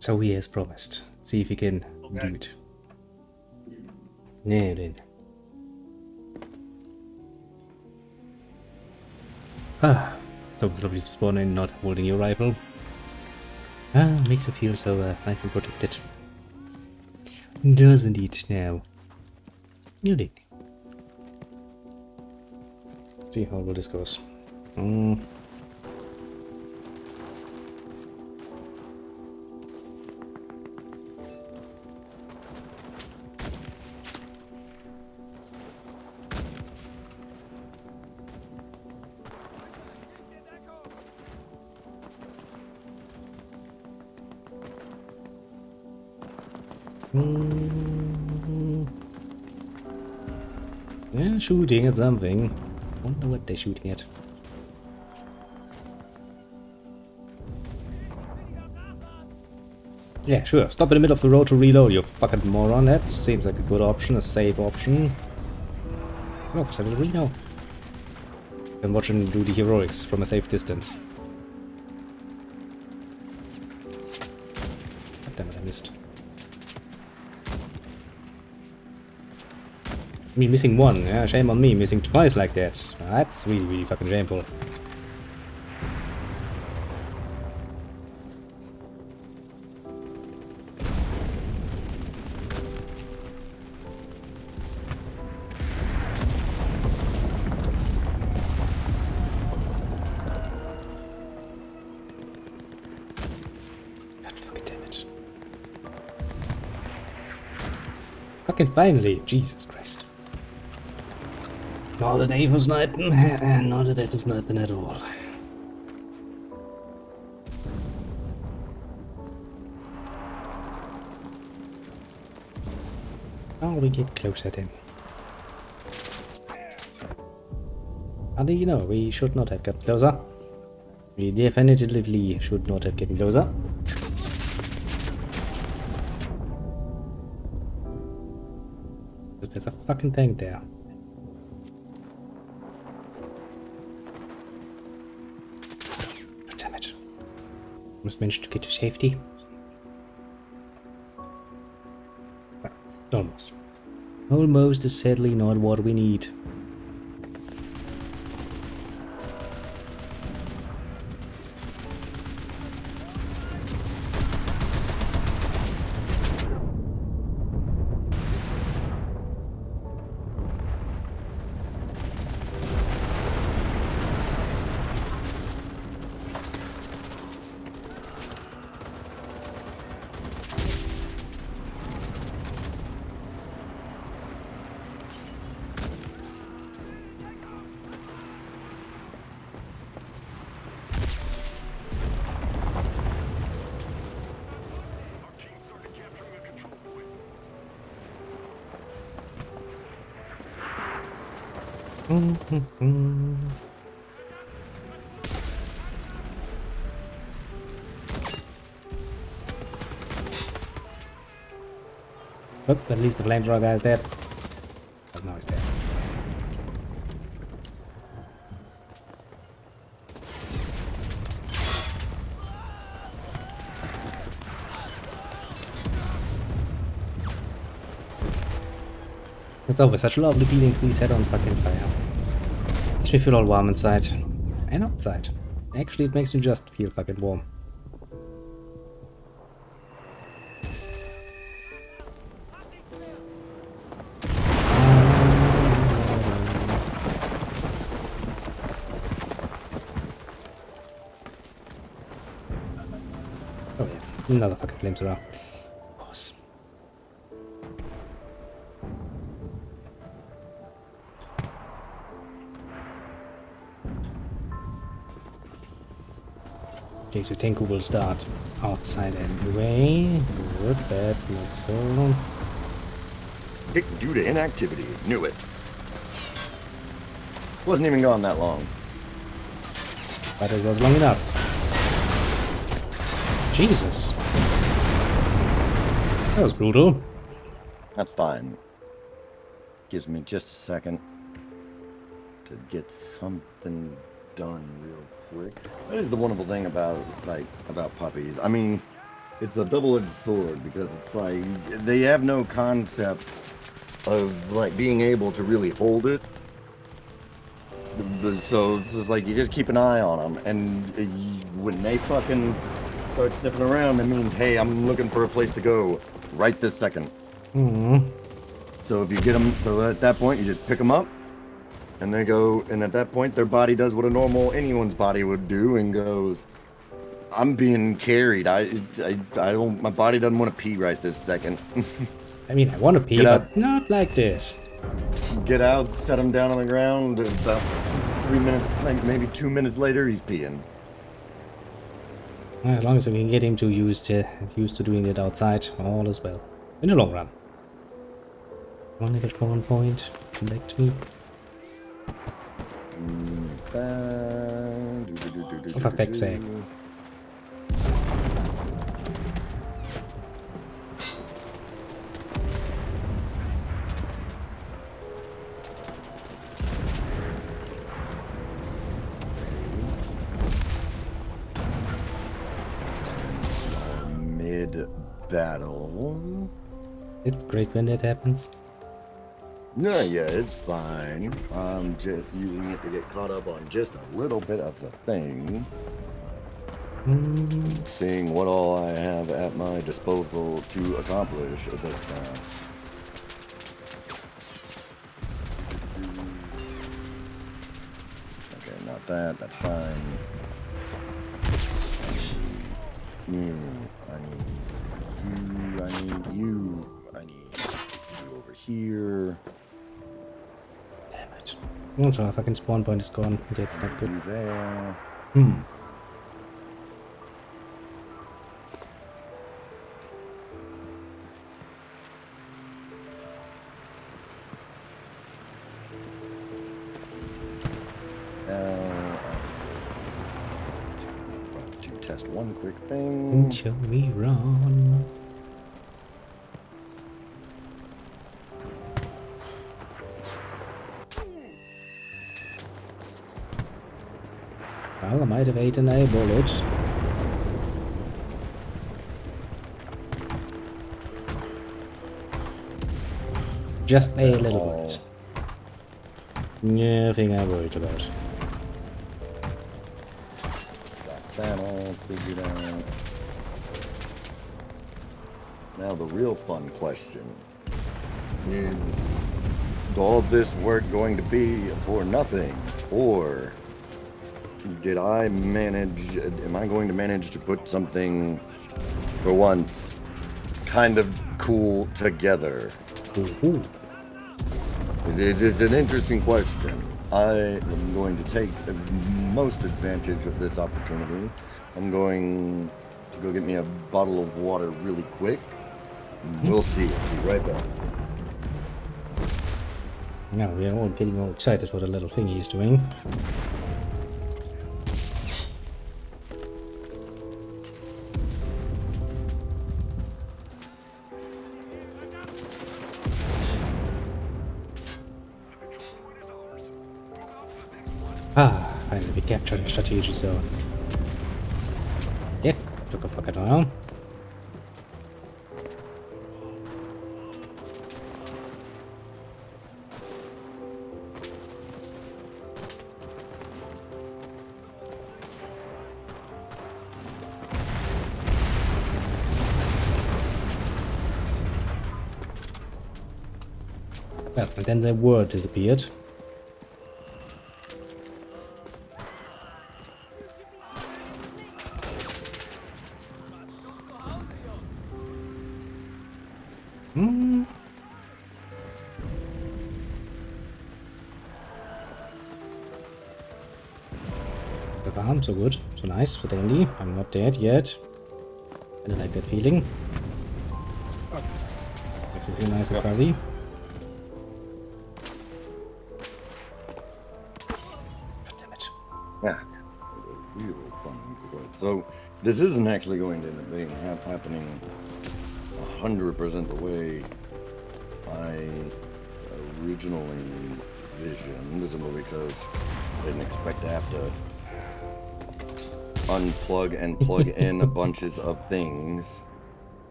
So he has promised. See if he can do it. Now then. Ah, so lovely to spawn in not holding your rifle. Ah, makes you feel so nice and protected. Does indeed now. You did. See how well this goes. Yeah, shooting at something. Wonder what they're shooting at. Yeah, sure. Stop in the middle of the road to reload, you fucking moron. That seems like a good option, a safe option. Oh, I did Reno. And watch him do the heroics from a safe distance. God damn it, I missed. Me missing one, yeah, shame on me. Missing twice like that. That's really, really fucking shameful. Fucking finally, Jesus Christ. Not a day for sniping, not a day for sniping at all. How do we get closer then? How do you know? We should not have got closer. We definitively should not have gotten closer. There's a fucking tank there. Oh, damn it. Almost managed to get to safety. Almost. Almost is sadly not what we need. But at least the flamethrower guy is dead. But now he's dead. It's always such a lovely feeling to be set on fucking fire. Makes me feel all warm inside. And outside. Actually, it makes me just feel fucking warm. Oh yeah, another fucking flamethrower. Of course. Okay, so Tenku will start outside anyway. Good, bad, not so. Kicked due to inactivity. Knew it. Wasn't even gone that long. But it was long enough. Jesus. That was brutal. That's fine. Gives me just a second to get something done real quick. That is the wonderful thing about puppies. I mean, it's a double-edged sword because it's like they have no concept of like being able to really hold it. So it's like you just keep an eye on them, and when they fucking start sniffing around, it means, hey, I'm looking for a place to go right this second. Mm-hmm. So if you get them, so at that point you just pick them up, and they go, and at that point their body does what a normal anyone's body would do, and goes, I'm being carried. I don't. My body doesn't want to pee right this second. I mean, I want to pee, but not like this. Get out, set him down on the ground. About 3 minutes, like maybe 2 minutes later, he's peeing. As long as we can get him to used to doing it outside, all is well. In the long run. One get 1 point. Victory. For fuck's sake. Mid-battle. It's great when that happens. No, yeah, it's fine. I'm just using it to get caught up on just a little bit of the thing. Seeing what all I have at my disposal to accomplish at this task. Okay, not that. That's fine. I need you. I need you over here. Damn it. Also, our fucking spawn point is gone. That's not good. You there. To test one quick thing. Show me run. Well, I might have eaten a bullet. Just a little bullet. Nothing I worried about. Got that all figured out. Now the real fun question is all this work going to be for nothing? Or did I manage, am I going to manage to put something, for once, kind of cool together? Ooh. It's an interesting question. I am going to take the most advantage of this opportunity. I'm going to go get me a bottle of water really quick. We'll see. I'll be right back. Now we are all getting all excited for the little thing he's doing. Finally we captured a strategic zone. That took a fucking while. Well, and then the word disappeared. So good, so nice, so dandy. I'm not dead yet. I don't like that feeling. I feel nice and fuzzy. God damn it. Yeah. Real fun. So this isn't actually going to end up being happening 100% the way I originally visioned, simply because I didn't expect to have to unplug and plug in bunches of things.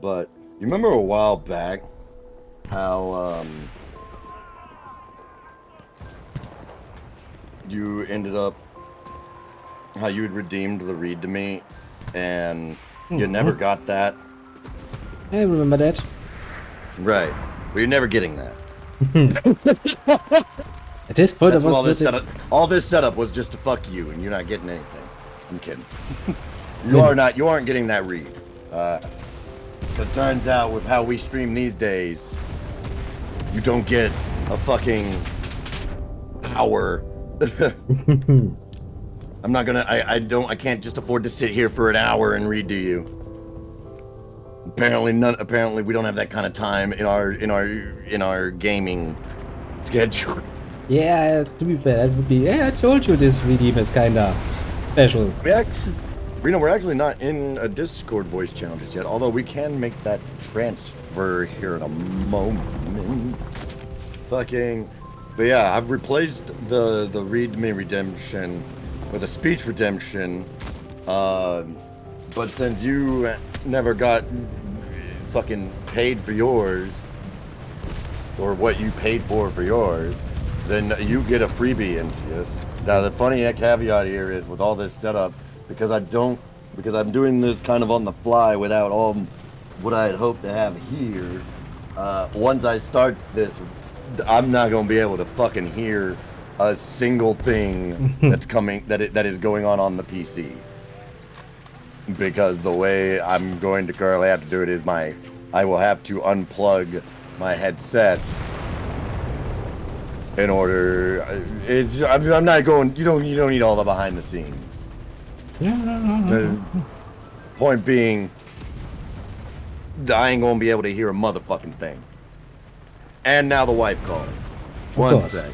But you remember a while back how you ended up, how you had redeemed the read to me and you never got that? I remember that. Right. Well, you're never getting that. At this point, That's I was all this setup was just to fuck you, and you're not getting anything. I'm kidding. You aren't getting that read. Because turns out with how we stream these days, you don't get a fucking power I'm not gonna. I can't just afford to sit here for an hour and read to you. Apparently, we don't have that kind of time in our gaming schedule. Yeah, to be fair, that would be. Yeah, I told you this redeem is kinda special. We're actually not in a Discord voice channel just yet. Although we can make that transfer here in a moment. Fucking. But yeah, I've replaced the read-me redemption with a speech redemption. But since you never got fucking paid for yours, or what you paid for yours, then you get a freebie into this. Now the funny caveat here is with all this setup, because I'm doing this kind of on the fly without all what I had hoped to have here. Once I start this, I'm not gonna be able to fucking hear a single thing that's coming that is going on the PC. Because the way I'm going to currently have to do it is I will have to unplug my headset in order. I'm not going. You don't need all the behind the scenes. The point being, I ain't gonna be able to hear a motherfucking thing. And now the wife calls. One sec.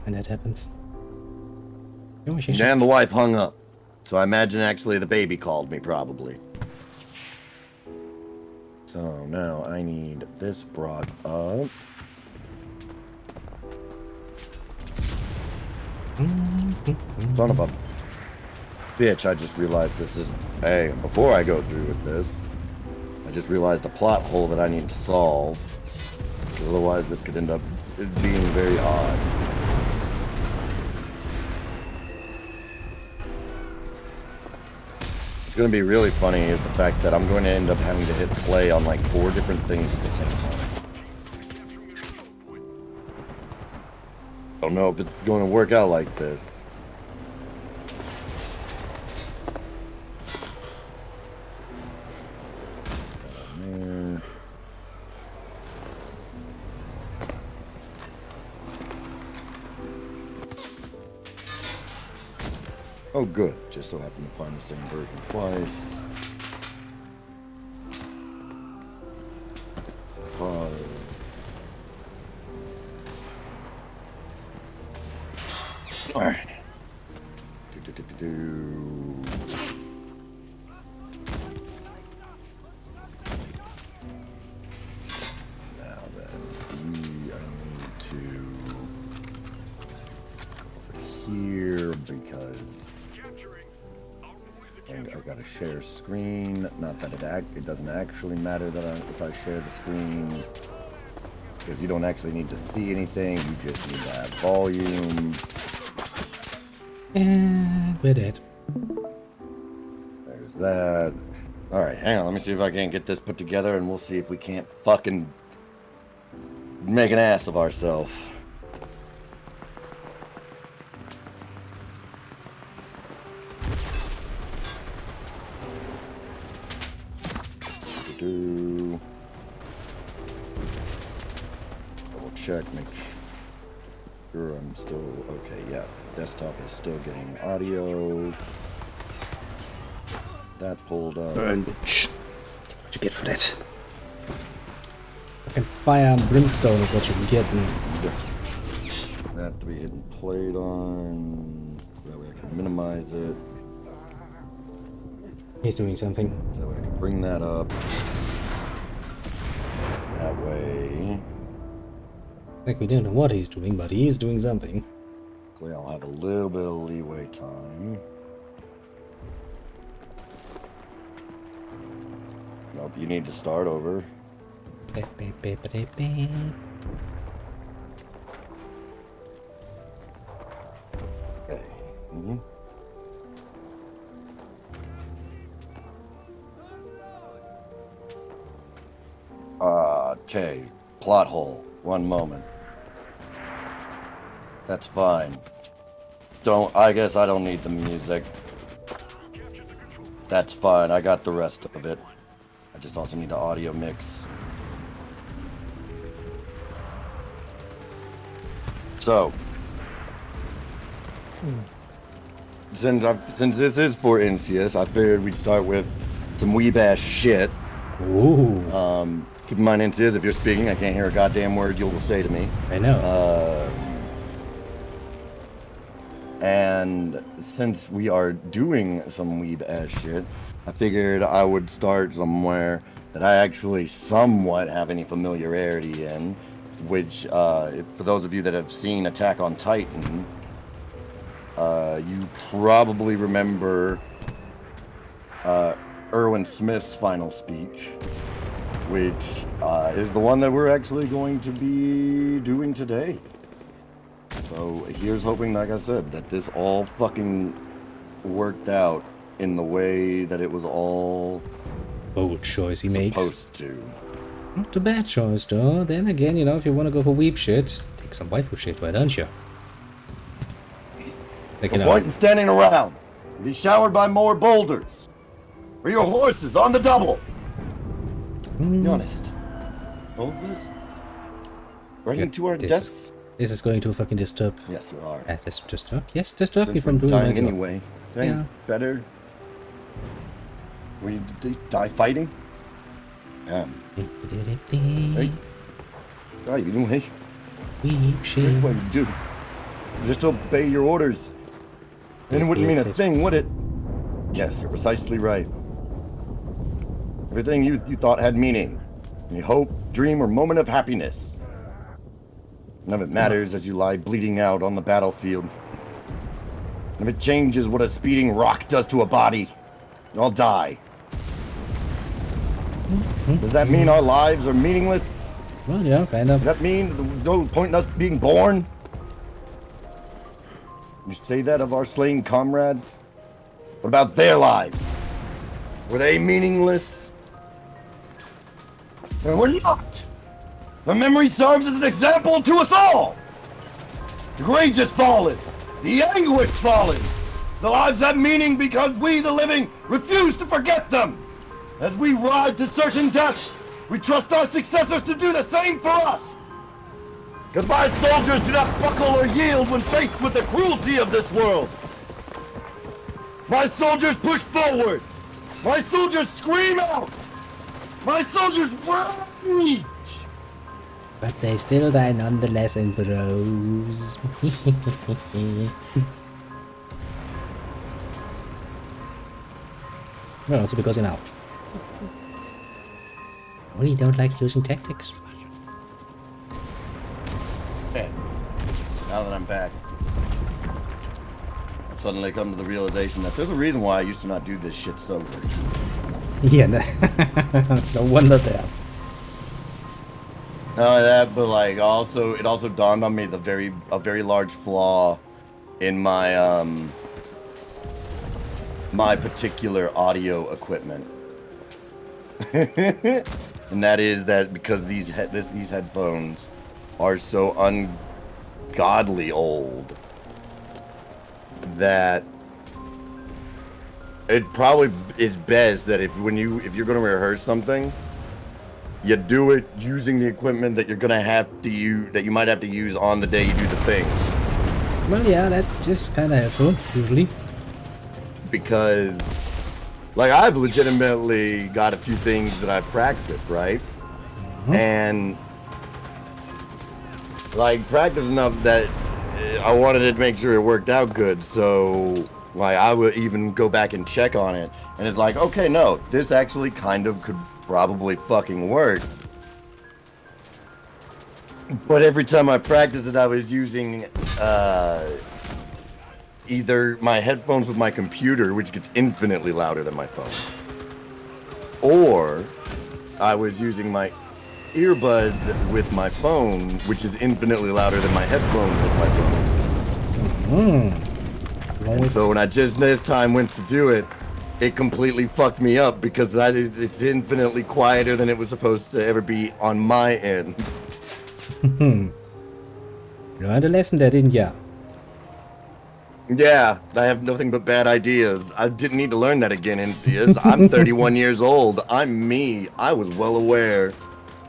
When that happens. And the wife hung up. So I imagine actually the baby called me probably. So now I need this brought up. Son of a bitch, I just realized this is... Hey, before I go through with this, I just realized a plot hole that I need to solve. Because otherwise this could end up being very odd. What's going to be really funny is the fact that I'm going to end up having to hit play on like 4 different things at the same time. I don't know if it's going to work out like this. Oh, good. Just so happened to find the same version twice. Alright. Now then, I need to go over here because I gotta share screen. Not that it doesn't actually matter that if I share the screen, because you don't actually need to see anything. You just need to have volume. And we're dead. There's that. Alright, hang on. Let me see if I can get this put together, and we'll see if we can't fucking make an ass of ourselves. Double check, make sure I'm still okay. Yeah, desktop is still getting audio. That pulled up. Burn, bitch. What you get for that? Fucking fire and brimstone is what you're getting. That to be hidden played on, so that way I can minimize it. He's doing something. So that way I can bring that up. That way. Like we don't know what he's doing, but he's doing something. Hopefully I'll have a little bit of leeway time. Nope, you need to start over. Okay. Mm-hmm. Okay. Plot hole. One moment. That's fine. I guess I don't need the music. That's fine. I got the rest of it. just also need to audio mix. So, since this is for NCS, I figured we'd start with some weeb ass shit. Ooh. Keep in mind, NCS, if you're speaking, I can't hear a goddamn word you will say to me. I know. And since we are doing some weeb ass shit, I figured I would start somewhere that I actually somewhat have any familiarity in, which, for those of you that have seen Attack on Titan, you probably remember Erwin Smith's final speech, which is the one that we're actually going to be doing today. So here's hoping, like I said, that this all fucking worked out in the way that it was all Bold choice he makes. supposed to. Not a bad choice, though. Then again, you know, if you want to go for weep shit, take some waifu shit, why don't you? Like, you No know, point in standing around. Be showered by more boulders. Or your horses on the double. Be honest. All of us riding to our deaths. This is going to fucking disturb. Yes, we are. Disturb? Yes, disturb me Since from we're doing my dying job. anyway. Think Yeah. better. We die fighting. Hey. Die anyway. Weep Here's shit. what you do. Just obey your orders. Then it wouldn't mean a thing, would it? Yes, you're precisely right. Everything you thought had meaning. Any hope, dream, or moment of happiness. None of it matters as you lie bleeding out on the battlefield. If it changes what a speeding rock does to a body, I'll die. Does that mean our lives are meaningless? Well, yeah, kind of. Does that mean that there's no point in us being born? You say that of our slain comrades? What about their lives? Were they meaningless? They were not! Their memory serves as an example to us all! The courageous fallen, the anguished fallen. The lives have meaning because we, the living, refuse to forget them. As we ride to certain death, we trust our successors to do the same for us. Because my soldiers do not buckle or yield when faced with the cruelty of this world. My soldiers push forward. My soldiers scream out. My soldiers rage. But they still die nonetheless in bros. Well, also because, you know, I really don't like using tactics. Okay. Now that I'm back, I've suddenly come to the realization that there's a reason why I used to not do this shit sober. Yeah, no, no wonder there. Not only that, but like it also dawned on me a very large flaw in my my particular audio equipment. And that is that because these headphones are so ungodly old that it probably is best that if you're going to rehearse something, you do it using the equipment that you're going to have to use, that you might have to use on the day you do the thing. Well, yeah, that's just kind of helpful, usually. Because, like, I've legitimately got a few things that I've practiced, right? And, like, practiced enough that I wanted to make sure it worked out good, so, like, I would even go back and check on it. And it's like, okay, no, this actually kind of could probably fucking work. But every time I practiced it, I was using, either my headphones with my computer, which gets infinitely louder than my phone, or I was using my earbuds with my phone, which is infinitely louder than my headphones with my phone. And so when I just this time went to do it, it completely fucked me up because it's infinitely quieter than it was supposed to ever be on my end. You learned a lesson there, didn't ya? Yeah, I have nothing but bad ideas. I didn't need to learn that again, NCS. I'm 31 years old. I'm me. I was well aware.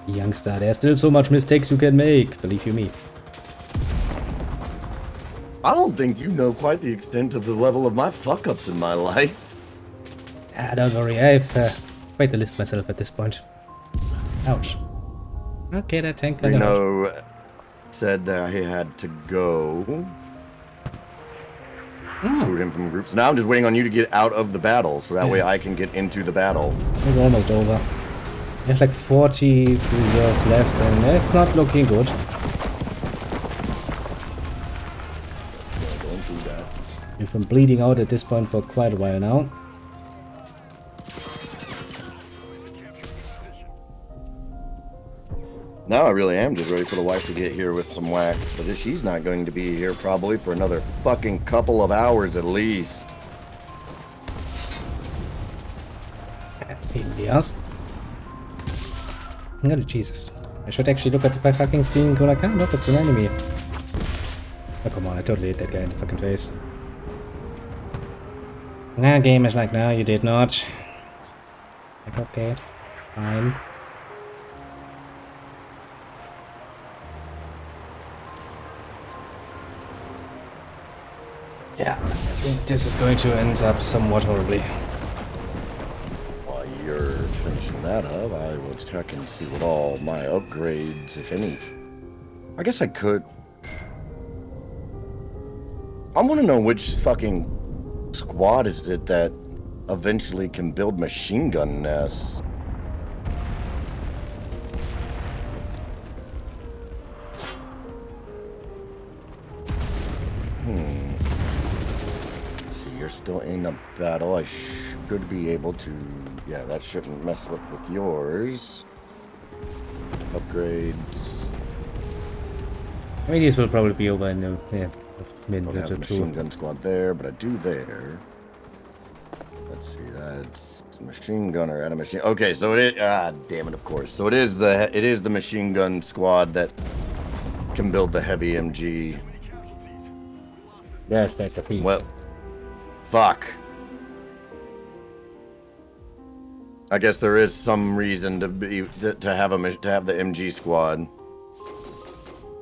Youngster, there's still so much mistakes you can make, believe you me. I don't think you know quite the extent of the level of my fuck-ups in my life. Ah, don't worry, I've quite a list myself at this point. Ouch. Okay, that tank got out. Reno said that he had to go. Booed him from groups. Now I'm just waiting on you to get out of the battle, so that way I can get into the battle. It's almost over. We have like 40 reserves left, and it's not looking good. Don't do that. We've been bleeding out at this point for quite a while now. Now I really am just ready for the wife to get here with some wax, but she's not going to be here probably for another fucking couple of hours at least. Pain in the ass. Oh, Jesus. I should actually look at my fucking screen when I can't look, it's an enemy. Oh, come on, I totally hit that guy in the fucking face. Nah, game is like, no, you did not. Like, okay, fine. Yeah, I think this is going to end up somewhat horribly. While you're finishing that up, I will check and see what all my upgrades, if any. I guess I could. I want to know which fucking squad is it that eventually can build machine gun nests. You're still in a battle. I should be able to... Yeah, that shouldn't mess with yours. Upgrades. I mean, these will probably be over in a minute or two. Machine gun squad there, but I do there. Let's see, that's machine gunner and a machine... Okay, so it is... damn it, of course. So it is the machine gun squad that can build the heavy MG. Yes, that's the thing. Well... Fuck. I guess there is some reason to have the MG squad.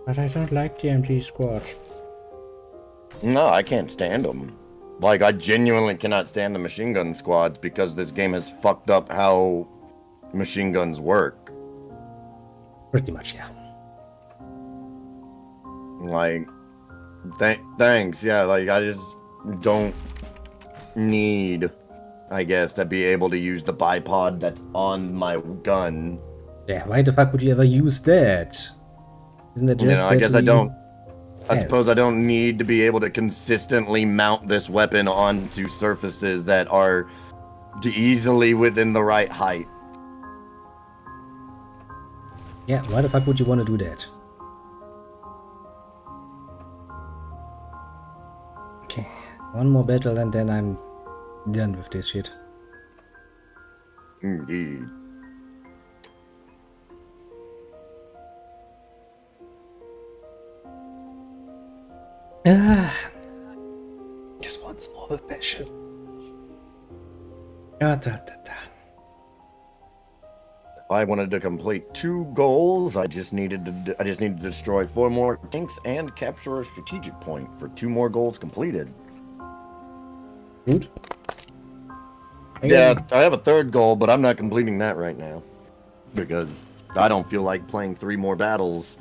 But I don't like the MG squad. No, I can't stand them. Like, I genuinely cannot stand the machine gun squads because this game has fucked up how machine guns work. Pretty much, yeah. Like, thanks. Yeah, like, I just don't need, I guess, to be able to use the bipod that's on my gun. Yeah, why the fuck would you ever use that? Isn't that just I guess I don't. I suppose I don't need to be able to consistently mount this weapon onto surfaces that are easily within the right height. Yeah, why the fuck would you want to do that? Okay, one more battle and then I'm done with this shit. Indeed. Just once more with passion. If I wanted to complete 2 goals, I just needed to destroy 4 more tanks and capture a strategic point for 2 more goals completed. Good. Yeah, I have a 3rd goal, but I'm not completing that right now because I don't feel like playing 3 more battles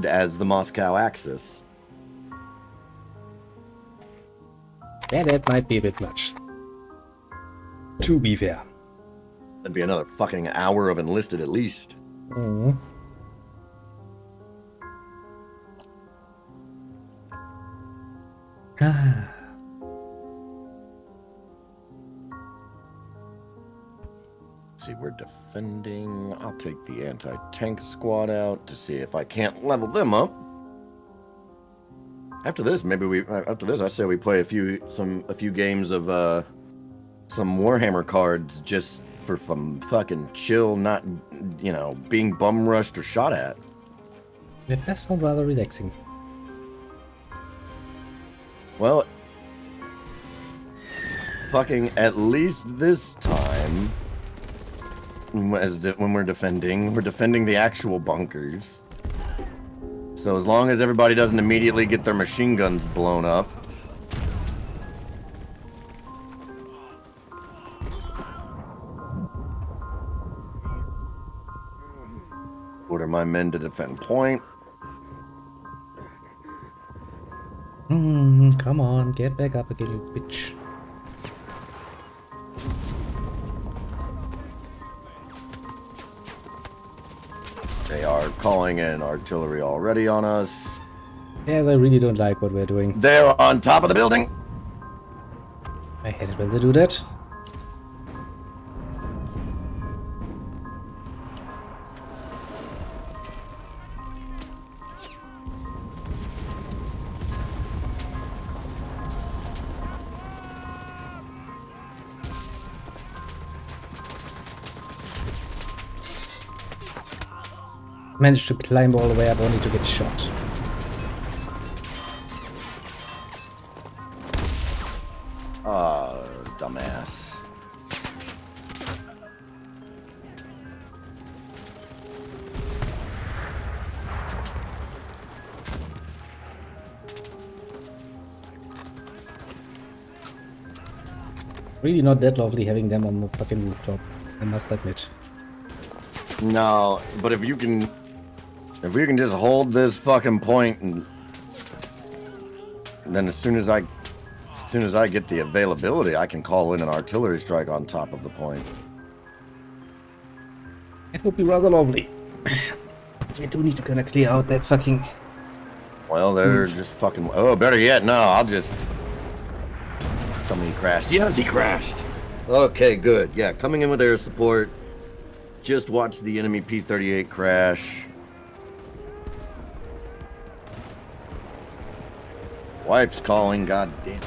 as the Moscow Axis. Yeah, that might be a bit much. To be fair. That'd be another fucking hour of enlisted at least. Mm. See, we're defending. I'll take the anti-tank squad out to see if I can't level them up. After this, I say we play a few games of some Warhammer cards just for some fucking chill, not being bum rushed or shot at. That does sound rather relaxing. Well, fucking at least this time, when we're defending the actual bunkers. So as long as everybody doesn't immediately get their machine guns blown up. Order my men to defend point. Come on, get back up again, you bitch. They are calling in artillery already on us. Yes, I really don't like what we're doing. They're on top of the building. I hate it when they do that. Managed to climb all the way up only to get shot. Dumbass. Really not that lovely having them on the fucking rooftop, I must admit. No, but if we can just hold this fucking point, and then as soon as I get the availability, I can call in an artillery strike on top of the point. It would be rather lovely. So we do need to kind of clear out that fucking... Well, they're just fucking... Oh, better yet, no, I'll just... Tell me he crashed. Yes, he crashed! Okay, good. Yeah, coming in with air support. Just watch the enemy P-38 crash. Wife's calling, goddamn.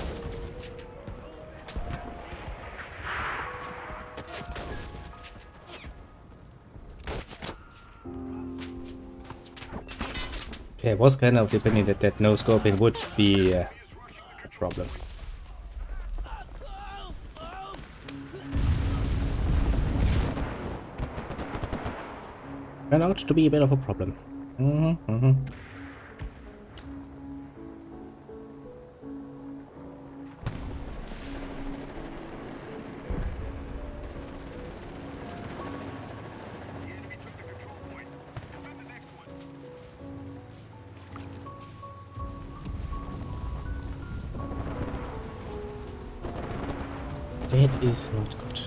Okay, I was kind of the opinion that no scoping would be a problem. Turned out to be a bit of a problem. That is not good.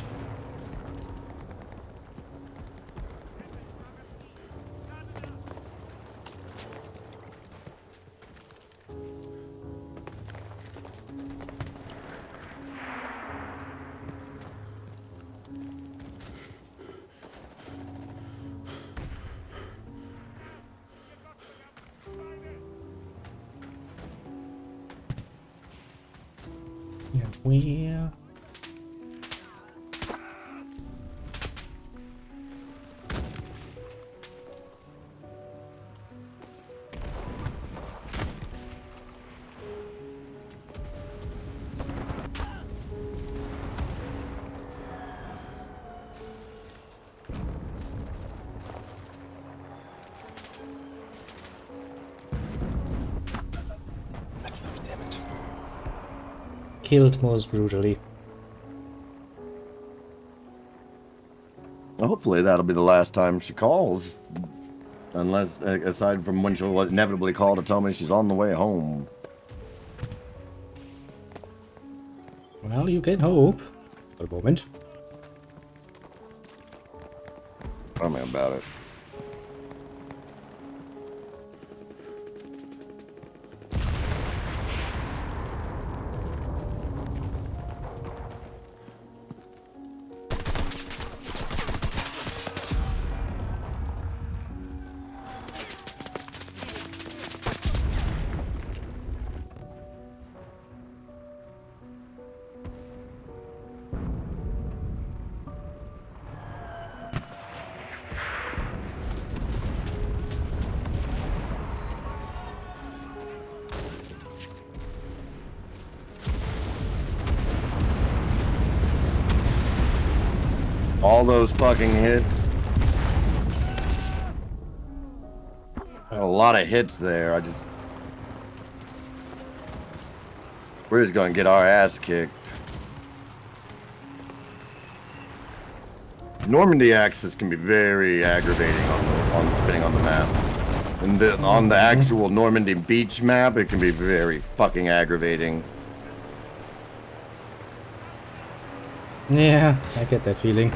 Yeah, where? Damn it. Killed most brutally. Hopefully that'll be the last time she calls. Unless, aside from when she'll inevitably call to tell me she's on the way home. Well, you can hope. For a moment. Tell me about it. All those fucking hits. A lot of hits there. We're just gonna get our ass kicked. Normandy axis can be very aggravating depending on the map. And on the actual Normandy beach map, it can be very fucking aggravating. Yeah, I get that feeling.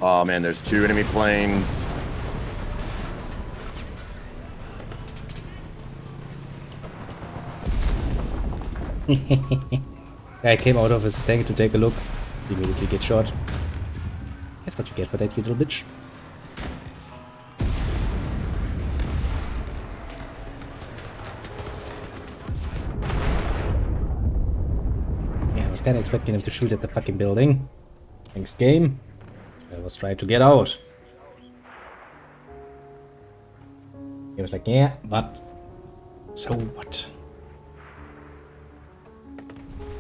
Oh man, there's 2 enemy planes. I came out of his tank to take a look. Immediately get shot. That's what you get for that, you little bitch. Yeah, I was kinda expecting him to shoot at the fucking building. Thanks, game. I was trying to get out. He was like, yeah, but so what?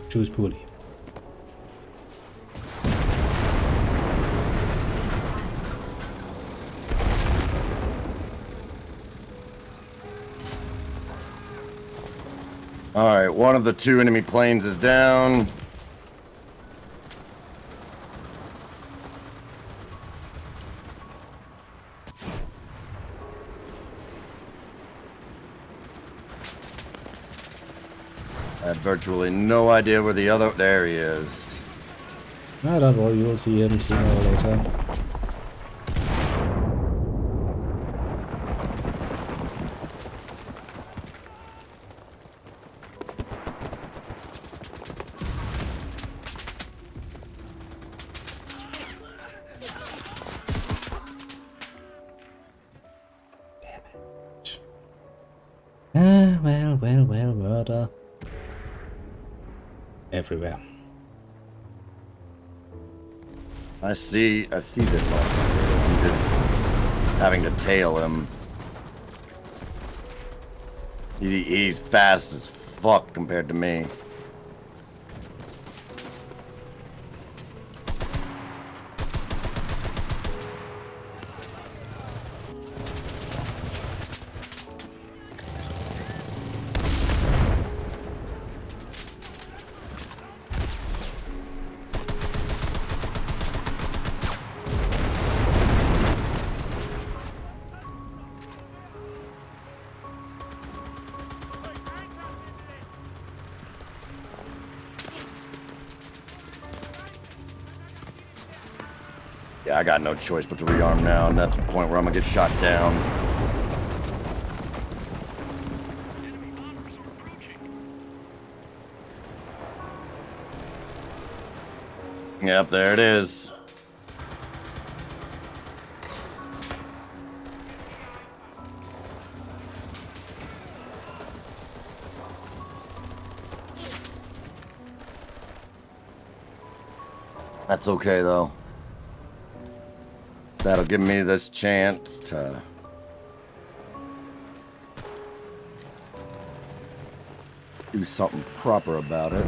Choose poorly. Alright, one of the 2 enemy planes is down. I have virtually no idea where the other... There he is. No, don't worry, you'll see him sooner or later. Damn it. Well, murder. Everywhere. I see this motherfucker. I'm just having to tail him. He's fast as fuck compared to me. Yeah, I got no choice but to rearm now, and that's the point where I'm gonna get shot down. Yep, there it is. That's okay, though. That'll give me this chance to do something proper about it.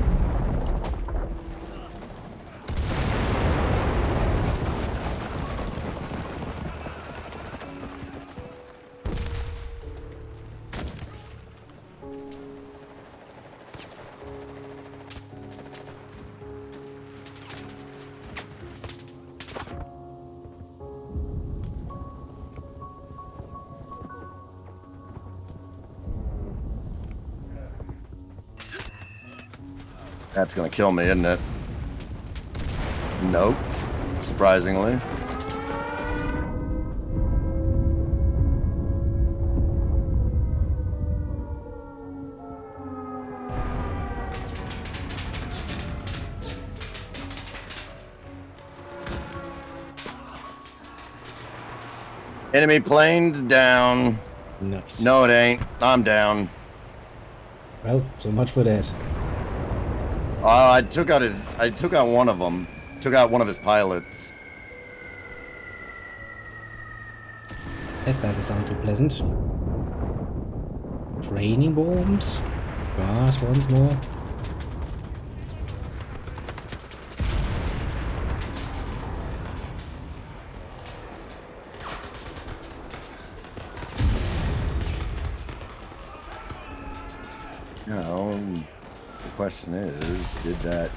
That's gonna kill me, isn't it? Nope. Surprisingly. Enemy planes down. Nice. No, it ain't. I'm down. Well, so much for that. I took out one of them. Took out one of his pilots. That doesn't sound too pleasant. Training bombs. Fast once more. You know, the question is, did that...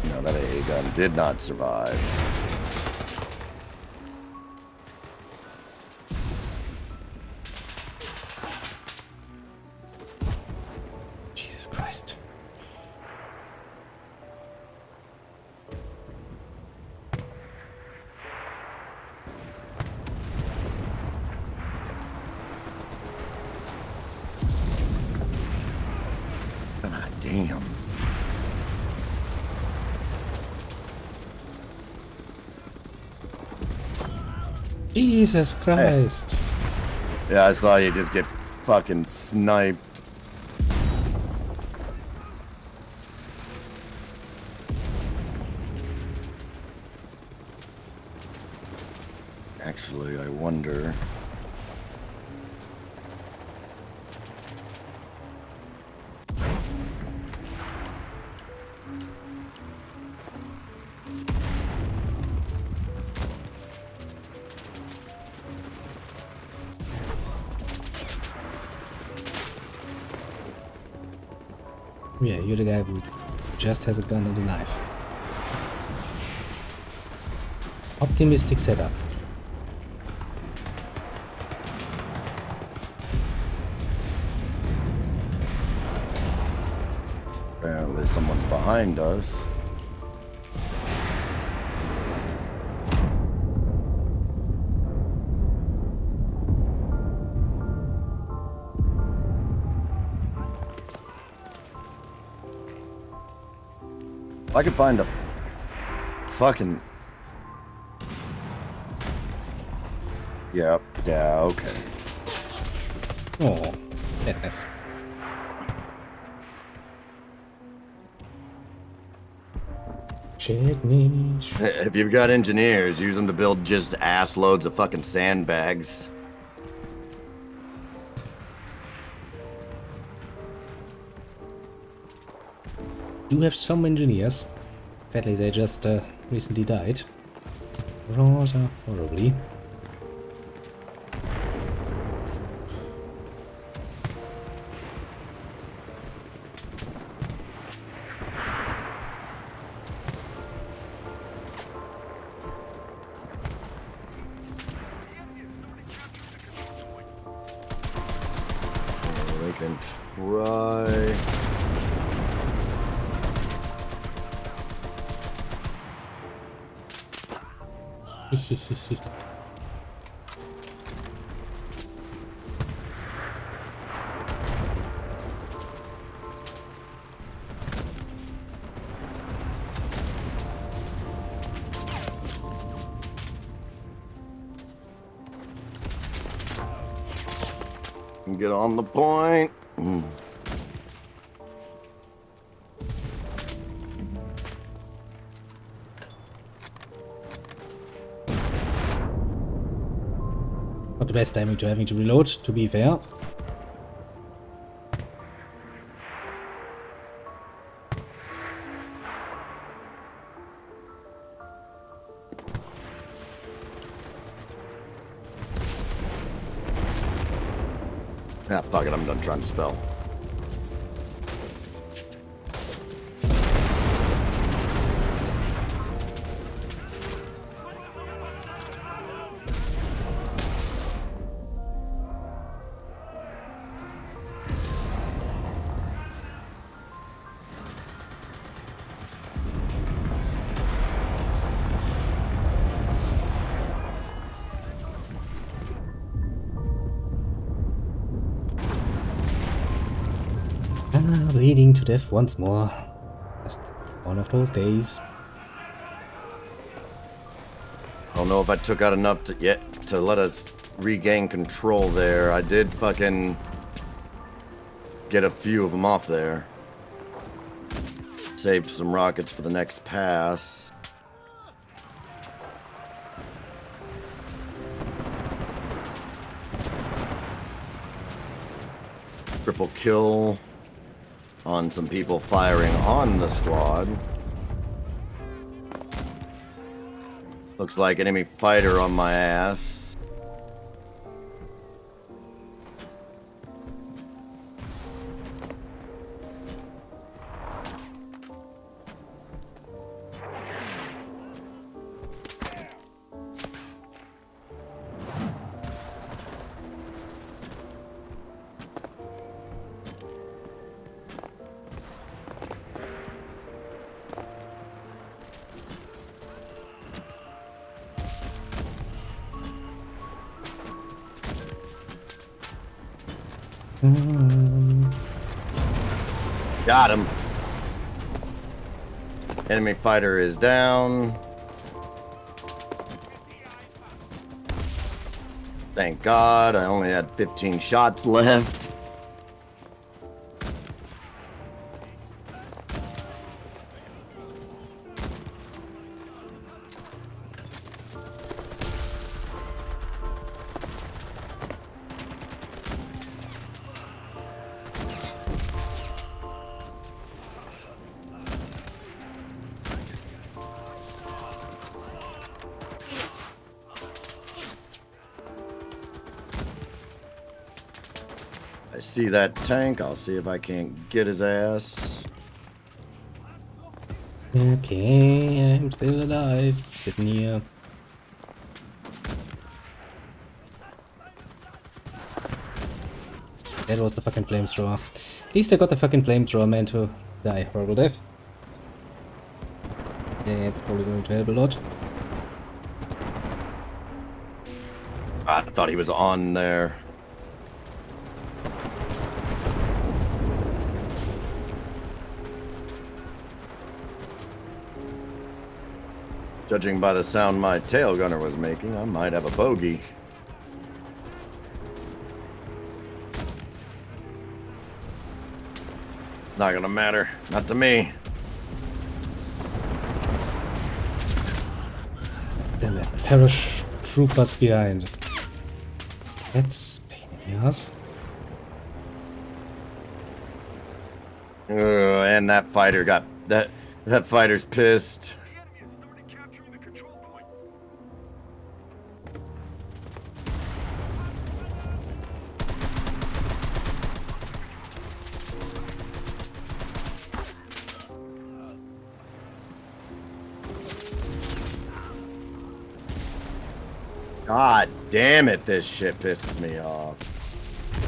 No, that AA gun did not survive. Jesus Christ. God damn. Jesus Christ. Hey. Yeah, I saw you just get fucking sniped. Actually, I wonder... Yeah, you're the guy who just has a gun and a knife. Optimistic setup. Apparently someone's behind us. If I could find a fucking... Yep, yeah, okay. Oh, yes. Check me. If you've got engineers, use them to build just ass loads of fucking sandbags. Do have some engineers. Sadly, they just recently died. Rather horribly. They can try... Get on the point. Not the best timing to having to reload, to be fair. Ah, fuck it, I'm done trying to spell. Bleeding to death once more. Just one of those days. I don't know if I took out enough to let us regain control there. I did fucking get a few of them off there. Saved some rockets for the next pass. Triple kill on some people firing on the squad. Looks like enemy fighter on my ass. Got him. Enemy fighter is down. Thank God, I only had 15 shots left. I see that tank. I'll see if I can't get his ass. Okay, I'm still alive. Sitting here. That was the fucking flamethrower. At least I got the fucking flamethrower man to die. Horrible death. Yeah, it's probably going to help a lot. I thought he was on there. Judging by the sound my tail gunner was making, I might have a bogey. It's not gonna matter. Not to me. Damn it. Paratroopers behind. That's pain in the ass. And that fighter got... That fighter's pissed. God damn it, this shit pisses me off.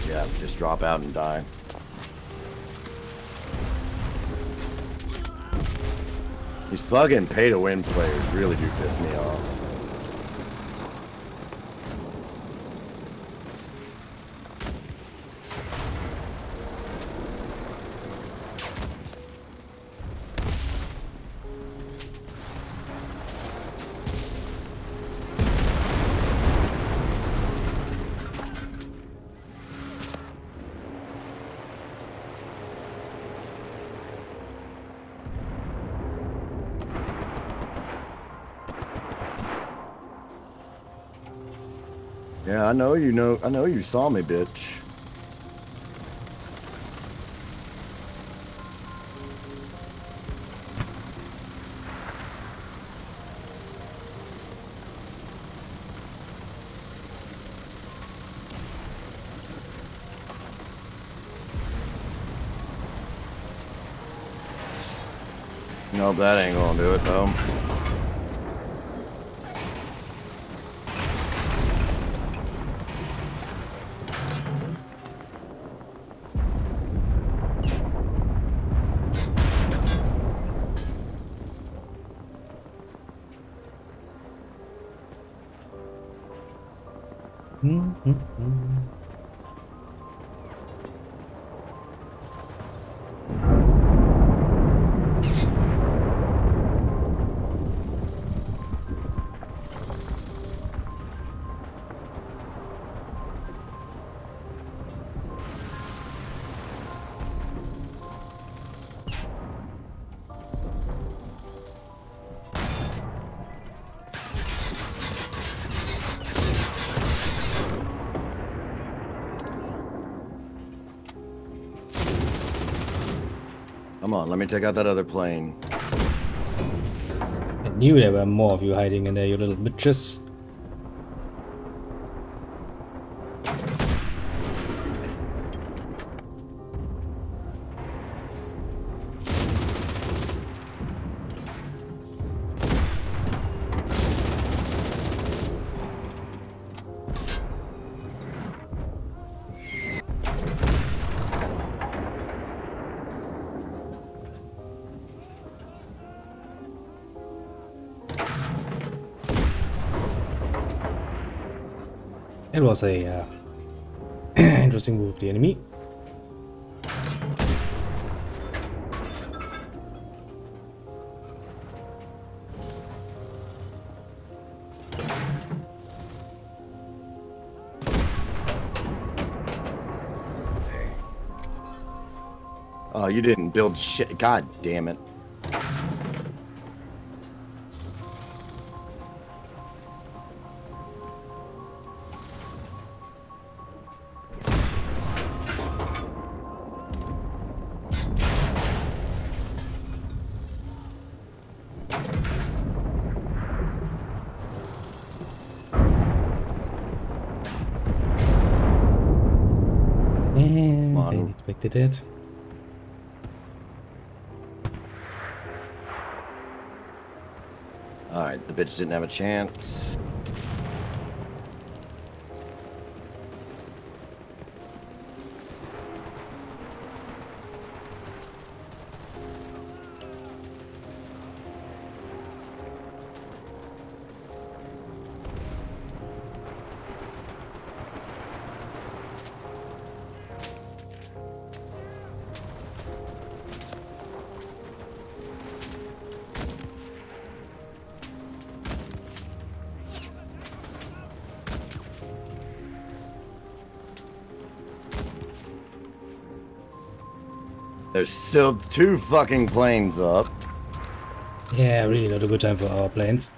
Yeah, just drop out and die. These fucking pay-to-win players really do piss me off. Yeah, I know you saw me, bitch. Nope, that ain't gonna do it though. Come on, let me take out that other plane. I knew there were more of you hiding in there, you little bitches. It was a interesting move, the enemy. Oh, you didn't build shit. God damn it. And I expected it. Alright, the bitch didn't have a chance. There's still 2 fucking planes up. Yeah, really not a good time for our planes.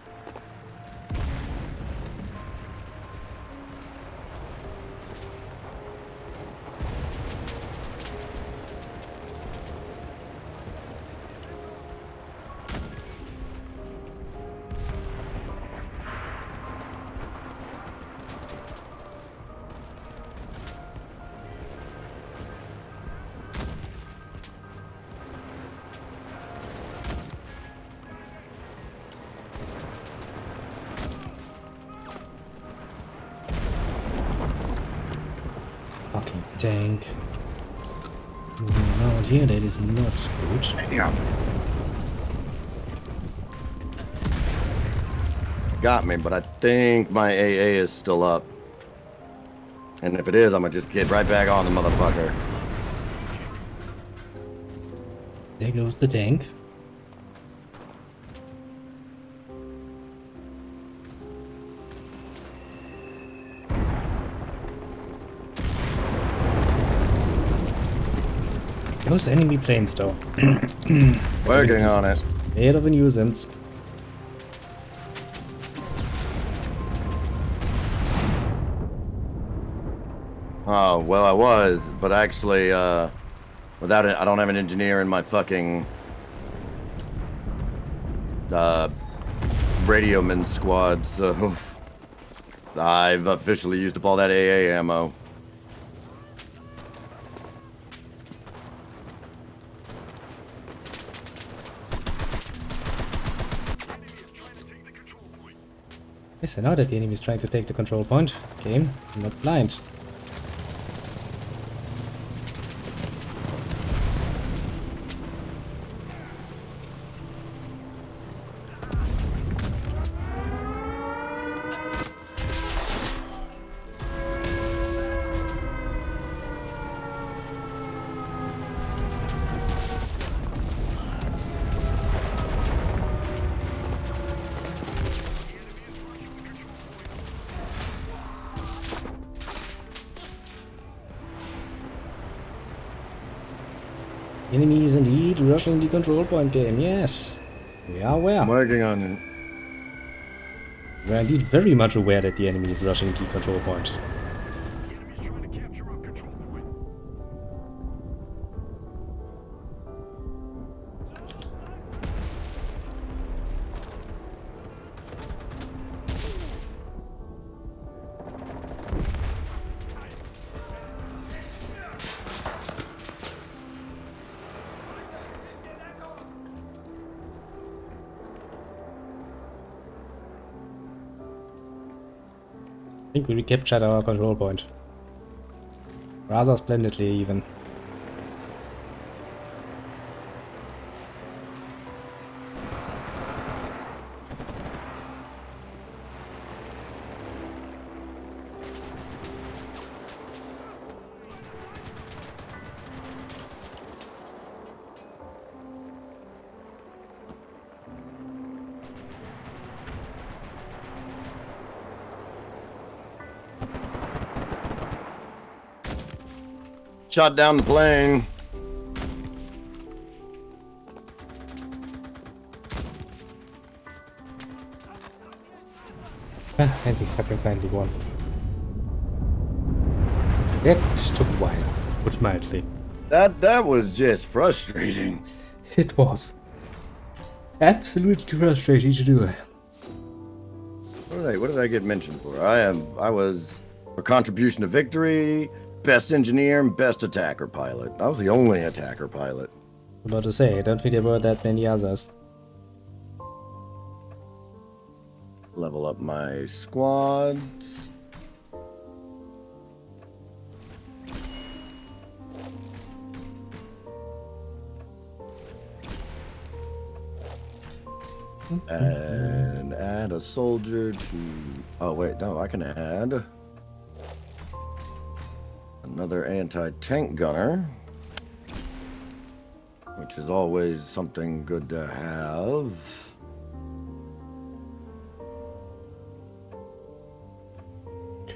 Fucking tank. Moving around here, that is not good. Yeah. Got me, but I think my AA is still up. And if it is, I'm gonna just get right back on the motherfucker. There goes the tank. Those enemy planes though. Working on it. Bit of a nuisance. Oh, well I was, but actually, without it, I don't have an engineer in my fucking, radioman squad, so I've officially used up all that AA ammo. Yes, I know that the enemy is trying to take the control point. Game, I'm not blind. Enemy is indeed rushing the control point game, yes. We are aware. I'm working on it. We are indeed very much aware that the enemy is rushing the control point. I think we recaptured our control point. Rather splendidly, even. Shot down the plane. And we fucking finally won. That took a while, put it mildly. That was just frustrating. It was. Absolutely frustrating to do. What did I get mentioned for? I was for contribution to victory, best engineer, and best attacker pilot. I was the only attacker pilot. I'm about to say, I don't think there were that many others. Level up my squads. And add a soldier to... Oh, wait, no, I can add another anti-tank gunner, which is always something good to have.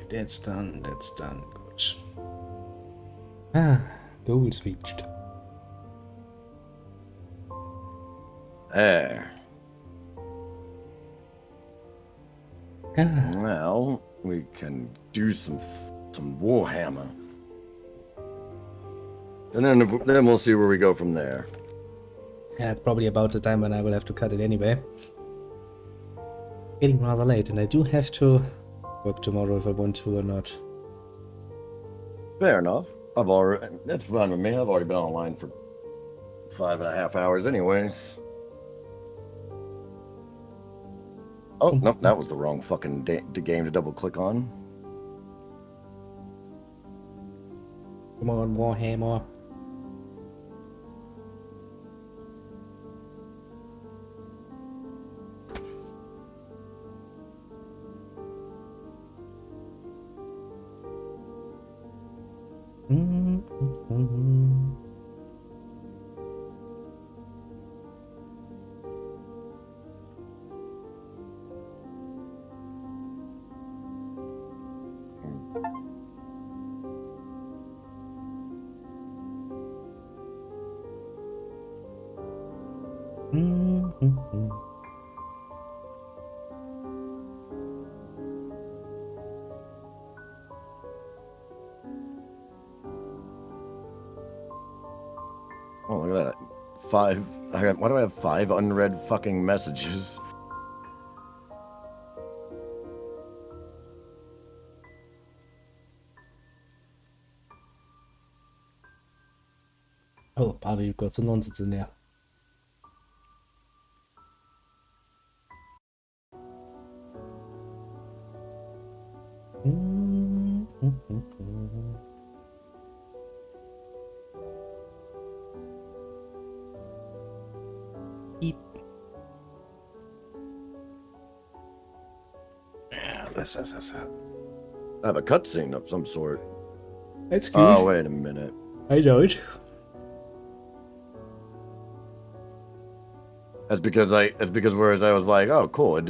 That's done, good. Ah, goals reached. There. Ah. Now we can do some Warhammer, and then we'll see where we go from there. Yeah, it's probably about the time when I will have to cut it anyway. Getting rather late, and I do have to work tomorrow if I want to or not. Fair enough. That's fine with me. I've already been online for 5.5 hours anyways. Oh, nope, that was the wrong fucking game to double click on. Come on, Warhammer. Oh, look at that. Why do I have 5 unread fucking messages? Oh, Paddy, you've got some nonsense in there. Beep. Yeah, this. I have a cutscene of some sort. That's good. Oh, wait a minute. I know it. That's because whereas I was like, oh, cool, I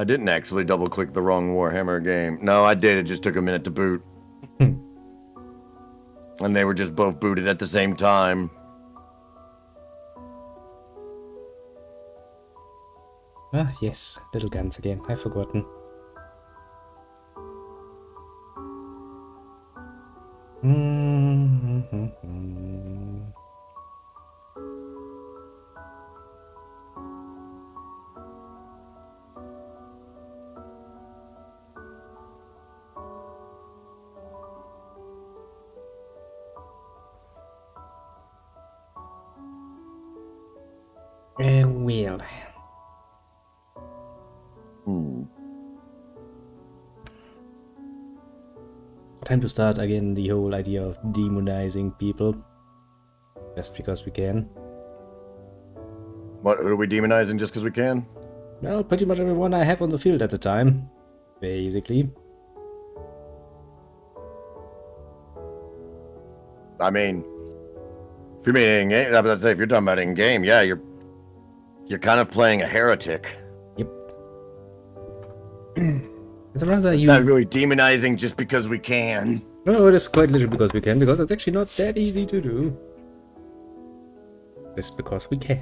didn't actually double click the wrong Warhammer game. No, I did. It just took a minute to boot. And they were just both booted at the same time. Ah, yes, little guns again. I've forgotten. Well. Time to start again the whole idea of demonizing people. Just because we can. What, who are we demonizing just because we can? Well, pretty much everyone I have on the field at the time. Basically. I mean, if you're meaning in-game, I'd say if you're talking about in-game, yeah, you're kind of playing a heretic. Yep. It's rather It's not really demonizing just because we can. No, it is quite literally because we can, because it's actually not that easy to do. Just because we can.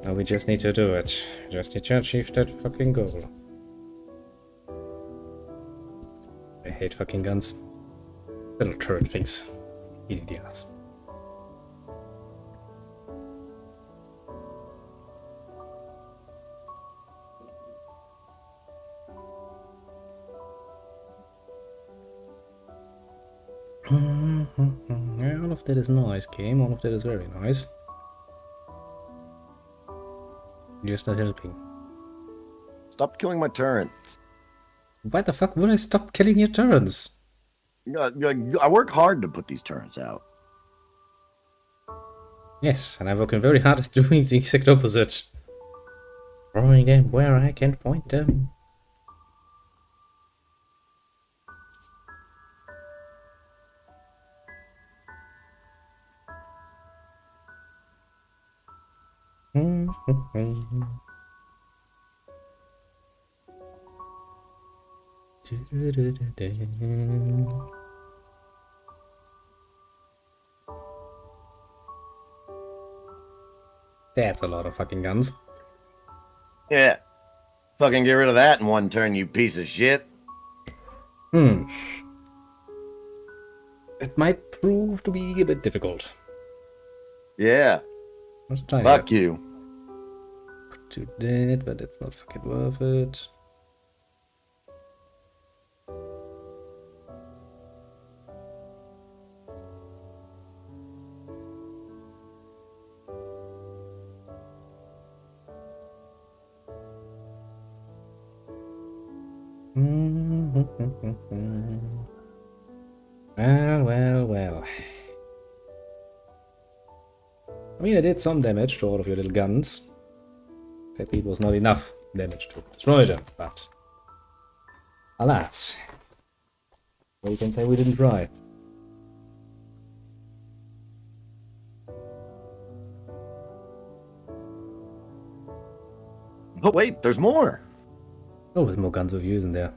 Now we just need to do it. Just need to achieve that fucking goal. I hate fucking guns. Little turret things. Eating the ass. Yeah, all of that is nice, game. All of that is very nice. You're not helping. Stop killing my turrets. Why the fuck would I stop killing your turrets? I work hard to put these turrets out. Yes, and I'm working very hard at doing the exact opposite. Throwing them where I can point them. That's a lot of fucking guns. Yeah. Fucking get rid of that in one turn, you piece of shit. It might prove to be a bit difficult. Yeah. Fuck you. To dead, but it's not fucking worth it. Well. I mean, I did some damage to all of your little guns. Sadly, it was not enough damage to destroy them, but alas. Well, you can say we didn't try. Oh, wait, there's more. Oh, there's more guns with you, isn't there?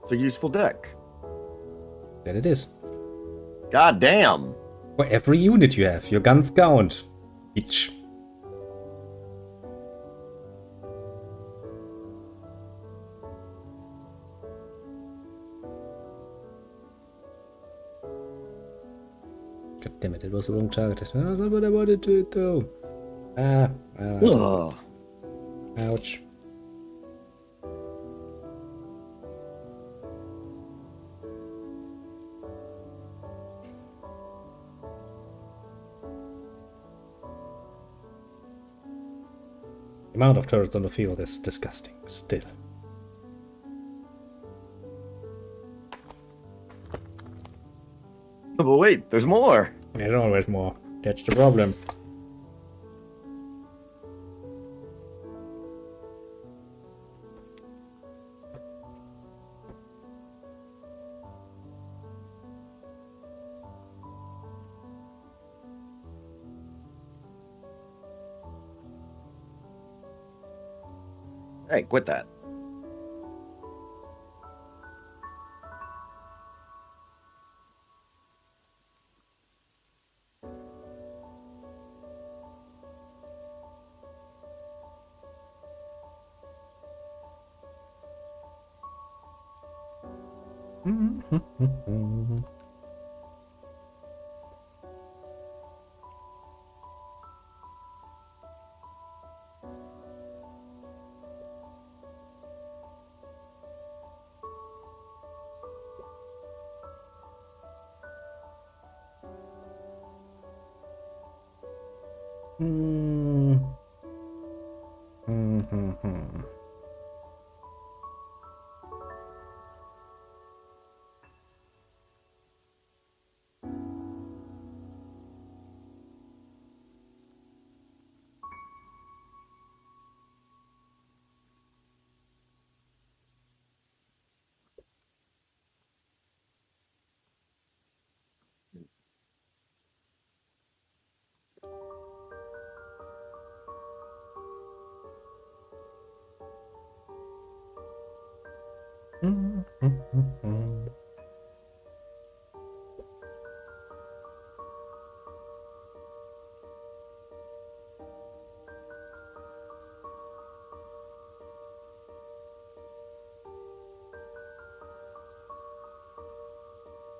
It's a useful deck. That it is. God damn. For every unit you have, your guns count. Each. God damn it, it was the wrong target. That's not what I wanted to do. Ugh. Ouch. The amount of turrets on the field is disgusting, still. But wait, there's more. There's always more. That's the problem. Hey, quit that.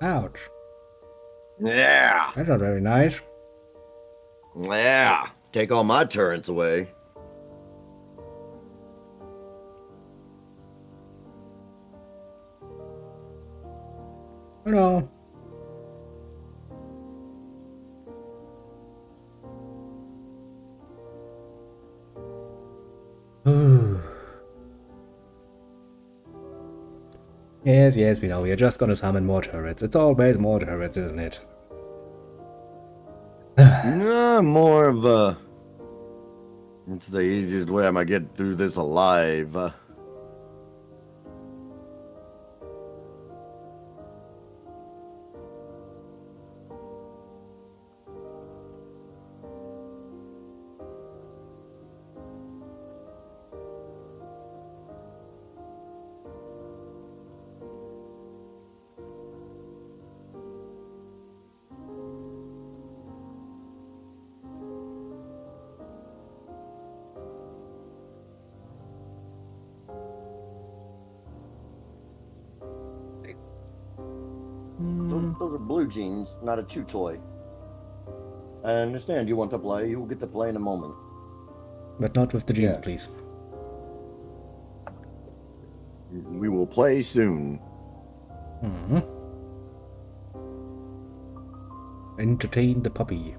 Ouch. Yeah. That's not very nice. Yeah. Take all my turrets away. Hello. Yes, we know. We're just gonna summon more turrets. It's always more turrets, isn't it? More of a... It's the easiest way I might get through this alive. Those are blue jeans, not a chew toy. I understand you want to play. You will get to play in a moment. But not with the jeans, please. We will play soon. Entertain the puppy.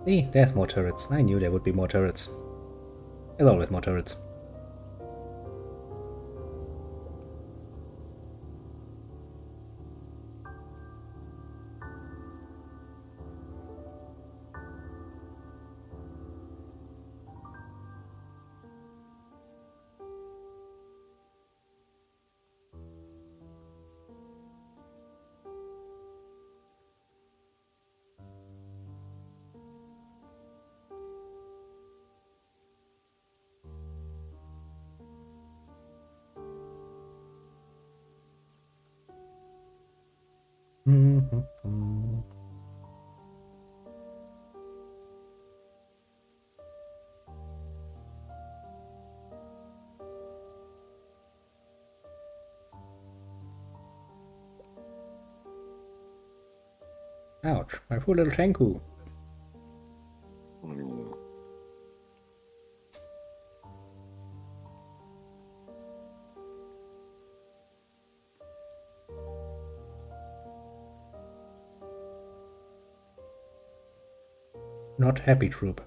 See, there's more turrets. I knew there would be more turrets. There's always more turrets. Ouch, my poor little Tenku. Not happy, troop.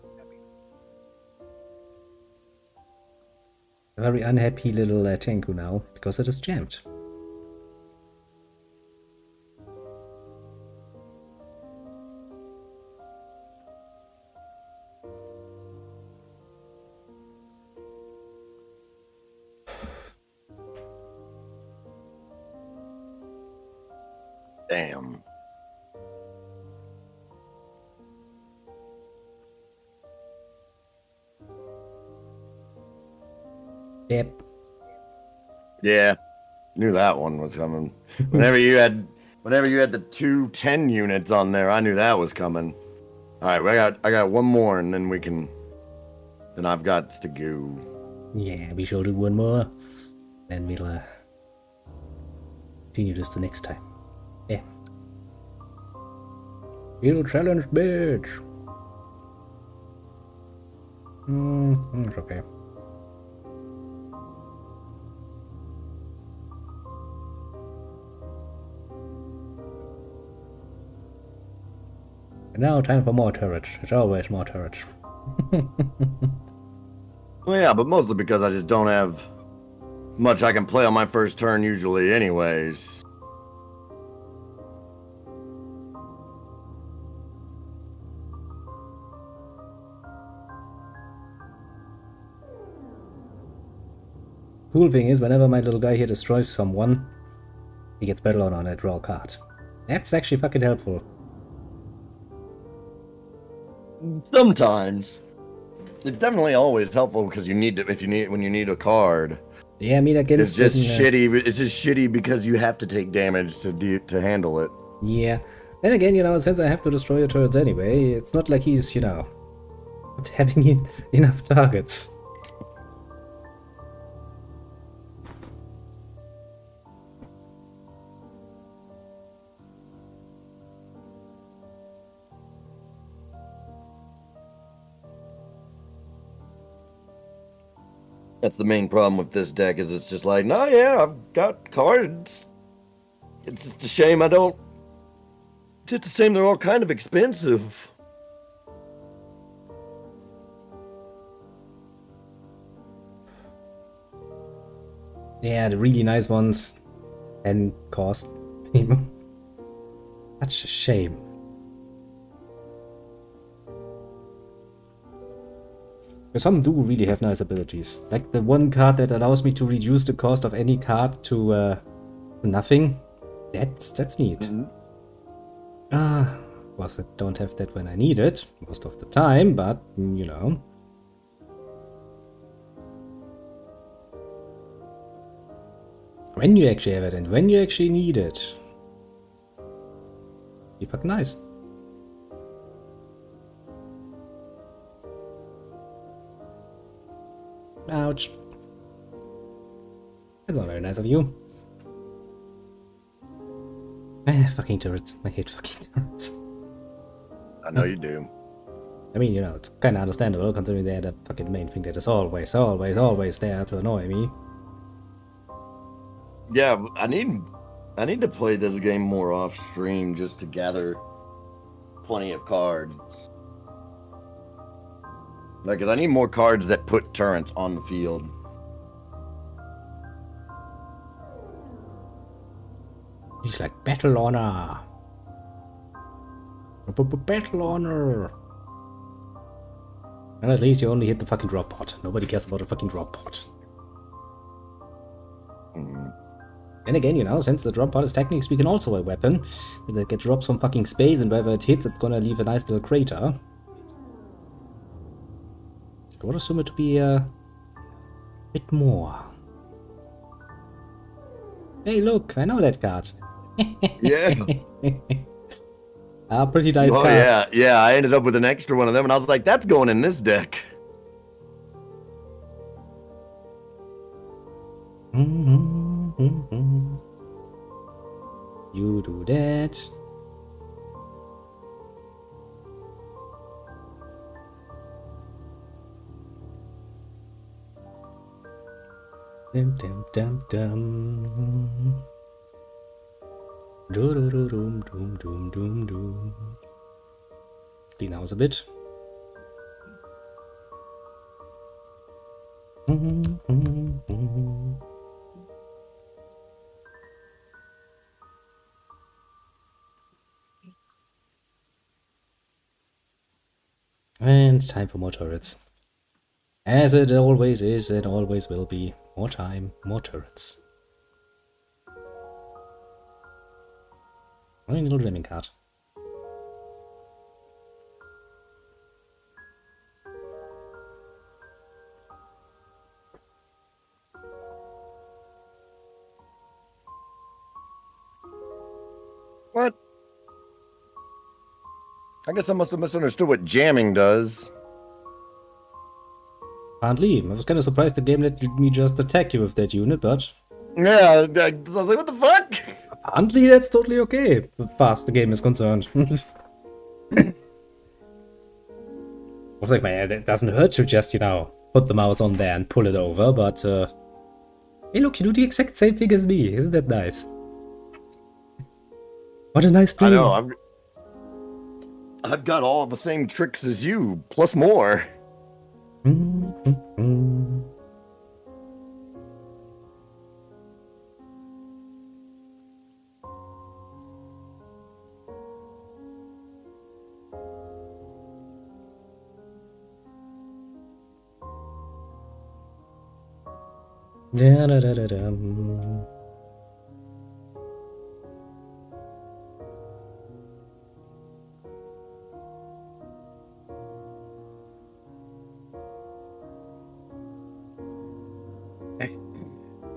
A very unhappy little Tenku now, because it is jammed. Damn. Yep. Yeah, knew that one was coming. Whenever you had the 210 units on there, I knew that was coming. All right, I got one more, and then we can. Then I've got to go. Yeah, we shall do one more. Then we'll continue this the next time. Yeah. We'll challenge, bitch. It's okay. And now time for more turrets. It's always more turrets. Well, yeah, but mostly because I just don't have much I can play on my first turn usually anyways. Cool thing is, whenever my little guy here destroys someone, he gets battle on a draw card. That's actually fucking helpful. Sometimes. It's definitely always helpful because when you need a card. Yeah, I mean against it's just shitty. It's just shitty because you have to take damage to handle it. Yeah. Then again, you know, since I have to destroy your turrets anyway, it's not like he's, you know, not having enough targets. That's the main problem with this deck is it's just like, no, yeah, I've got cards. It's just a shame I don't. It's just a shame they're all kind of expensive. Yeah, the really nice ones can cost minimum. Such a shame. But some do really have nice abilities. Like the one card that allows me to reduce the cost of any card to nothing. That's neat. Of course I don't have that when I need it most of the time, but you know. When you actually have it and when you actually need it. Be fucking nice. Ouch. That's not very nice of you. Fucking turrets. I hate fucking turrets. I know you do. I mean, you know, it's kinda understandable considering they're the fucking main thing that is always there to annoy me. Yeah, I need to play this game more off stream just to gather plenty of cards. Like, 'cause I need more cards that put turrets on the field. He's like battle honor. Battle honor. And at least you only hit the fucking drop pod. Nobody cares about the fucking drop pod. And again, you know, since the drop pod is technically speaking also a weapon that gets drops from fucking space, and wherever it hits, it's gonna leave a nice little crater. I would assume it to be a bit more. Hey, look, I know that card. Yeah. Pretty nice Oh, card. yeah. I ended up with an extra one of them, and I was like, that's going in this deck. You do that. Dum dum dum dum. Do do do dum dum dum dum dum. Clean house a bit. And time for more turrets. As it always is, it always will be. More time, more turrets. Only a little dreaming card. What? I guess I must have misunderstood what jamming does. Apparently, I was kind of surprised the game let me just attack you with that unit, but Yeah, I was like, what the fuck? apparently that's totally okay, as far as the game is concerned. I was like, man, it doesn't hurt to just, you know, put the mouse on there and pull it over, but, hey look, you do the exact same thing as me, isn't that nice? What a nice play. I know, I've got all the same tricks as you, plus more. Da-da-da-da-dum.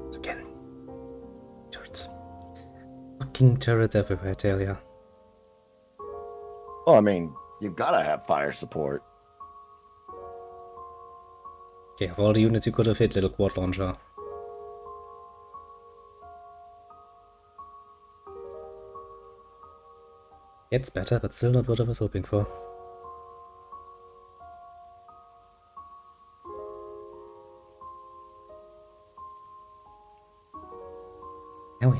It's again. Turrets. Fucking turrets everywhere, I tell ya. Well, I mean, you've gotta have fire support. Okay, of all the units you could have hit, little quad launcher. It's better, but still not what I was hoping for.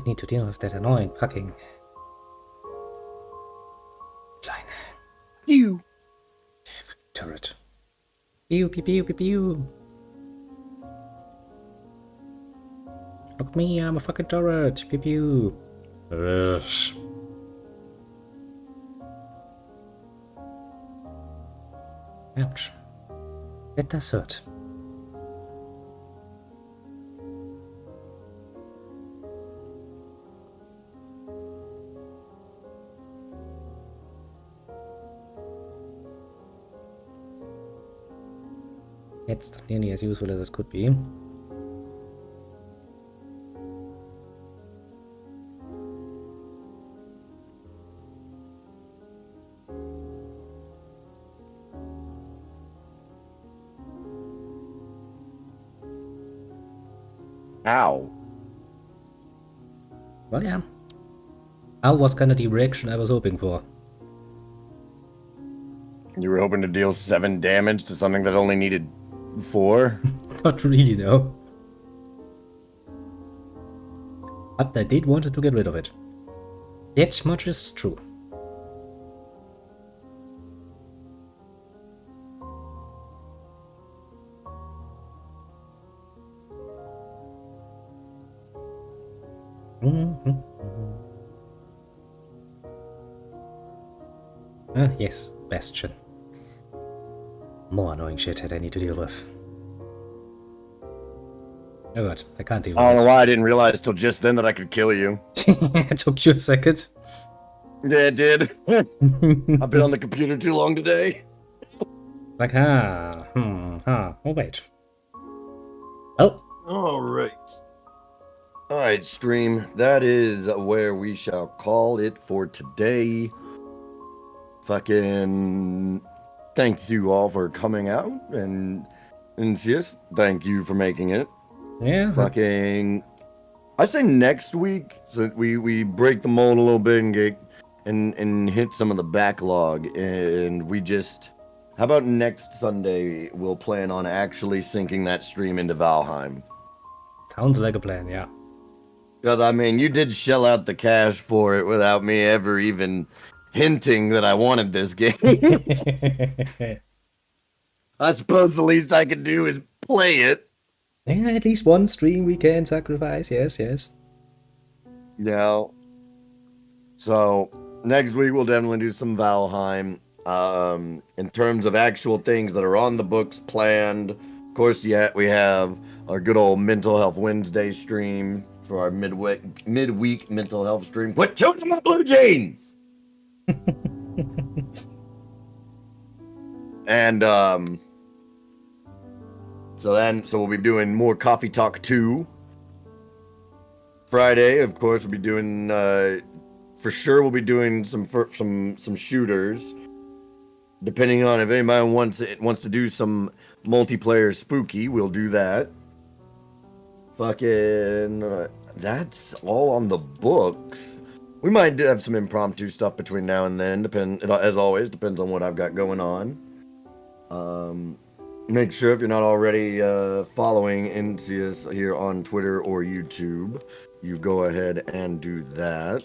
I need to deal with that annoying fucking... Kleine... You. turret. Pew pew pew pew pew. Look at me, I'm a fucking turret. Pew pew. Ugh. Ouch. That does hurt. It's not nearly as useful as it could be. Ow. Well, yeah. How was kind of the reaction I was hoping for? You were hoping to deal 7 damage to something that only needed 4? Not really, no. But I did want to get rid of it. That much is true. Ah, yes, Bastion. More annoying shit that I need to deal with. Oh god, I can't deal with it. I don't know why I didn't realize till just then that I could kill you. It took you a second. Yeah, it did. I've been on the computer too long today. Like, oh wait. Oh. Alright, stream. That is where we shall call it for today. Fucking thank you all for coming out, and yes, thank you for making it. Yeah. Fucking, I say next week, so we break the mold a little bit and get and hit some of the backlog, and we just, how about next Sunday we'll plan on actually syncing that stream into Valheim. Sounds like a plan, yeah. Because I mean, you did shell out the cash for it without me ever even hinting that I wanted this game. I suppose the least I can do is play it. Yeah, at least one stream we can sacrifice, yes. Yeah. So, next week we'll definitely do some Valheim. In terms of actual things that are on the books planned, of course, yeah, we have our good old Mental Health Wednesday stream for our midweek mental health stream. Quit choking my blue jeans! And so we'll be doing more Coffee Talk 2. Friday, of course, we'll be doing for sure we'll be doing some shooters. Depending on if anybody wants to do some multiplayer spooky, we'll do that. Fucking that's all on the books. We might have some impromptu stuff between now and then. As always, depends on what I've got going on. Make sure if you're not already following Insius here on Twitter or YouTube, you go ahead and do that.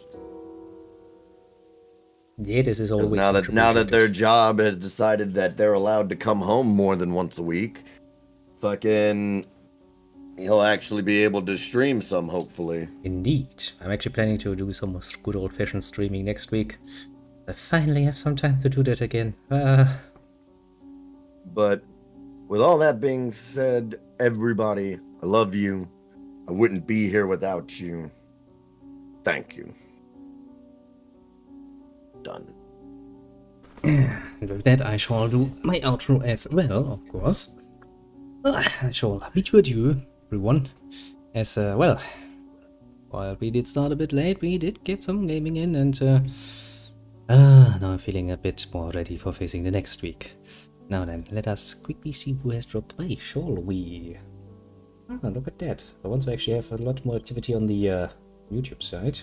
Yeah, this is always now that their job has decided that they're allowed to come home more than once a week. Fucking, he'll actually be able to stream some, hopefully. Indeed. I'm actually planning to do some good old-fashioned streaming next week. I finally have some time to do that again. But with all that being said, everybody, I love you. I wouldn't be here without you. Thank you. Done. And with that, I shall do my outro as well, of course. I shall bid you adieu, everyone. As well, while we did start a bit late, we did get some gaming in, and now I'm feeling a bit more ready for facing the next week. Now then, let us quickly see who has dropped by, shall we? Ah, look at that. For once we actually have a lot more activity on the YouTube side.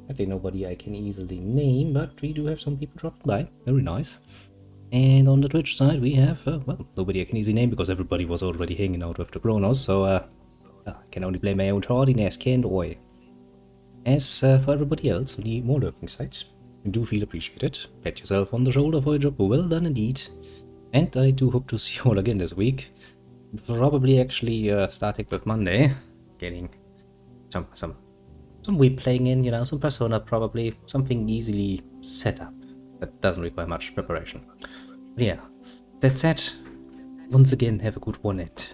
Actually, nobody I can easily name, but we do have some people dropping by. Very nice. And on the Twitch side, we have, well, nobody I can easily name because everybody was already hanging out with the Kronos, so I can only blame my own tardiness, can't I? As for everybody else on the more lurking side, do feel appreciated. Pat yourself on the shoulder for a job well done indeed. And I do hope to see you all again this week. Probably actually starting with Monday, getting some web playing in, you know, some Persona probably, something easily set up that doesn't require much preparation. But yeah, that said, once again, have a good one, and